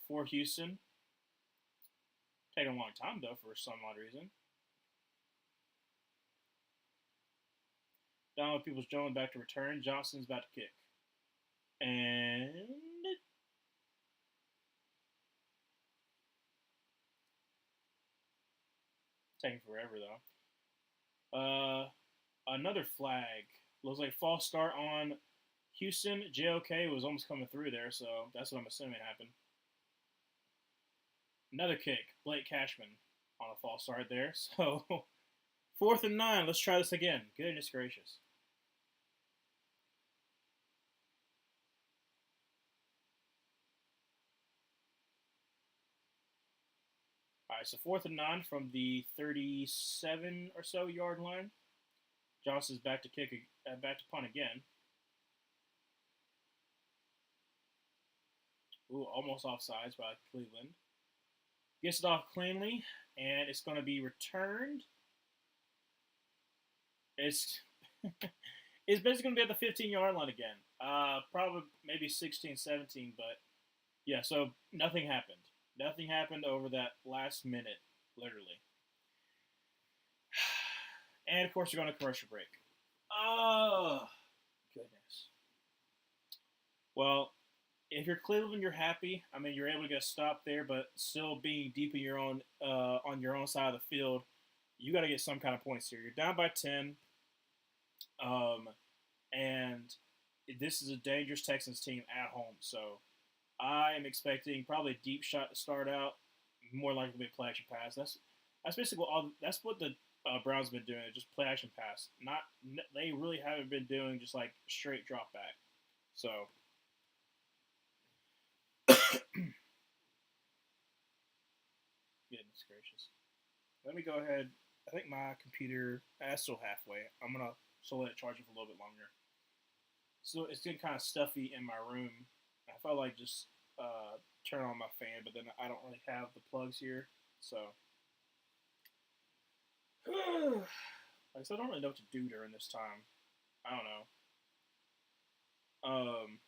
for Houston. Taking a long time though for some odd reason. Donovan Peoples-Jones back to return. Johnson's about to kick. And taking forever though. Another flag. Looks like false start on Houston. JOK was almost coming through there, so that's what I'm assuming happened. Another kick, Blake Cashman on a false start there. So 4th and 9. Let's try this again. Goodness gracious. All right, so 4th and 9 from the 37 or so yard line. Johnson's back to back to punt again. Ooh, almost offsides by Cleveland. Gets it off cleanly, and it's going to be returned. It's it's basically going to be at the 15-yard line again. Probably maybe 16, 17, but yeah. So nothing happened. Nothing happened over that last minute, literally. And of course, you're going to commercial break. Oh goodness. Well, if you're Cleveland, you're happy. I mean, you're able to get a stop there, but still being deep in your own on your own side of the field, you got to get some kind of points here. You're down by 10, and this is a dangerous Texans team at home. So I am expecting probably a deep shot to start out. More likely to be a play action pass. That's basically that's what the Browns have been doing. Just play action pass. They really haven't been doing just like straight drop back. So. Goodness gracious. Let me go ahead. I think my computer is still halfway. I'm going to still let it charge it for a little bit longer. So it's getting kind of stuffy in my room. I felt like just turn on my fan, but then I don't really have the plugs here. So, like I said, I don't really know what to do during this time. I don't know. Um,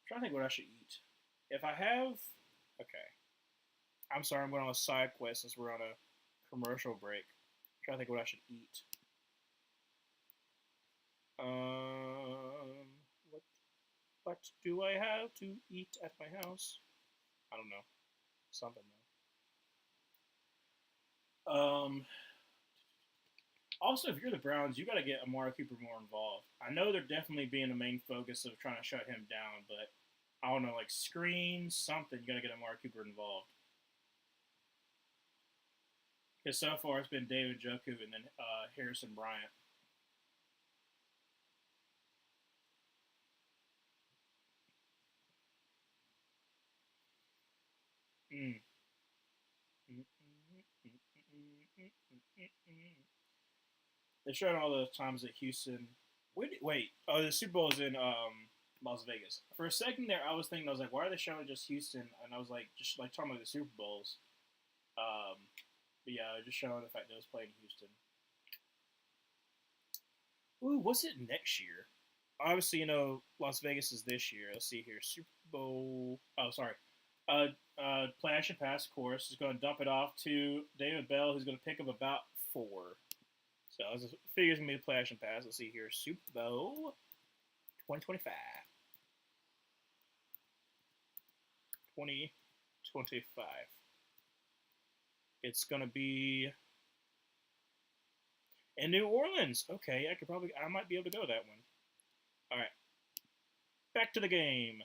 trying to think what I should eat. If I have, okay. I'm sorry, I'm going on a side quest since we're on a commercial break. I'm trying to think what I should eat. What do I have to eat at my house? I don't know. Something though. Also, if you're the Browns, you got to get Amari Cooper more involved. I know they're definitely being the main focus of trying to shut him down, but I don't know, like screens, something. You got to get Amari Cooper involved. Because so far it's been David Njoku and then Harrison Bryant. Mm. They showed all the times at Houston. Wait. Oh, the Super Bowl is in Las Vegas. For a second there, I was thinking, I was like, why are they showing just Houston? And I was like, just like talking about the Super Bowls. But yeah, just showing the fact that it was played in Houston. Ooh, what's it next year? Obviously, Las Vegas is this year. Let's see here. Super Bowl. Oh, sorry. Play action pass, of course, is going to dump it off to David Bell, who's going to pick up about 4. So I figures going to be a play action pass. Let's see here. Super Bowl 2025. 2025. It's going to be in New Orleans. Okay, I might be able to go to that one. All right. Back to the game.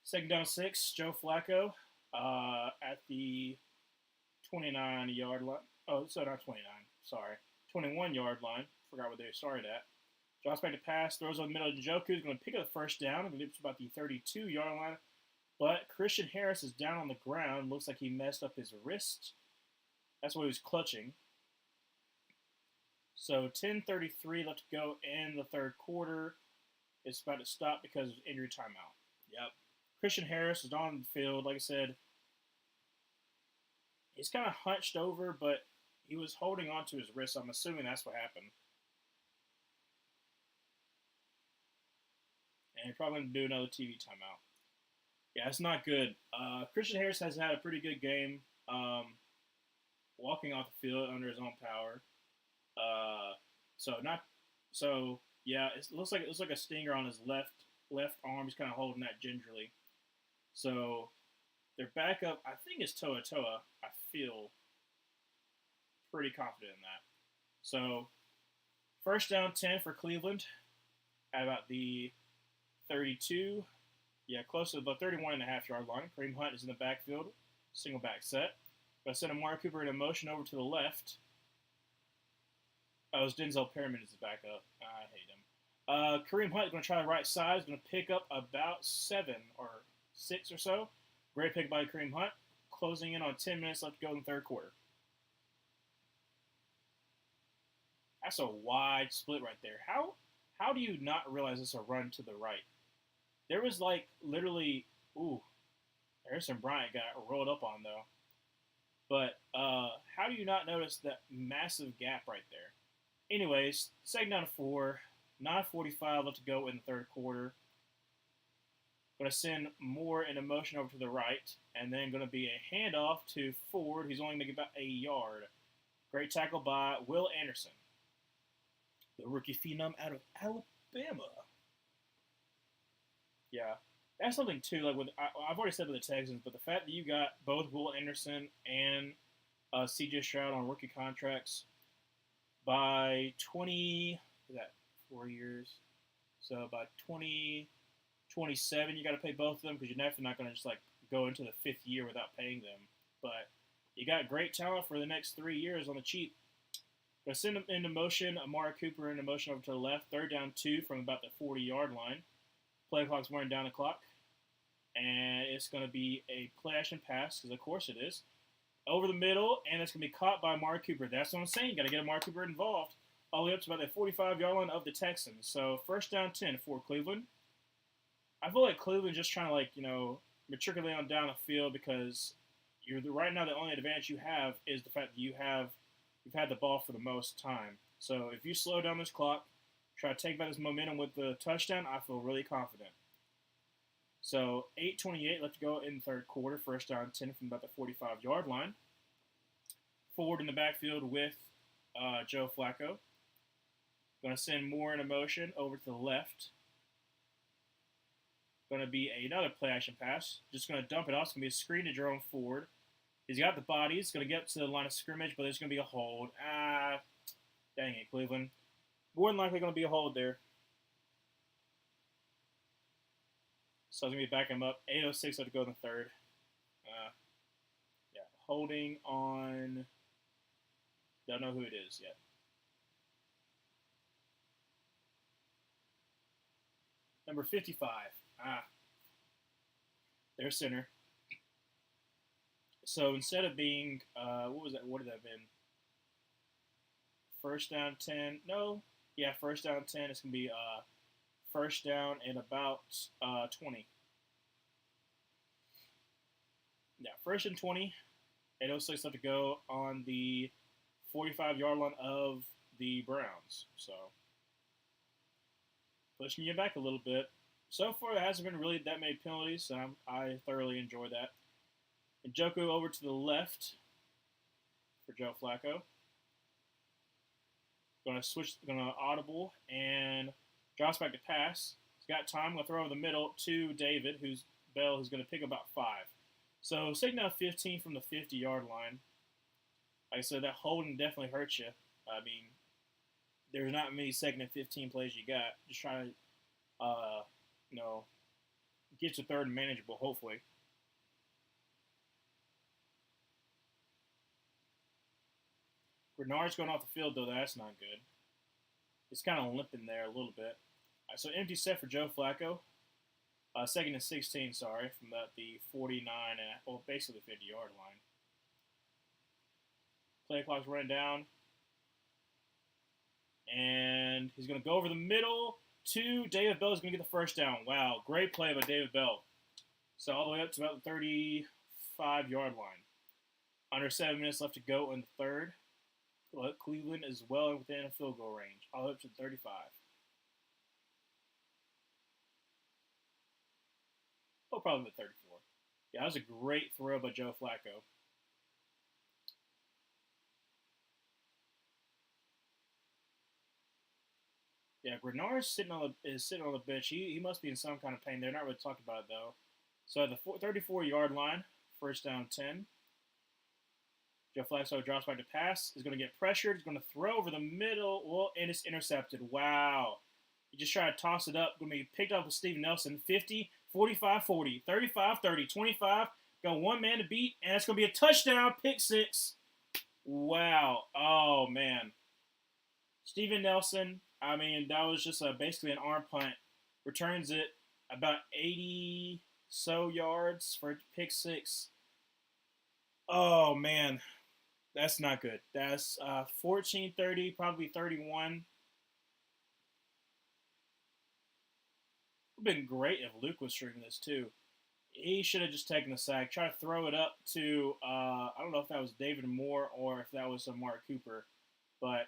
2nd down 6, Joe Flacco at the 29-yard line. Oh, so not 29. Sorry. 21-yard line. Forgot where they started at. Drops back to pass. Throws on the middle. Njoku is going to pick up the first down. And it's about the 32-yard line. But Christian Harris is down on the ground. Looks like he messed up his wrist. That's what he was clutching. So 10:33 left to go in the third quarter. It's about to stop because of injury timeout. Yep. Christian Harris is on the field. Like I said, he's kind of hunched over, but he was holding on to his wrist. I'm assuming that's what happened. And he's probably going to do another TV timeout. Yeah, it's not good. Christian Harris has had a pretty good game walking off the field under his own power. So yeah, it looks like a stinger on his left left arm. He's kind of holding that gingerly. So their backup, I think, is Toa Toa. I feel pretty confident in that. So first down 10 for Cleveland at about the 32. Yeah, close to the 31.5 yard line. Kareem Hunt is in the backfield. Single back set. But I sent Amari Cooper in motion over to the left. Oh, it was Denzel Perryman is the backup. I hate him. Kareem Hunt is going to try the right side. He's going to pick up about 7 or 6 or so. Great pick by Kareem Hunt. Closing in on 10 minutes left to go in the third quarter. That's a wide split right there. How do you not realize it's a run to the right? There was like literally, Harrison Bryant got rolled up on though. But how do you not notice that massive gap right there? Anyways, second down to 4, 9:45 left to go in the third quarter. Going to send Moore in a motion over to the right, and then going to be a handoff to Ford. He's only going to get about a yard. Great tackle by Will Anderson, the rookie phenom out of Alabama. Yeah, that's something too. Like I've already said with the Texans, but the fact that you got both Will Anderson and C.J. Stroud on rookie contracts by 20, is that 4 years? So by 2027, you got to pay both of them because you're definitely not going to just like go into the 5th year without paying them. But you got great talent for the next 3 years on the cheap. Going to send them into motion. Amari Cooper into motion over to the left. Third down 2 from about the 40-yard line. Play clock's running down the clock. And it's going to be a play action pass, because of course it is. Over the middle, and it's going to be caught by Amari Cooper. That's what I'm saying. You got to get Amari Cooper involved. All the way up to about the 45-yard line of the Texans. So first down 10 for Cleveland. I feel like Cleveland just trying to, like, matriculate on down the field, because right now the only advantage you have is the fact that you've had the ball for the most time. So if you slow down this clock, try to take back this momentum with the touchdown, I feel really confident. So 8:28 left to go in the third quarter. First down 10 from about the 45-yard line. Forward in the backfield with Joe Flacco. Going to send Moore in a motion over to the left. Going to be another play action pass. Just going to dump it off. It's going to be a screen to Jerome Ford. He's got the body. He's going to get to the line of scrimmage, but there's going to be a hold. Dang it, Cleveland. More than likely going to be a hold there. So I'm going to be backing him up. 8:06 left to go in the third. Holding on. Don't know who it is yet. Number 55. Their center. So instead of being, what was that? What did that have been? First down 10. No. Yeah, first down 10. It's going to be first down and about 20. Yeah, first and 20. 8:06 left to go on the 45-yard line of the Browns. So pushing you back a little bit. So far, there hasn't been really that many penalties, so I thoroughly enjoy that. And Njoku over to the left for Joe Flacco. Going to audible, and drops back to pass. He's got time. Going to throw over the middle to David, who's going to pick about 5. So, taking out 15 from the 50-yard line. Like I said, that holding definitely hurts you. I mean, there's not many second and 15 plays you got. Just trying to, get your third and manageable, hopefully. Grenard's going off the field, though. That's not good. It's kind of limping there a little bit. So empty set for Joe Flacco. Second and 16, from the 49 and basically the 50-yard line. Play clock's running down. And he's going to go over the middle to David Bell. Is going to get the first down. Wow, great play by David Bell. So all the way up to about the 35-yard line. Under 7 minutes left to go in the third. Cleveland is well within a field goal range. All the way up to 35. Oh, probably the 34. Yeah, that was a great throw by Joe Flacco. Yeah, Grenard's sitting on the bench. He must be in some kind of pain. They're not really talking about it though. So at the 34-yard line, first down 10. Joe Flacco drops back to pass. Is going to get pressured. He's going to throw over the middle. Well, and it's intercepted. Wow. He just tried to toss it up. Going to be picked up with Steven Nelson. 50, 45, 40, 35, 30, 25. Got one man to beat, and it's going to be a touchdown. Pick six. Wow. Oh, man. Steven Nelson, I mean, that was just basically an arm punt. Returns it about 80 so yards for pick six. Oh, man. That's not good. That's 14-30, probably 31. It would have been great if Luke was streaming this too. He should have just taken the sack, try to throw it up to I don't know if that was David Moore or if that was Mark Cooper, but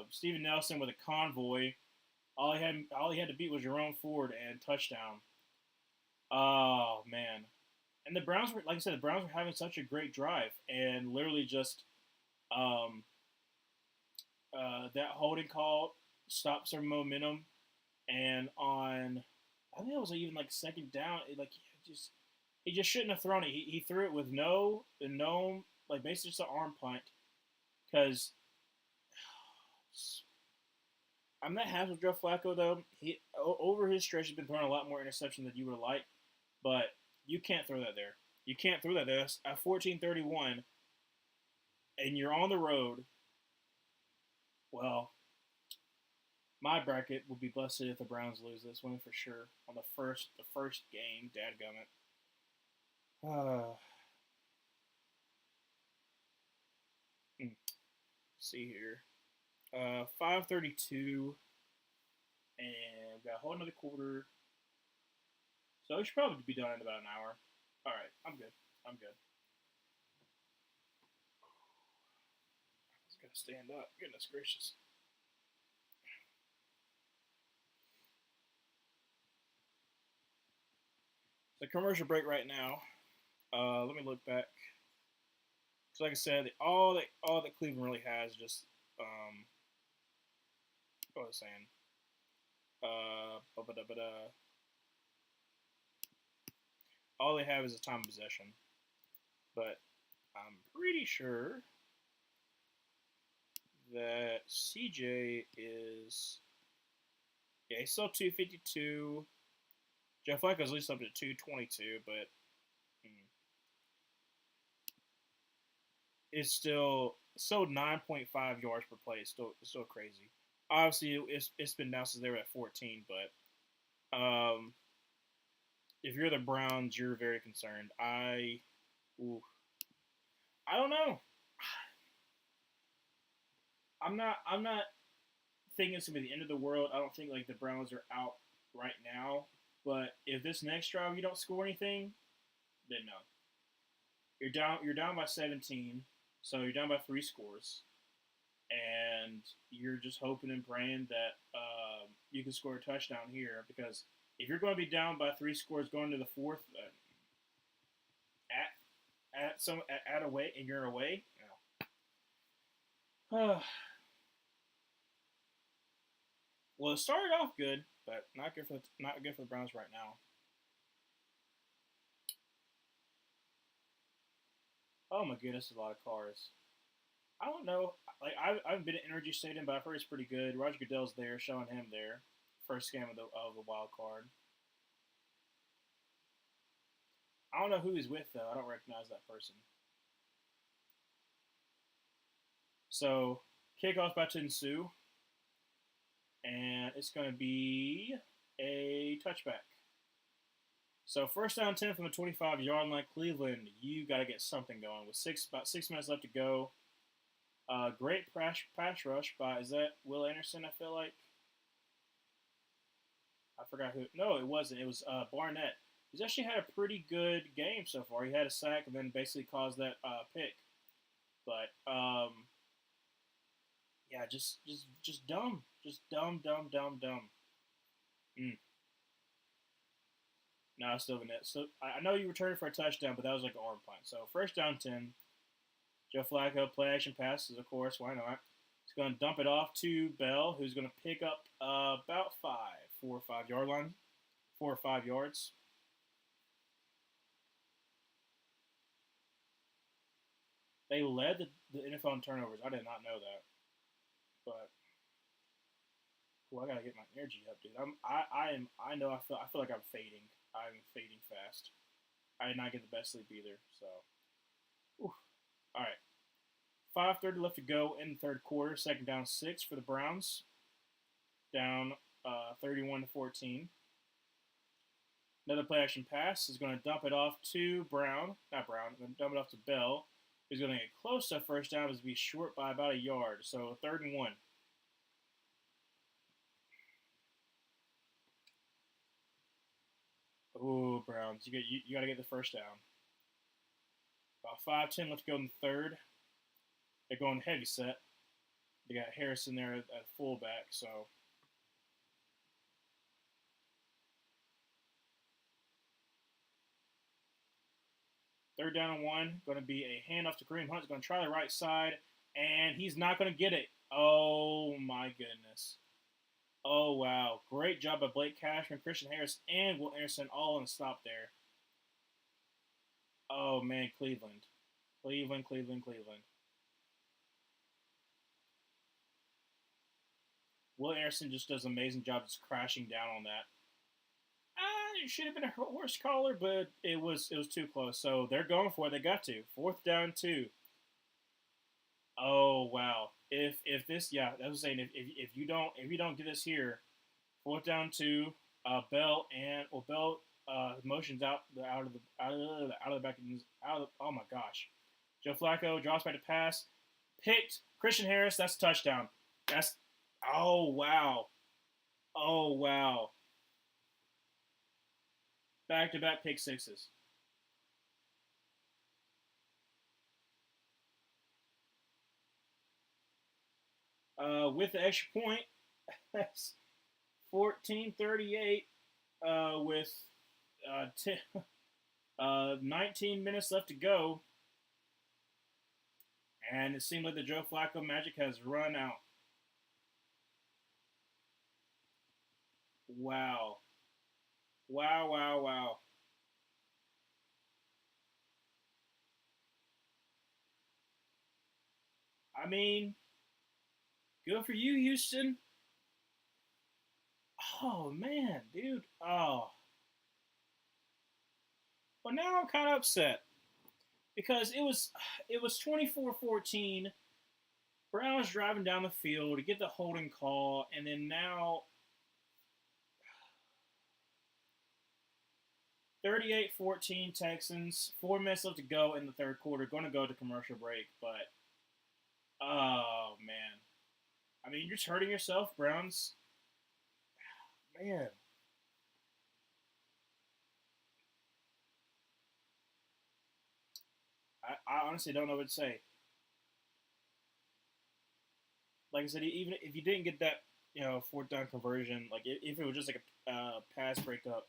Steven Nelson with a convoy. All he had to beat was Jerome Ford and touchdown. Oh man! And the Browns were, like I said, the Browns were having such a great drive and literally just um, that holding call stops their momentum. And on, I think it was even like second down. He just shouldn't have thrown it. He threw it with no like basically just an arm punt because I'm not happy with Joe Flacco though. He over his stretch has been throwing a lot more interceptions than you would like, but you can't throw that there. You can't throw that there. That's at 14-31, and you're on the road. Well, my bracket will be blessed if the Browns lose this one for sure on the first game. Dadgummit. See here. 5:32, and we've got a whole another quarter. So we should probably be done in about an hour. All right, I'm good. I'm good. I just gotta stand up. Goodness gracious. The commercial break right now. Let me look back. So like I said, all that Cleveland really has is just what was I saying? All they have is a time of possession, but I'm pretty sure that CJ is he's still 252. Jeff Flacco's at least up to 222, but it's still 9.5 yards per play. It's still crazy. Obviously, it's been down since they were at 14, but if you're the Browns, you're very concerned. I don't know. I'm not thinking it's gonna be the end of the world. I don't think like the Browns are out right now. But if this next drive you don't score anything, then no. You're down by 17, so you're down by 3 scores, and you're just hoping and praying that you can score a touchdown here because if you're going to be down by 3 scores going to the fourth at away and you're away, well, it started off good, but not good for the Browns right now. Oh my goodness, a lot of cars. I don't know. Like I haven't been to Energy Stadium, but I've heard it's pretty good. Roger Goodell's there, showing him there. First game of the wild card. I don't know who he's with though. I don't recognize that person. So kickoff about to ensue, and it's going to be a touchback. So first down 10 from the 25-yard line. Cleveland, you got to get something going with about 6 minutes left to go. Great pass rush by, is that Will Anderson, I feel like? I forgot who. No, it wasn't. It was Barnett. He's actually had a pretty good game so far. He had a sack and then basically caused that pick. But, yeah, just dumb. Just dumb. No, it's still the net. So I know you returned for a touchdown, but that was like an arm punt. So first down 10. Joe Flacco, play action passes, of course. Why not? Going to dump it off to Bell, who's going to pick up about 4 or 5 yard line, 4 or 5 yards. They led the NFL in turnovers. I did not know that, but I gotta get my energy up, dude. I know I feel like I'm fading. I'm fading fast. I did not get the best sleep either. So, all right. 5:30 left to go in the third quarter. Second down 6 for the Browns. Down 31-14. Another play action pass is going to dump it off to Brown. Not Brown. Going to dump it off to Bell. He's going to get close to first down, but be short by about a yard. So 3rd and 1. Oh, Browns! You got to get the first down. About 5:10 left to go in the third. They're going heavy set. They got Harrison there at fullback, so. Third down and 1, going to be a handoff to Kareem Hunt. He's going to try the right side, and he's not going to get it. Oh, my goodness. Oh, wow. Great job by Blake Cashman, Christian Harris, and Will Anderson all in the stop there. Oh, man, Cleveland. Cleveland. Will Anderson just does an amazing job just crashing down on that. It should have been a horse collar, but it was too close. So they're going for it. They got to. 4th down 2. Oh wow! If this, yeah, I was saying if you don't get this here, 4th down 2. Bell motions out of the back oh my gosh, Joe Flacco drops back to pass, picked Christian Harris. That's a touchdown. Oh wow. Back-to-back pick sixes. With the extra point, that's 14:38 with 19 minutes left to go. And it seemed like the Joe Flacco magic has run out. Wow. I mean, good for you, Houston. Oh, man, dude. Oh. But now I'm kind of upset. Because it was 24-14. Browns driving down the field to get the holding call, and then now 38-14 Texans. 4 minutes left to go in the third quarter. Going to go to commercial break, but oh man, I mean you're just hurting yourself, Browns. Man, I honestly don't know what to say. Like I said, even if you didn't get that, 4th down conversion, like if it was just like a pass breakup,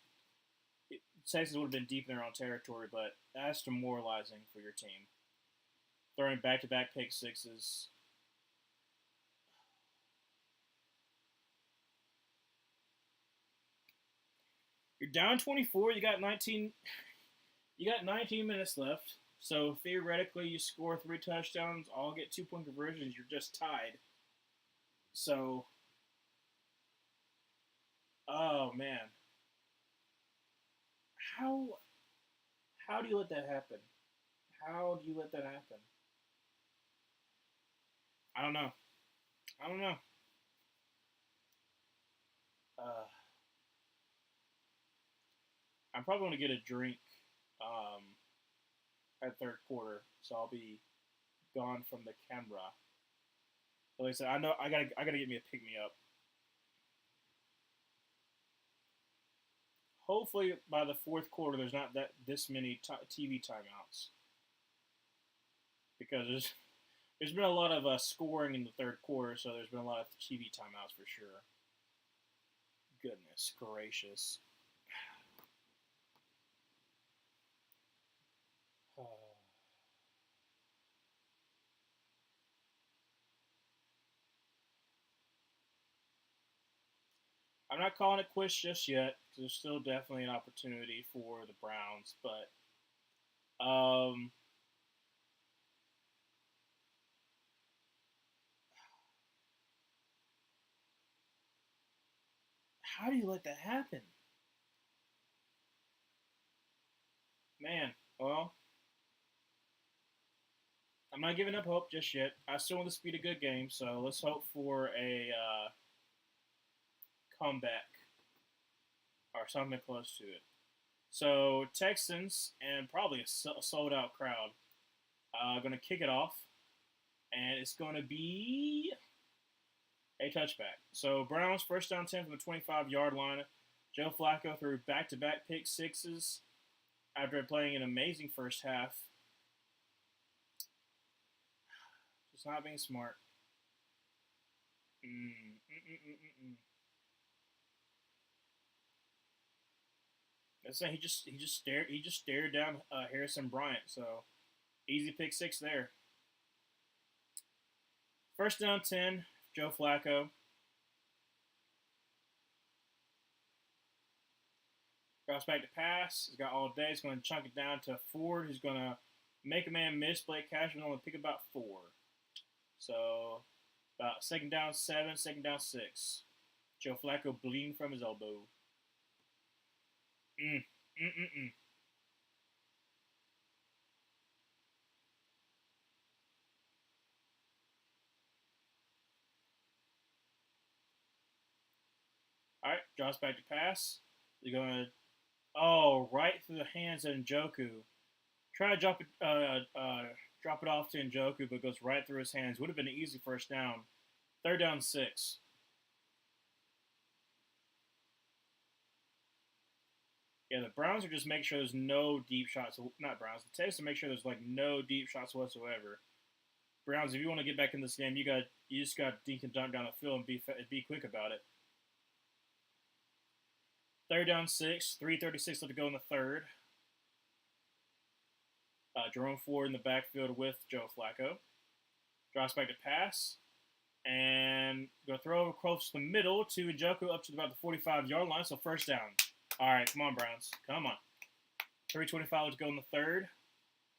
Texas would have been deep in their own territory. But that's demoralizing for your team. Throwing back-to-back pick sixes. You're down 24. You got 19. You got 19 minutes left. So theoretically, you score 3 touchdowns, all get 2-point conversions. You're just tied. So, oh man, how do you let that happen? How do you let that happen? I don't know. I don't know. Uh, I'm probably going to get a drink um, at third quarter, so I'll be gone from the camera. But like I said, I know I gotta get me a pick me up. Hopefully by the fourth quarter, there's not this many TV timeouts because there's been a lot of scoring in the third quarter, so there's been a lot of TV timeouts for sure. Goodness gracious. I'm not calling it quits just yet because there's still definitely an opportunity for the Browns. But how do you let that happen, man? Well, I'm not giving up hope just yet. I still want this to be a good game, so let's hope for a comeback or something close to it. So Texans and probably a sold out crowd going to kick it off, and it's going to be a touchback. So Browns first down 10 from the 25-yard line. Joe Flacco threw back-to-back pick sixes after playing an amazing first half. Just not being smart. That's saying he just stared down Harrison Bryant. So easy pick six there. First down 10, Joe Flacco. Drops back to pass. He's got all day. He's going to chunk it down to Ford. He's going to make a man miss. Blake Cashman only pick about 4. So about second down 7, second down 6. Joe Flacco bleeding from his elbow. Mm, mm, mm, mm. All right, drops back to pass. They're going to, right through the hands of Njoku. Try to drop it off to Njoku, but goes right through his hands. Would have been an easy first down. Third down 6. Yeah, the Browns are just making sure there's no deep shots. Not Browns. The Texans make sure there's like no deep shots whatsoever. Browns, if you want to get back in this game, you just got dink and dunk down the field and be quick about it. Third down 6, 3:36 left to go in the third. Jerome Ford in the backfield with Joe Flacco. Drops back to pass. And going to throw over close to the middle to Njoku up to about the 45-yard line. So first down. All right, come on, Browns. Come on. 3:25 to go in the third.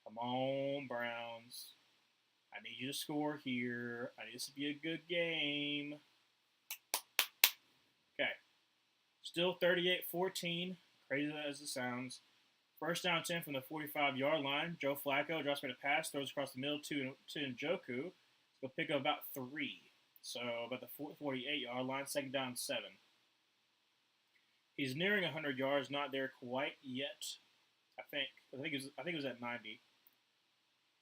Come on, Browns. I need you to score here. I need this to be a good game. Okay. Still 38-14. Crazy as it sounds. First down 10 from the 45-yard line. Joe Flacco drops back to pass, throws across the middle to Njoku. He'll pick up about 3. So about the 48-yard line, second down 7. He's nearing 100 yards, not there quite yet. I think it was at 90.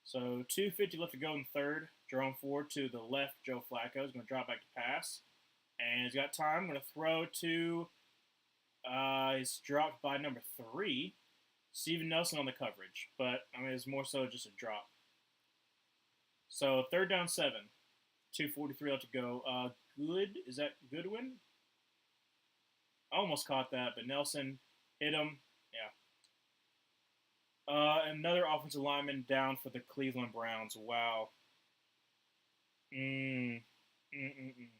So 2:50 left to go in third. Jerome Ford to the left. Joe Flacco is going to drop back to pass, and he's got time. I'm going to throw to. He's dropped by number 3, Steven Nelson on the coverage, but I mean it's more so just a drop. So third down 7. 2:43 left to go. Is that Goodwin? I almost caught that, but Nelson hit him. Yeah. Another offensive lineman down for the Cleveland Browns. Wow. Mm. Mm-mm-mm.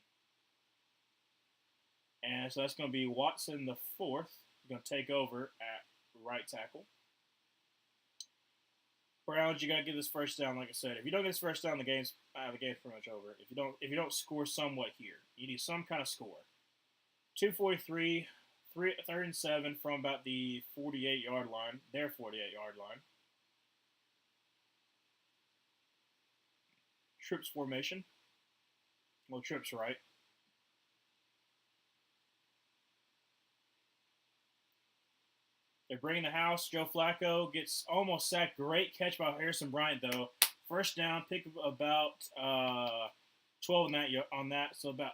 And so that's going to be Watson the fourth. Going to take over at right tackle. Browns, you got to get this first down. Like I said, if you don't get this first down, the game's pretty much over. If you don't score somewhat here, you need some kind of score. 2:43, third and 7 from about the 48-yard line. Their 48-yard line. Trips formation. Well, trips right. They're bringing the house. Joe Flacco gets almost sacked. Great catch by Harrison Bryant, though. First down, pick about 12 on that. So about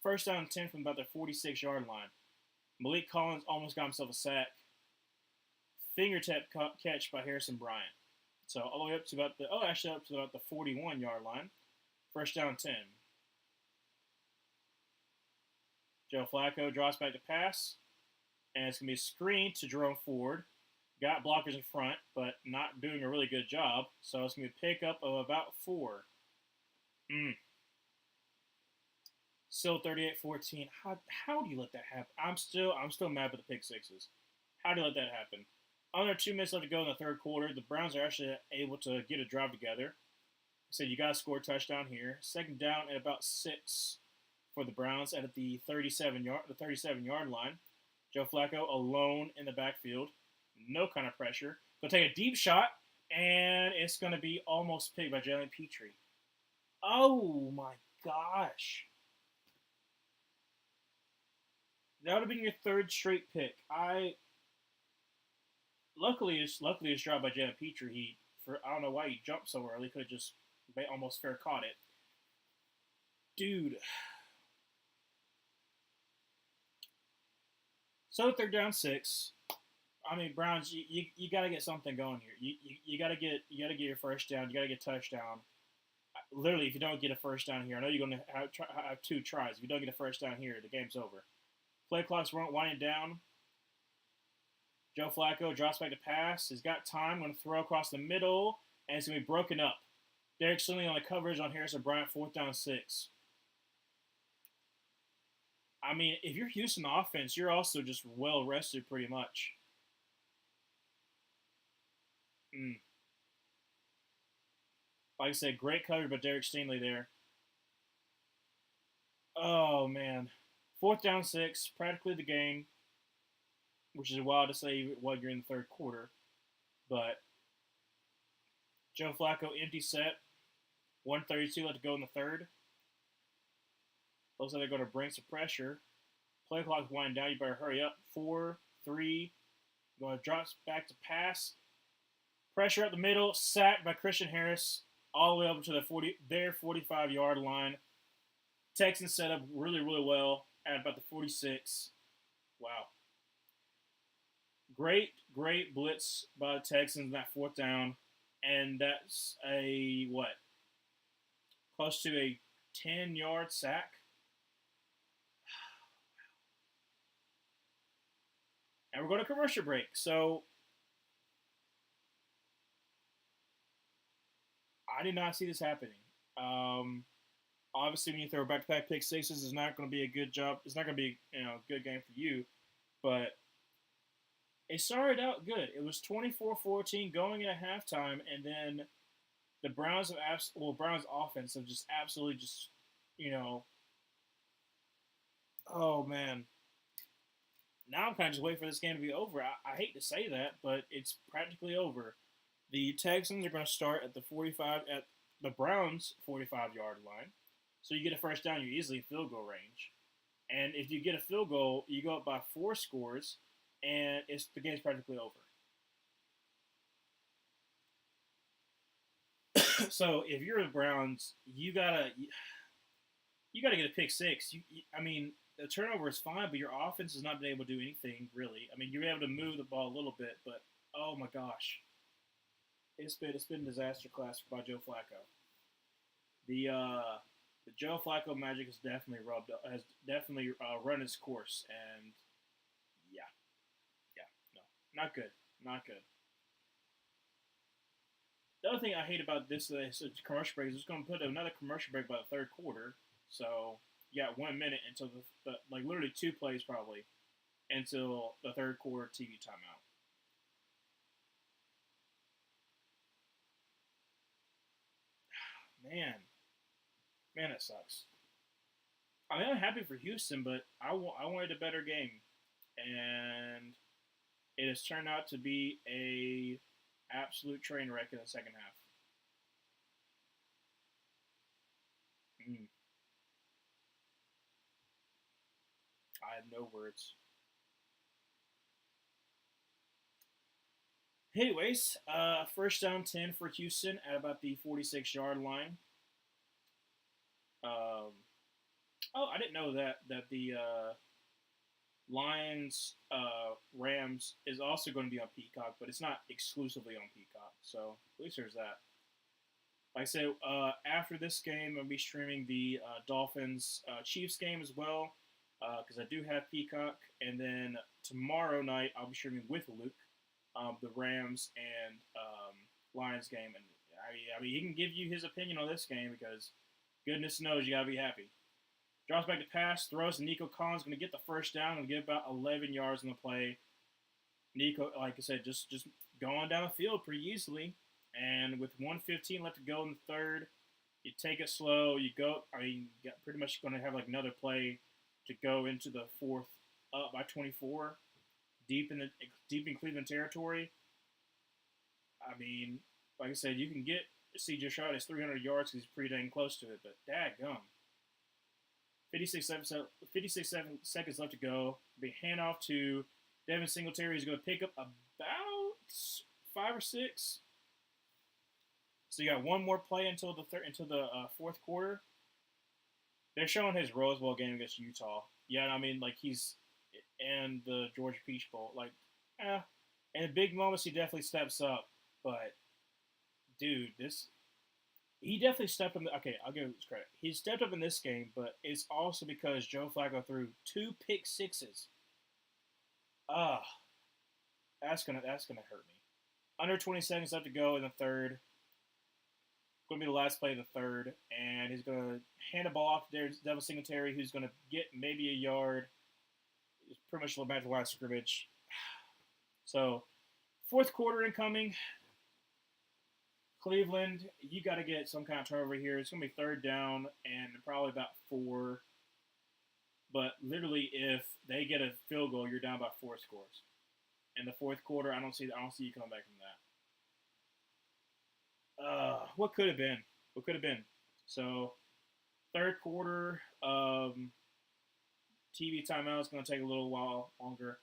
first down 10 from about the 46-yard line. Malik Collins almost got himself a sack. Fingertip catch by Harrison Bryant. So all the way up to about the 41-yard line. First down 10. Joe Flacco drops back to pass. And it's going to be a screen to Jerome Ford. Got blockers in front, but not doing a really good job. So it's going to be a pickup of about 4. Still 38-14. How do you let that happen? I'm still mad with the pick sixes. How do you let that happen? Under 2 minutes left to go in the third quarter, the Browns are actually able to get a drive together. I said you got to score a touchdown here. Second down at about 6 for the Browns at the 37-yard line. Joe Flacco alone in the backfield, no kind of pressure. Go take a deep shot, and it's going to be almost picked by Jalen Petrie. Oh my gosh! That would have been your third straight pick. Luckily it's dropped by Jalen Petrie. I don't know why he jumped so early. Could have just almost fair caught it, dude. So third down 6. I mean, Browns, you got to get something going here. You got to get your first down. You got to get a touchdown. Literally, if you don't get a first down here, I know you're going to have 2 tries. If you don't get a first down here, the game's over. Play clock's winding down. Joe Flacco drops back to pass. He's got time. Going to throw across the middle, and it's going to be broken up. Derek Stingley on the coverage on Harrison Bryant, 4th down 6. I mean, if you're Houston offense, you're also just well rested pretty much. Mm. Like I said, great coverage by Derek Stingley there. Oh, man. 4th down 6, practically the game, which is wild to say while you're in the third quarter. But Joe Flacco, empty set. 132 left to go in the third. Looks like they're going to bring some pressure. Play clock's winding down. You better hurry up. 4, 3. Going to drop back to pass. Pressure up the middle. Sacked by Christian Harris. All the way over to their 45-yard line. Texans set up really, really well at about the 46. Wow. Great blitz by the Texans in that 4th down. And that's close to a 10-yard sack. And we're going to commercial break. So I did not see this happening. Obviously, when you throw back-to-back pick sixes, it's not going to be a good job. It's not going to be a good game for you. But it started out good. It was 24-14 going into halftime, and then the Browns offense have just absolutely oh man. Now I'm kind of just waiting for this game to be over. I hate to say that, but it's practically over. The Texans are going to start at the Browns 45-yard line. So you get a first down, you're easily in field goal range. And if you get a field goal, you go up by 4 scores, and the game's practically over. So if you're the Browns, you gotta get a pick six. I mean, the turnover is fine, but your offense has not been able to do anything really. I mean, you're able to move the ball a little bit, but oh my gosh, it's been a disaster class by Joe Flacco. The Joe Flacco magic has definitely run its course, and yeah, no, not good, not good. The other thing I hate about this commercial break is it's going to put another commercial break by the third quarter. So you got 1 minute until like literally 2 plays probably until the third quarter TV timeout. Man, that sucks. I mean, I'm happy for Houston, but I wanted a better game, and it has turned out to be a absolute train wreck in the second half. Mm, I have no words. Anyways, first down 10 for Houston at about the 46-yard line. Um, oh, I didn't know that the Lions Rams is also going to be on Peacock, but it's not exclusively on Peacock. So at least there's that. Like I said, after this game, I'll be streaming the Dolphins Chiefs game as well because I do have Peacock. And then tomorrow night, I'll be streaming with Luke the Rams and Lions game. And I mean, he can give you his opinion on this game because goodness knows you gotta be happy. Drops back to pass, throws to Nico Collins, going to get the first down and get about 11 yards in the play. Nico, like I said, just going down the field pretty easily. And with 1:15 left to go in the third, you take it slow. You go. I mean, you got pretty much going to have like another play to go into the fourth, up by 24, deep in Cleveland territory. I mean, like I said, you can get C.J. Stroud his 300 yards because he's pretty dang close to it. But dadgum, 56 seconds left to go. Be handoff to Devin Singletary. He's going to pick up about 5 or 6. So you got one more play until the fourth quarter. They're showing his Rose Bowl game against Utah. Yeah, I mean, like he's and the Georgia Peach Bowl. Like, in big moments he definitely steps up. But dude, he definitely stepped up. Okay, I'll give him his credit. He stepped up in this game, but it's also because Joe Flacco threw 2 pick sixes. That's gonna hurt me. Under 20 seconds left to go in the third. Going to be the last play of the third, and he's going to hand the ball off to Devin Singletary, who's going to get maybe a yard. It's pretty much back to the line of scrimmage. So, fourth quarter incoming. Cleveland, you got to get some kind of turnover here. It's going to be third down and probably about 4. But literally, if they get a field goal, you're down by 4 scores. In the fourth quarter, I don't see you coming back from that. What could have been? So, third quarter, TV timeout is going to take a little while longer.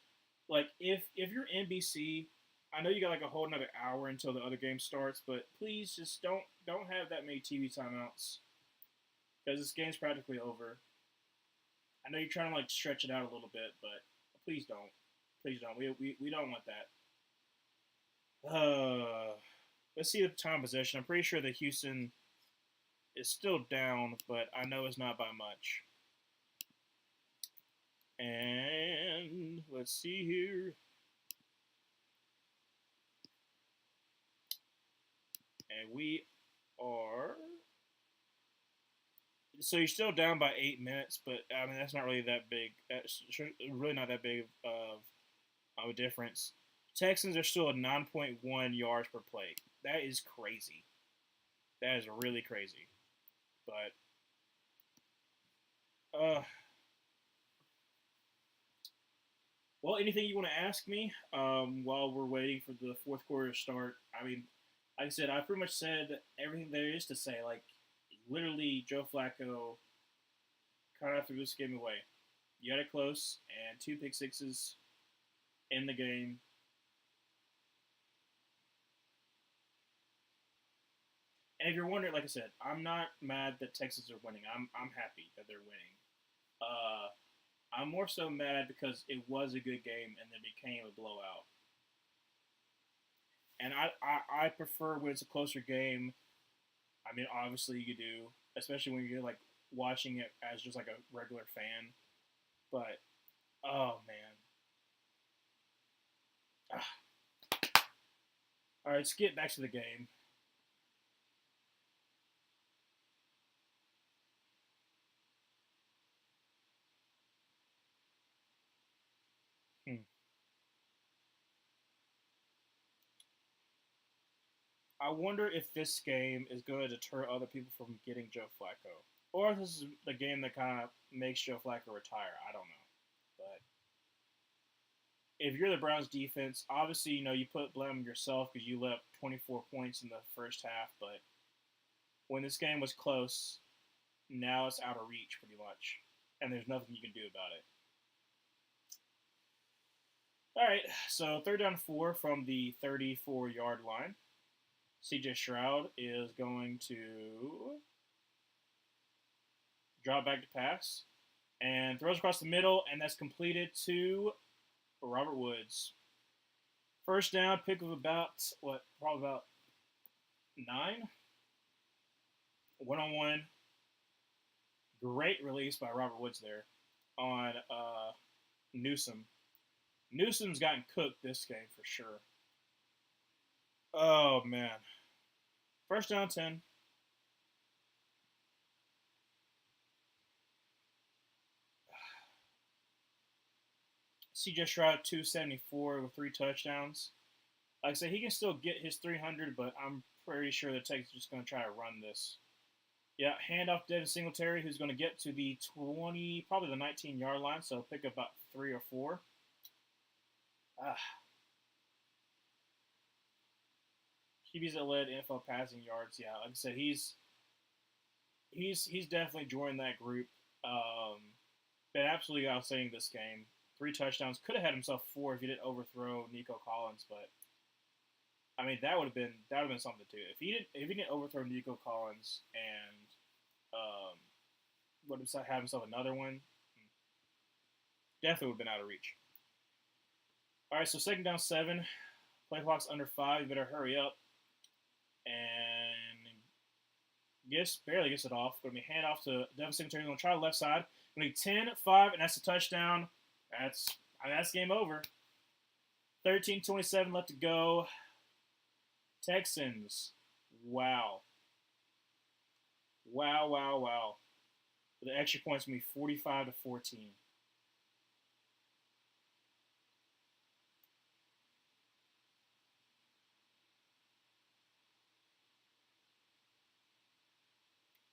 Like, if you're NBC, I know you got like a whole another hour until the other game starts, but please just don't have that many TV timeouts because this game's practically over. I know you're trying to like stretch it out a little bit, but please don't. We don't want that. Let's see the time possession. I'm pretty sure that Houston is still down, but I know it's not by much. And let's see here. And we are. So you're still down by 8 minutes, but I mean that's not really that big. That's really not that big of a difference. Texans are still at 9.1 yards per play. That is crazy. That is really crazy. But well, anything you want to ask me while we're waiting for the fourth quarter to start? I mean, like I said, I pretty much said everything there is to say. Like, literally, Joe Flacco kind of threw this game away. You had it close, and 2 pick sixes in the game. And if you're wondering, like I said, I'm not mad that Texans are winning. I'm happy that they're winning. I'm more so mad because it was a good game and then became a blowout. And I prefer when it's a closer game. I mean, obviously you do, especially when you're like watching it as just like a regular fan. But oh man. All right, let's get back to the game. I wonder if this game is going to deter other people from getting Joe Flacco, or if this is the game that kind of makes Joe Flacco retire. I don't know, but if you're the Browns defense, obviously you put blame on yourself because you let up 24 points in the first half. But when this game was close, now it's out of reach pretty much, and there's nothing you can do about it. All right, so third down 4 from the 34-yard line. C.J. Stroud is going to drop back to pass and throws across the middle, and that's completed to Robert Woods. First down, pick of probably about 9. 1-on-1. Great release by Robert Woods there on Newsome. Newsome's gotten cooked this game for sure. Oh, man. First down 10. CJ Stroud 274 with 3 touchdowns. Like I said, he can still get his 300, but I'm pretty sure the Texans are just going to try to run this. Yeah, handoff to Devin Singletary, who's going to get to the 20, probably the 19-yard line, so pick up about 3 or 4. Ah, QBs that led NFL passing yards. Yeah, like I said, he's definitely joined that group. Been absolutely outstanding this game. 3 touchdowns. Could have had himself 4 if he didn't overthrow Nico Collins, but I mean that would have been something too. If he didn't overthrow Nico Collins and would have himself another one, definitely would have been out of reach. All right, so second down 7. Play clock's under 5. You better hurry up. And barely gets it off. Going to be hand off to Devin Singletary. Going to try the left side. Going to be 10-5, and that's a touchdown. That's game over. 13:27 left to go. Texans. Wow. Wow, wow, wow. The extra points going to be 45-14.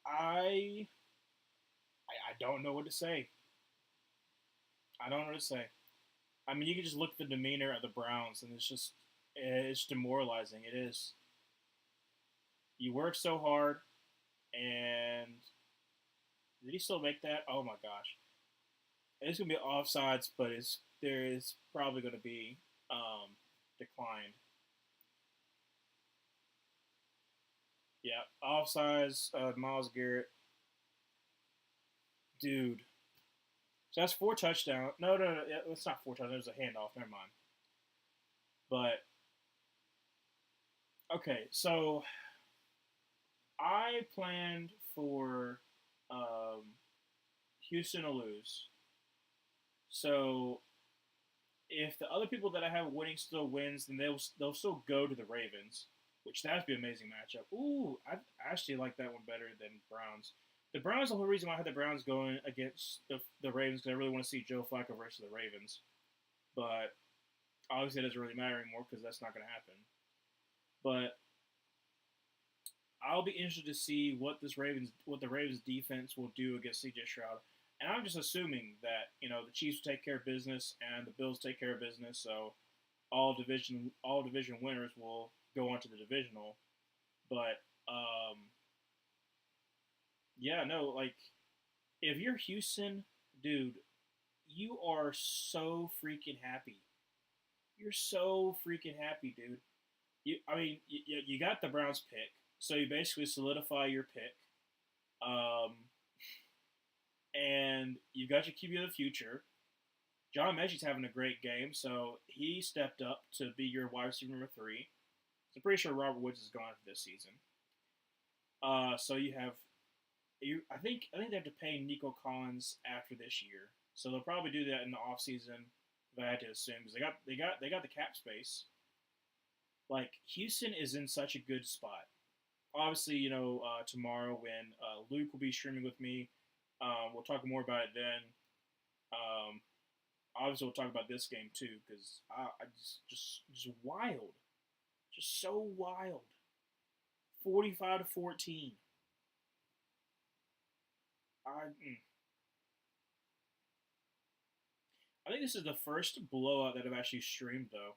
I I don't know what to say. I don't know what to say. I mean, you can just look at the demeanor of the Browns, and it's demoralizing. It is. You work so hard, and did he still make that? Oh my gosh! It's gonna be offsides, but there is probably gonna be declined. Yeah, offsides. Miles Garrett, dude. So that's 4 touchdowns. No, no, no. It's not 4 touchdowns. There's a handoff. Never mind. But okay, so I planned for um, Houston to lose. So if the other people that I have winning still wins, then they'll still go to the Ravens, which that'd be an amazing matchup. Ooh, I actually like that one better than Browns. The Browns, the whole reason why I had the Browns going against the Ravens, because I really want to see Joe Flacco versus the Ravens. But obviously, it doesn't really matter anymore because that's not going to happen. But I'll be interested to see what the Ravens defense will do against CJ Stroud. And I'm just assuming that the Chiefs will take care of business and the Bills take care of business. So all division winners will go on to the divisional. But yeah, no, like if you're Houston, dude, you are so freaking happy. You're so freaking happy, dude. I mean, you got the Browns pick, so you basically solidify your pick. Um, and you've got your QB of the future. John Mechie's having a great game, so he stepped up to be your wide receiver number 3. So I'm pretty sure Robert Woods is gone for this season. So you have I think they have to pay Nico Collins after this year, so they'll probably do that in the offseason. If I had to assume, because they got the cap space. Like Houston is in such a good spot. Obviously, tomorrow when Luke will be streaming with me, we'll talk more about it then. Um, Obviously, we'll talk about this game too because I just wild, just so wild. 45-14. I I think this is the first blowout that I've actually streamed though,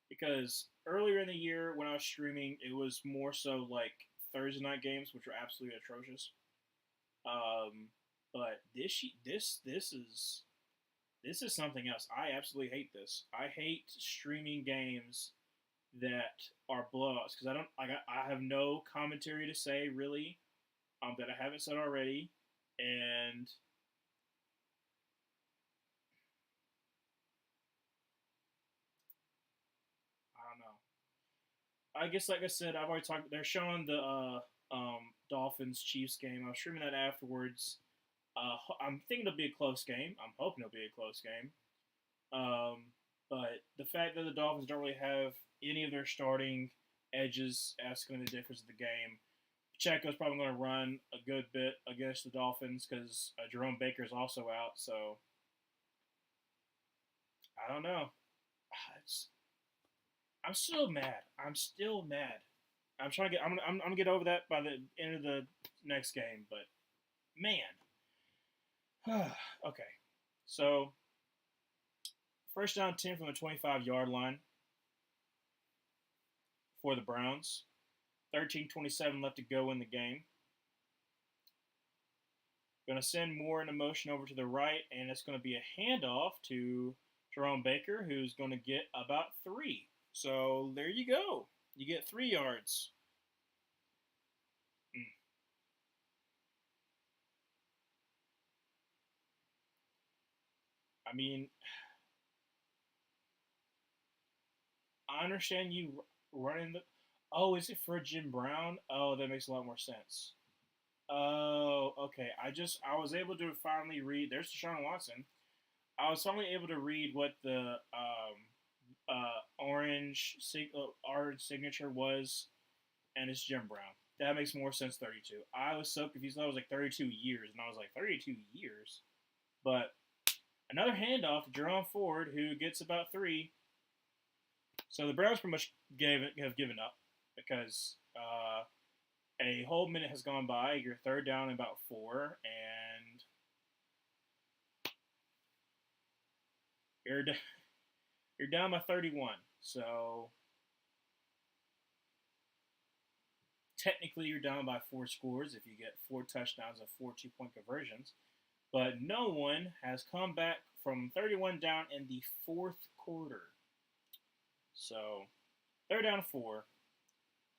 because earlier in the year when I was streaming, it was more so like Thursday night games, which were absolutely atrocious. Um, but this is something else. I absolutely hate this. I hate streaming games that are blowouts because I have no commentary to say really, that I haven't said already, and I don't know. I guess like I said, I've already talked. They're showing the Dolphins Chiefs game. I'm streaming that afterwards. I'm thinking it'll be a close game. I'm hoping it'll be a close game. Um, but the fact that the Dolphins don't really have any of their starting edges, that's going to be the difference of the game. Pacheco's probably going to run a good bit against the Dolphins because Jerome Baker's also out. So I don't know. It's, I'm still mad. I'm still mad. I'm trying to get. I'm gonna get over that by the end of the next game. But man, okay. So first down 10 from the 25-yard line for the Browns. 13:27 left to go in the game. Going to send Moore in motion over to the right, and it's going to be a handoff to Jerome Baker, who's going to get about 3. So there you go. You get 3 yards. Mm. I mean, I understand you running the. Oh, is it for Jim Brown? Oh, that makes a lot more sense. Oh, okay. I was able to finally read. There's Deshaun Watson. I was finally able to read what the orange signature was, and it's Jim Brown. That makes more sense. 32. I was so confused. I was like 32 years, and I was like 32 years. But another handoff to Jerome Ford, who gets about 3. So the Browns pretty much have given up because a whole minute has gone by. You're third down and about 4, and you're you're down by 31. So technically, you're down by 4 scores if you get 4 touchdowns and 4 2-point conversions. But no one has come back from 31 down in the fourth quarter. So third down 4.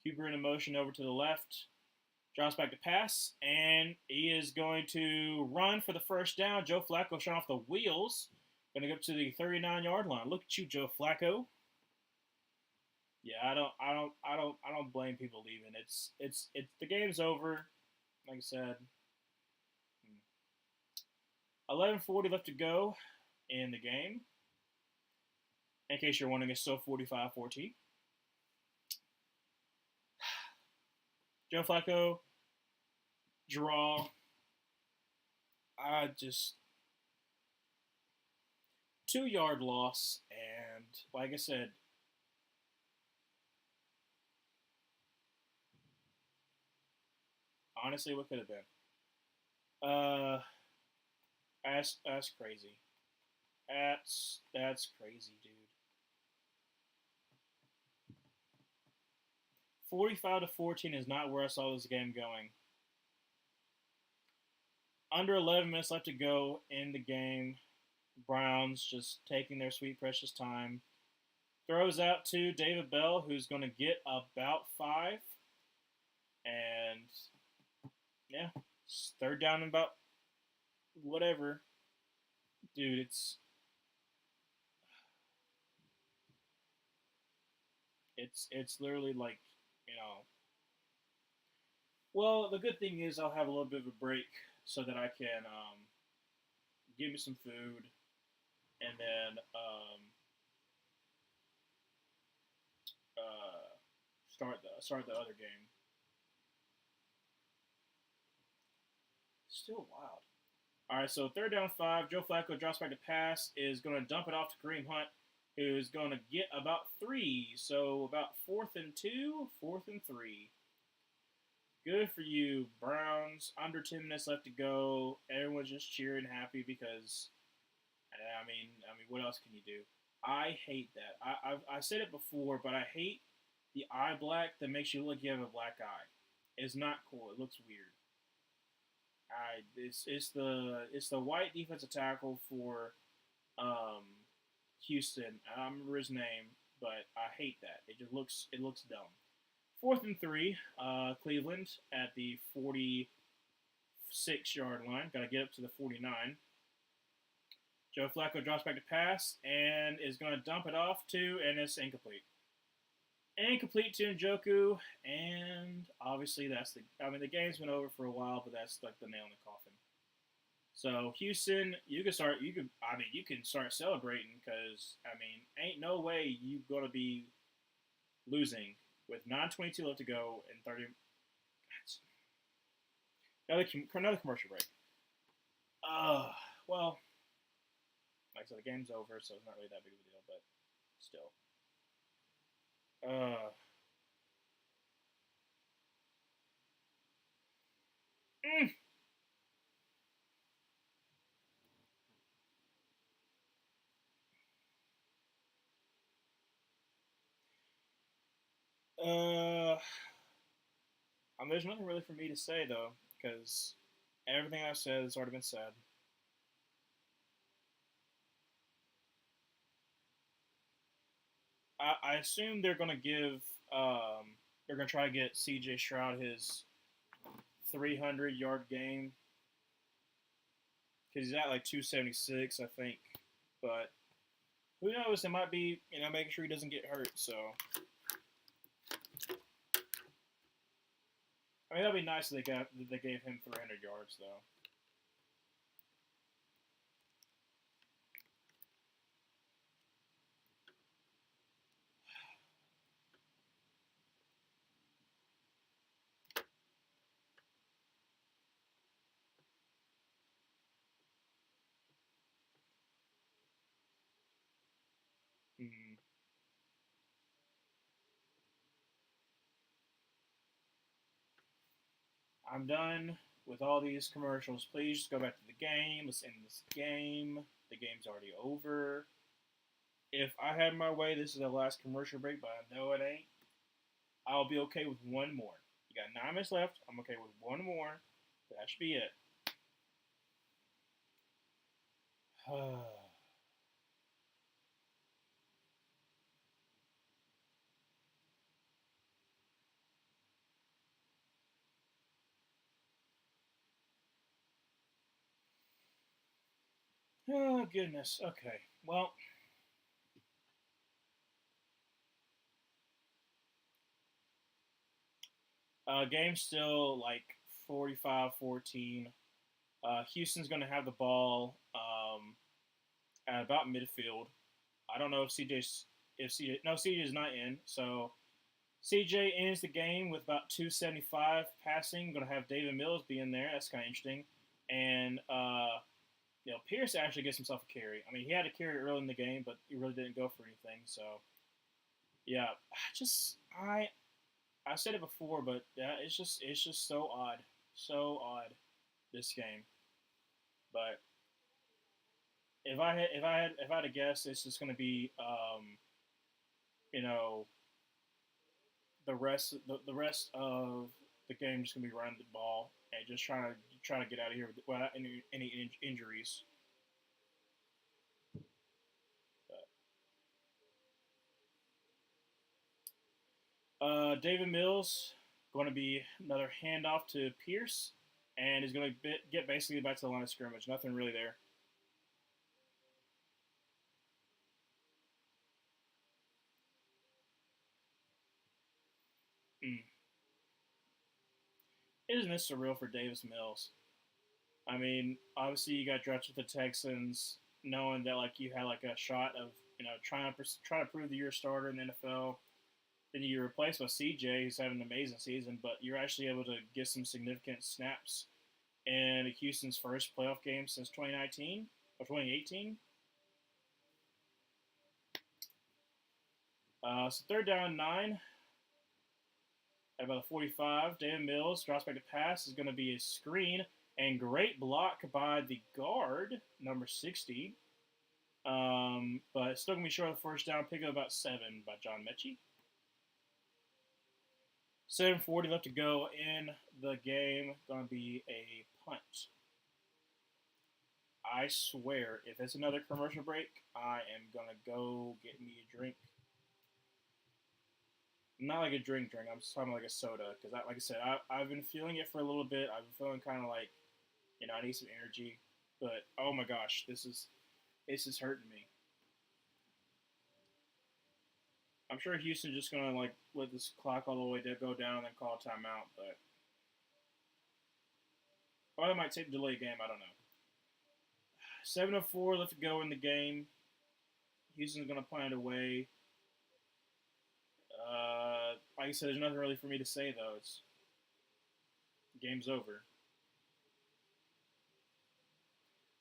Huber in motion over to the left. Drops back to pass, and he is going to run for the first down. Joe Flacco shot off the wheels. Going to go up to the 39-yard line. Look at you, Joe Flacco. Yeah, I don't blame people leaving. It's the game's over. Like I said, 11:40 left to go in the game. In case you're wondering, it's still 45-14. Joe Flacco, draw. I just 2-yard loss, and like I said, honestly, what could have been? That's crazy. That's crazy, dude. 45-14 is not where I saw this game going. Under 11 minutes left to go in the game. Browns just taking their sweet precious time. Throws out to David Bell, who's going to get about 5. And yeah, third down and about whatever. Dude, it's literally like, you know. Well, the good thing is I'll have a little bit of a break so that I can give me some food and then start the other game. Still wild. All right, so third down 5. Joe Flacco drops back to pass. Is going to dump it off to Kareem Hunt, who is going to get about 3. So about 4th and 2, 4th and 3. Good for you, Browns. Under 10 minutes left to go. Everyone's just cheering, happy because, what else can you do? I hate that. I said it before, but I hate the eye black that makes you look like you have a black eye. It's not cool. It looks weird. It's the white defensive tackle for um, Houston. I don't remember his name, but I hate that. It looks dumb. 4th and 3, Cleveland at the 46-yard line. Got to get up to the 49. Joe Flacco drops back to pass and is going to dump it off to, and it's incomplete. Incomplete to Njoku, and obviously the game's been over for a while, but that's like the nail in the coffin. So Houston, you can start celebrating because ain't no way you gonna be losing with 9:22 left to go and 30. Another commercial break. Well, Like I said, the game's over, so it's not really that big of a deal, but still. Uh, mm, uh, there's nothing really for me to say though, because everything I've said has already been said. I assume they're gonna give they're gonna try to get C.J. Stroud his 300-yard game because he's at like 276, I think. But who knows? It might be making sure he doesn't get hurt. So I mean that'd be nice if they gave him 300 yards though. Mm. I'm done with all these commercials. Please just go back to the game. Let's end this game. The game's already over. If I had my way, this is the last commercial break, but I know it ain't. I'll be okay with one more. You got 9 minutes left. I'm okay with one more. That should be it. Oh, goodness. Okay. Well, game's still like 45-14. Houston's going to have the ball at about midfield. I don't know if CJ no CJ's not in. So CJ ends the game with about 275 passing. Going to have David Mills be in there. That's kind of interesting. And Pierce actually gets himself a carry. I mean, he had a carry early in the game, but he really didn't go for anything. So yeah, I said it before, but it's just so odd this game. But if I had to guess, it's just going to be you know the rest of the game just going to be running the ball and just trying to get out of here without any injuries. David Mills going to be another handoff to Pierce, and he's going to get basically back to the line of scrimmage. Nothing really there. Mm. Isn't this surreal for Davis Mills? I mean, obviously you got drafted with the Texans, knowing that like you had like a shot of trying to prove that you're a starter in the NFL. Then you're replaced by CJ, who's having an amazing season, but you're actually able to get some significant snaps in Houston's first playoff game since 2019 or 2018. So third down 9 at about 45. David Mills drops back to pass is going to be a screen and great block by the guard number 60. But it's still going to be short of the first down. Pick up about 7 by John Mechie. 7:40 left to go in the game. Going to be a punt. I swear, if it's another commercial break, I am going to go get me a drink. Not like a drink. I'm just talking like a soda. Because, like I said, I've been feeling it for a little bit. I've been feeling kind of like, I need some energy. But, oh my gosh, this is hurting me. I'm sure Houston's just going to, like, let this clock all the way to go down and then call a timeout. But, or they might take the delay game. I don't know. 7:04 left to go in the game. Houston's going to punt it away. Like I said, there's nothing really for me to say, though. It's game's over.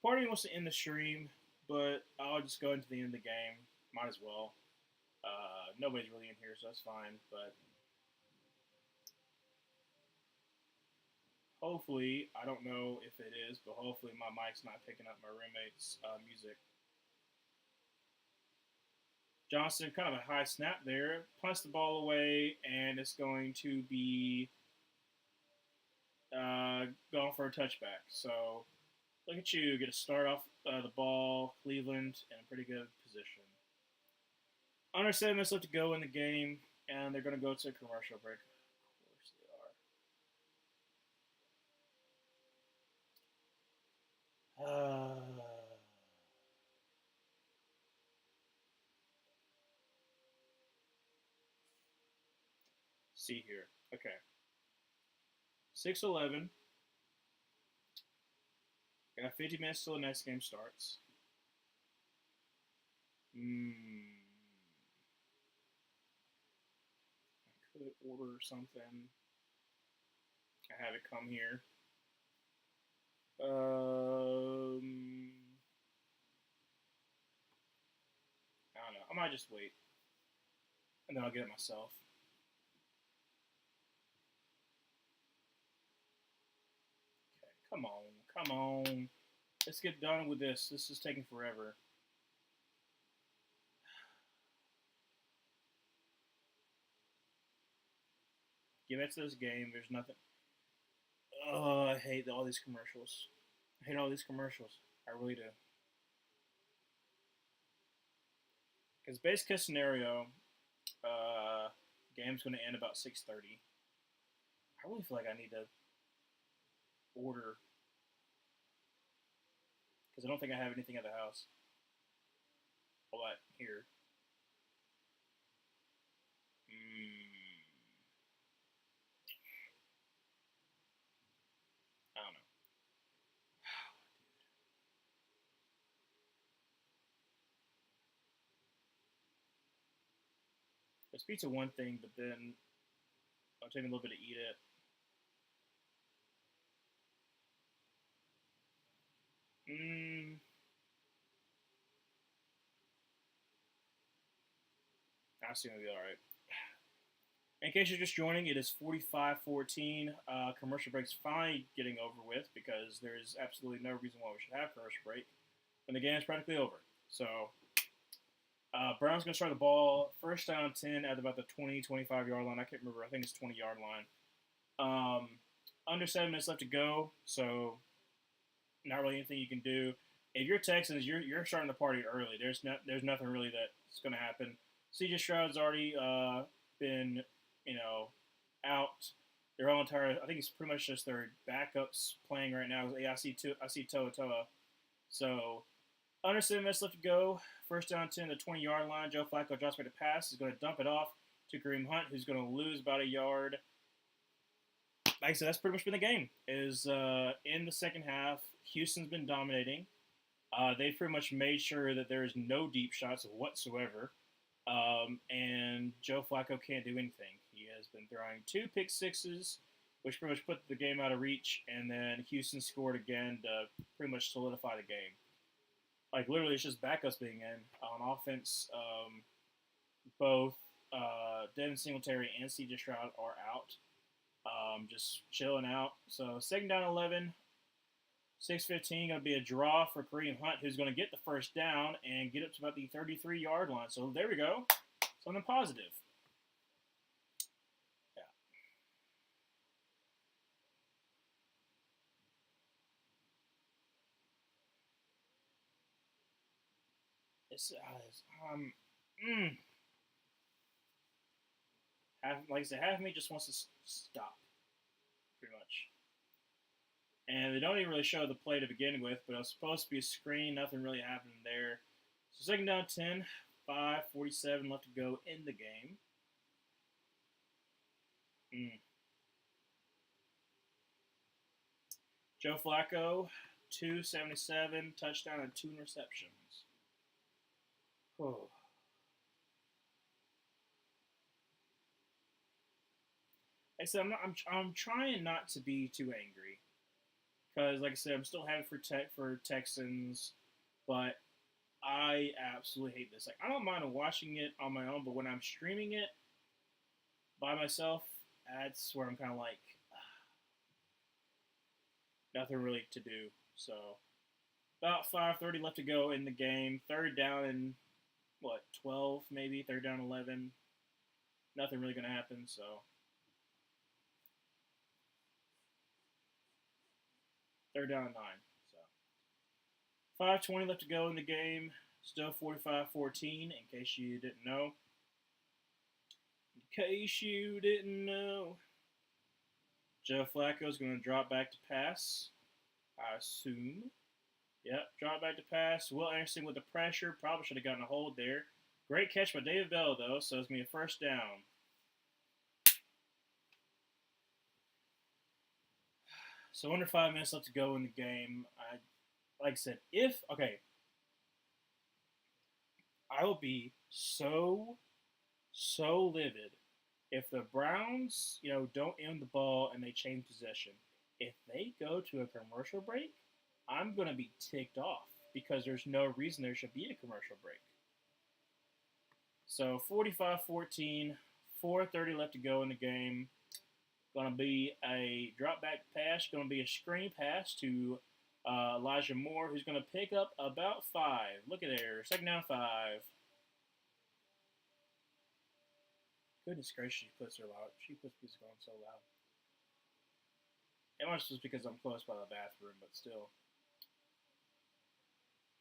Part of me wants to end the stream, but I'll just go into the end of the game. Might as well. Nobody's really in here, so that's fine. But hopefully, I don't know if it is, but hopefully my mic's not picking up my roommate's music. Johnson, kind of a high snap there, punts the ball away, and it's going to be going for a touchback. So look at you, get a start off the ball, Cleveland, in a pretty good position. Under 7 minutes left to go in the game, and they're going to go to a commercial break. Of course they are. See here. Okay. 6:11. I got 50 minutes till the next game starts. I could order something. I have it come here. I don't know. I might just wait, and then I'll get it myself. Okay, come on. Let's get done with this. This is taking forever. Get back to this game. There's nothing. Oh, I hate all these commercials. I hate all these commercials. I really do. Because base case scenario, game's going to end about 6:30. I really feel like I need to order because I don't think I have anything at the house. What here? I don't know. This pizza one thing, but then I'll take a little bit to eat it. I assume it'll be alright. In case you're just joining, it is 45:14. Commercial break's finally getting over with because there's absolutely no reason why we should have commercial break when the game is practically over. So, Brown's going to start the ball. First down 10 at about the 20, 25 yard line. I can't remember. I think it's 20-yard line. Under 7 minutes left to go, so not really anything you can do. If you're Texans, you're starting the party early. There's nothing really that's going to happen. CJ Stroud's already been out. Their whole entire, I think it's pretty much just their backups playing right now. Yeah, I see Toa. So under 7 minutes left to go. First down 10 to 20-yard line. Joe Flacco drops back to pass. He's going to dump it off to Kareem Hunt, who's going to lose about a yard. Like I said, that's pretty much been the game. Is in the second half, Houston's been dominating. They've pretty much made sure that there is no deep shots whatsoever. And Joe Flacco can't do anything. He has been throwing 2 pick sixes, which pretty much put the game out of reach, and then Houston scored again to pretty much solidify the game. Like, literally, it's just backups being in. On offense, both Devin Singletary and CJ Stroud are out. Just chilling out. So, second down 11, 6:15, going to be a draw for Kareem Hunt, who's going to get the first down and get up to about the 33-yard line. So there we go. Something positive. Yeah. Like I said, half of me just wants to stop, pretty much. And they don't even really show the play to begin with, but it was supposed to be a screen. Nothing really happened there. So second down 10, 5:47 left to go in the game. Joe Flacco, 277, touchdown and 2 interceptions. Oh. Like I said, I'm trying not to be too angry because, like I said, I'm still happy for Texans, but I absolutely hate this. Like, I don't mind watching it on my own, but when I'm streaming it by myself, that's where I'm kind of like, nothing really to do. So, about 5:30 left to go in the game. Third down and what, 12 maybe? Third down 11. Nothing really going to happen. So, third down and 9. So, 5:20 left to go in the game. Still 45-14, in case you didn't know. In case you didn't know. Joe Flacco's going to drop back to pass, I assume. Yep, drop back to pass. Will Anderson with the pressure. Probably should have gotten a hold there. Great catch by David Bell, though, so it's going to be a first down. So under 5 minutes left to go in the game. Like I said, I will be so livid if the Browns, don't end the ball and they change possession. If they go to a commercial break, I'm going to be ticked off because there's no reason there should be a commercial break. So 45-14, 4:30 left to go in the game. Going to be a drop back pass, going to be a screen pass to Elijah Moore, who's going to pick up about 5. Look at there, second down 5. Goodness gracious, she puts her loud. She puts music on so loud. It must just because I'm close by the bathroom, but still.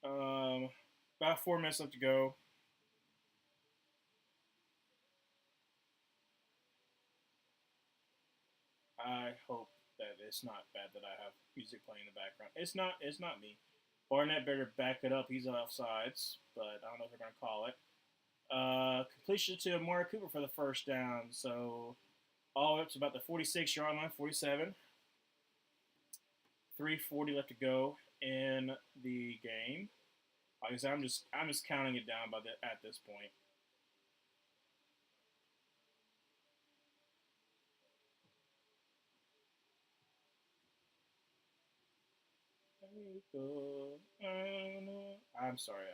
About 4 minutes left to go. I hope that it's not bad that I have music playing in the background. It's not. It's not me. Barnett better back it up. He's offsides, but I don't know if they're going to call it. Completion to Amari Cooper for the first down. So all up to about the 46-yard line, 47. 3:40 left to go in the game. Like I said, I'm just counting it down at this point. I'm sorry.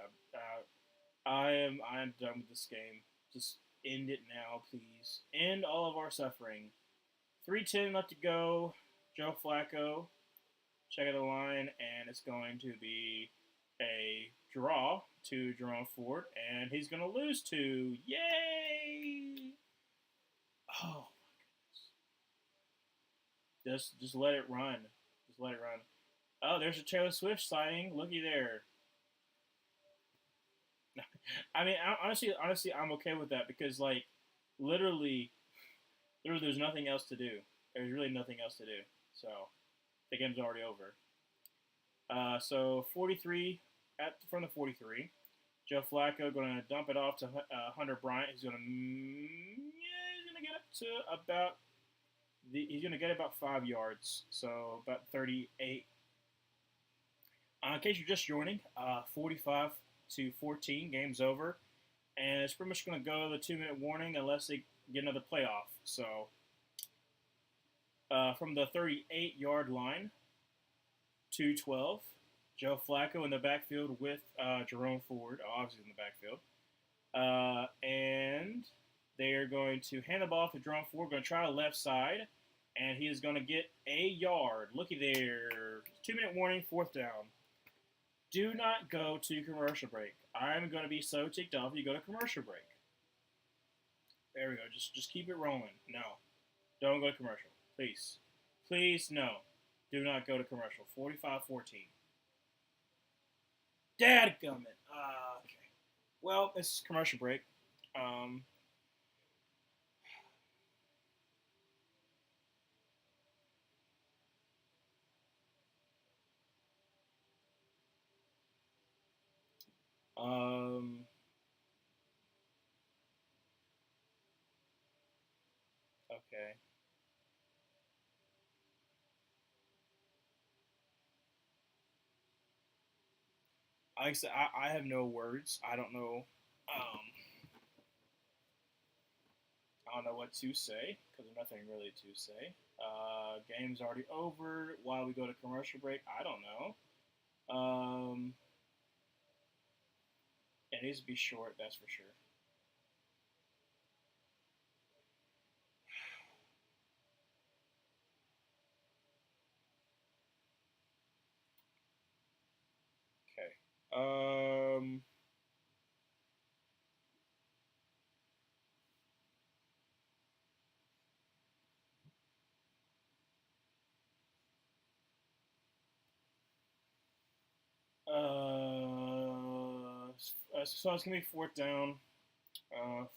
I am done with this game. Just end it now, please. End all of our suffering. 3:10 left to go. Joe Flacco. Check out the line, and it's going to be a draw to Jerome Ford, and he's going to lose to. Yay! Oh my goodness. Just let it run. Just let it run. Oh, there's a Taylor Swift signing. Looky there. I mean, honestly, I'm okay with that because, like, literally, there's nothing else to do. There's really nothing else to do. So, the game's already over. So 43 from the 43. Joe Flacco going to dump it off to Hunter Bryant. He's going to get up to about he's going to get about 5 yards, so about 38. In case you're just joining, 45-14, game's over, and it's pretty much going to go the 2-minute warning unless they get another playoff. So from the 38-yard line, 2:12. Joe Flacco in the backfield with Jerome Ford, obviously in the backfield. And they are going to hand the ball to Jerome Ford, going to try the left side, and he is going to get a yard. Looky there. 2-minute warning, 4th down. Do not go to commercial break. I'm going to be so ticked off if you go to commercial break. There we go. Just keep it rolling. No. Don't go to commercial. Please. Please, no. Do not go to commercial. 45-14. Dadgummit. Okay. Well, it's commercial break. Um, okay. Like I said, I have no words. I don't know. I don't know what to say because there's nothing really to say. Game's already over. While we go to commercial break, I don't know. It needs to be short, that's for sure. Okay. So it's gonna be fourth down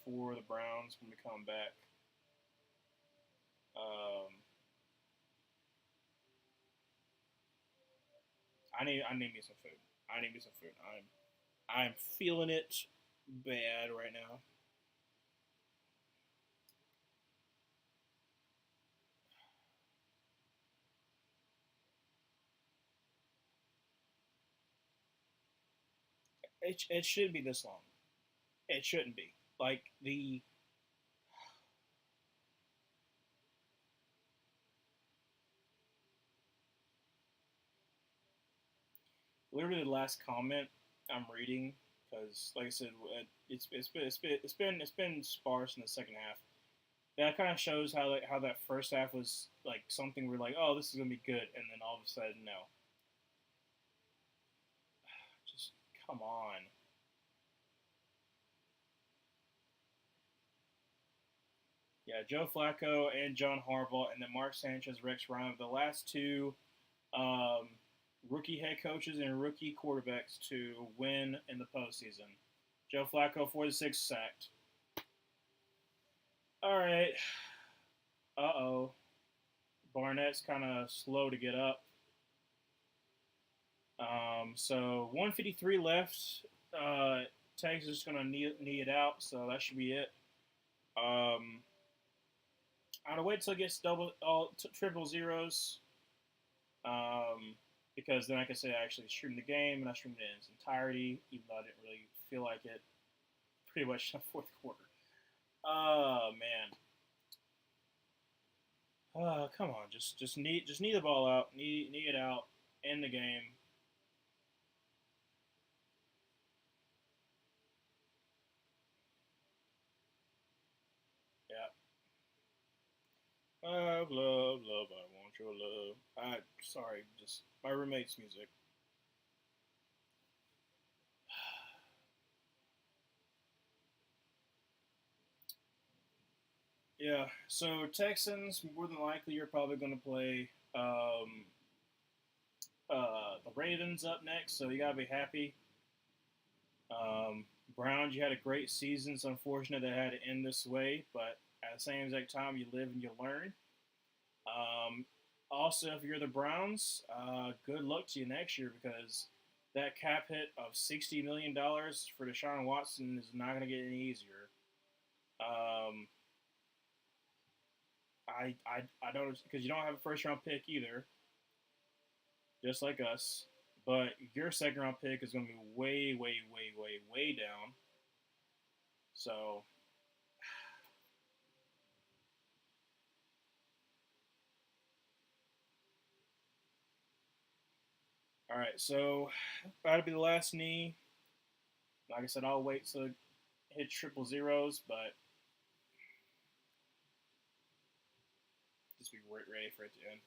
for the Browns when we come back. Um, I need me some food. I need me some food. I'm feeling it bad right now. It should be this long. It shouldn't be. Like the literally the last comment I'm reading because, like I said, it's been sparse in the second half. That kind of shows how how that first half was like something we're like, oh, this is gonna be good, and then all of a sudden, no, just come on. Yeah, Joe Flacco and John Harbaugh, and then Mark Sanchez, Rex Ryan, the last two um, rookie head coaches and rookie quarterbacks to win in the postseason. Joe Flacco, 46 sacked. All right. Uh-oh. Barnett's kind of slow to get up. So 153 left. Tags is just going to knee it out, so that should be it. Um, I'm going to wait till it gets triple zeros. Because then I can say I actually streamed the game and I streamed it in its entirety, even though I didn't really feel like it pretty much in the fourth quarter. Oh man. Come on, just need the ball out, need it out, end the game. Yeah. Love, love, I want your love. I sorry, just my roommate's music. Yeah. So Texans, more than likely, you're probably going to play the Ravens up next. So you gotta be happy. Browns, you had a great season. It's unfortunate that it had to end this way, but at the same exact time, you live and you learn. Um, Also, if you're the Browns, good luck to you next year because that cap hit of $60 million for Deshaun Watson is not going to get any easier. Um, I don't because you don't have a first round pick either, just like us. But your second round pick is going to be way, way, way, way, way down. So, all right. So that'll be the last knee. Like I said, I'll wait to hit triple zeros, but just be ready for it to end.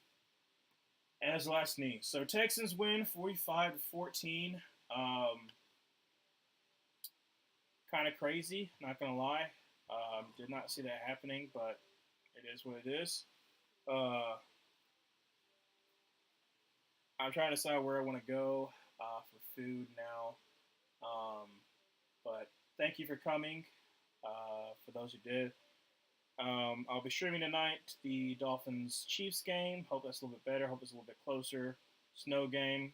As last knee. So Texans win 45-14. Um, Kind of crazy, not gonna lie. Did not see that happening, but it is what it is. Uh, I'm trying to decide where I want to go for food now. Um, but thank you for coming. For those who did, I'll be streaming tonight the Dolphins Chiefs game. Hope that's a little bit better. Hope it's a little bit closer. Snow game.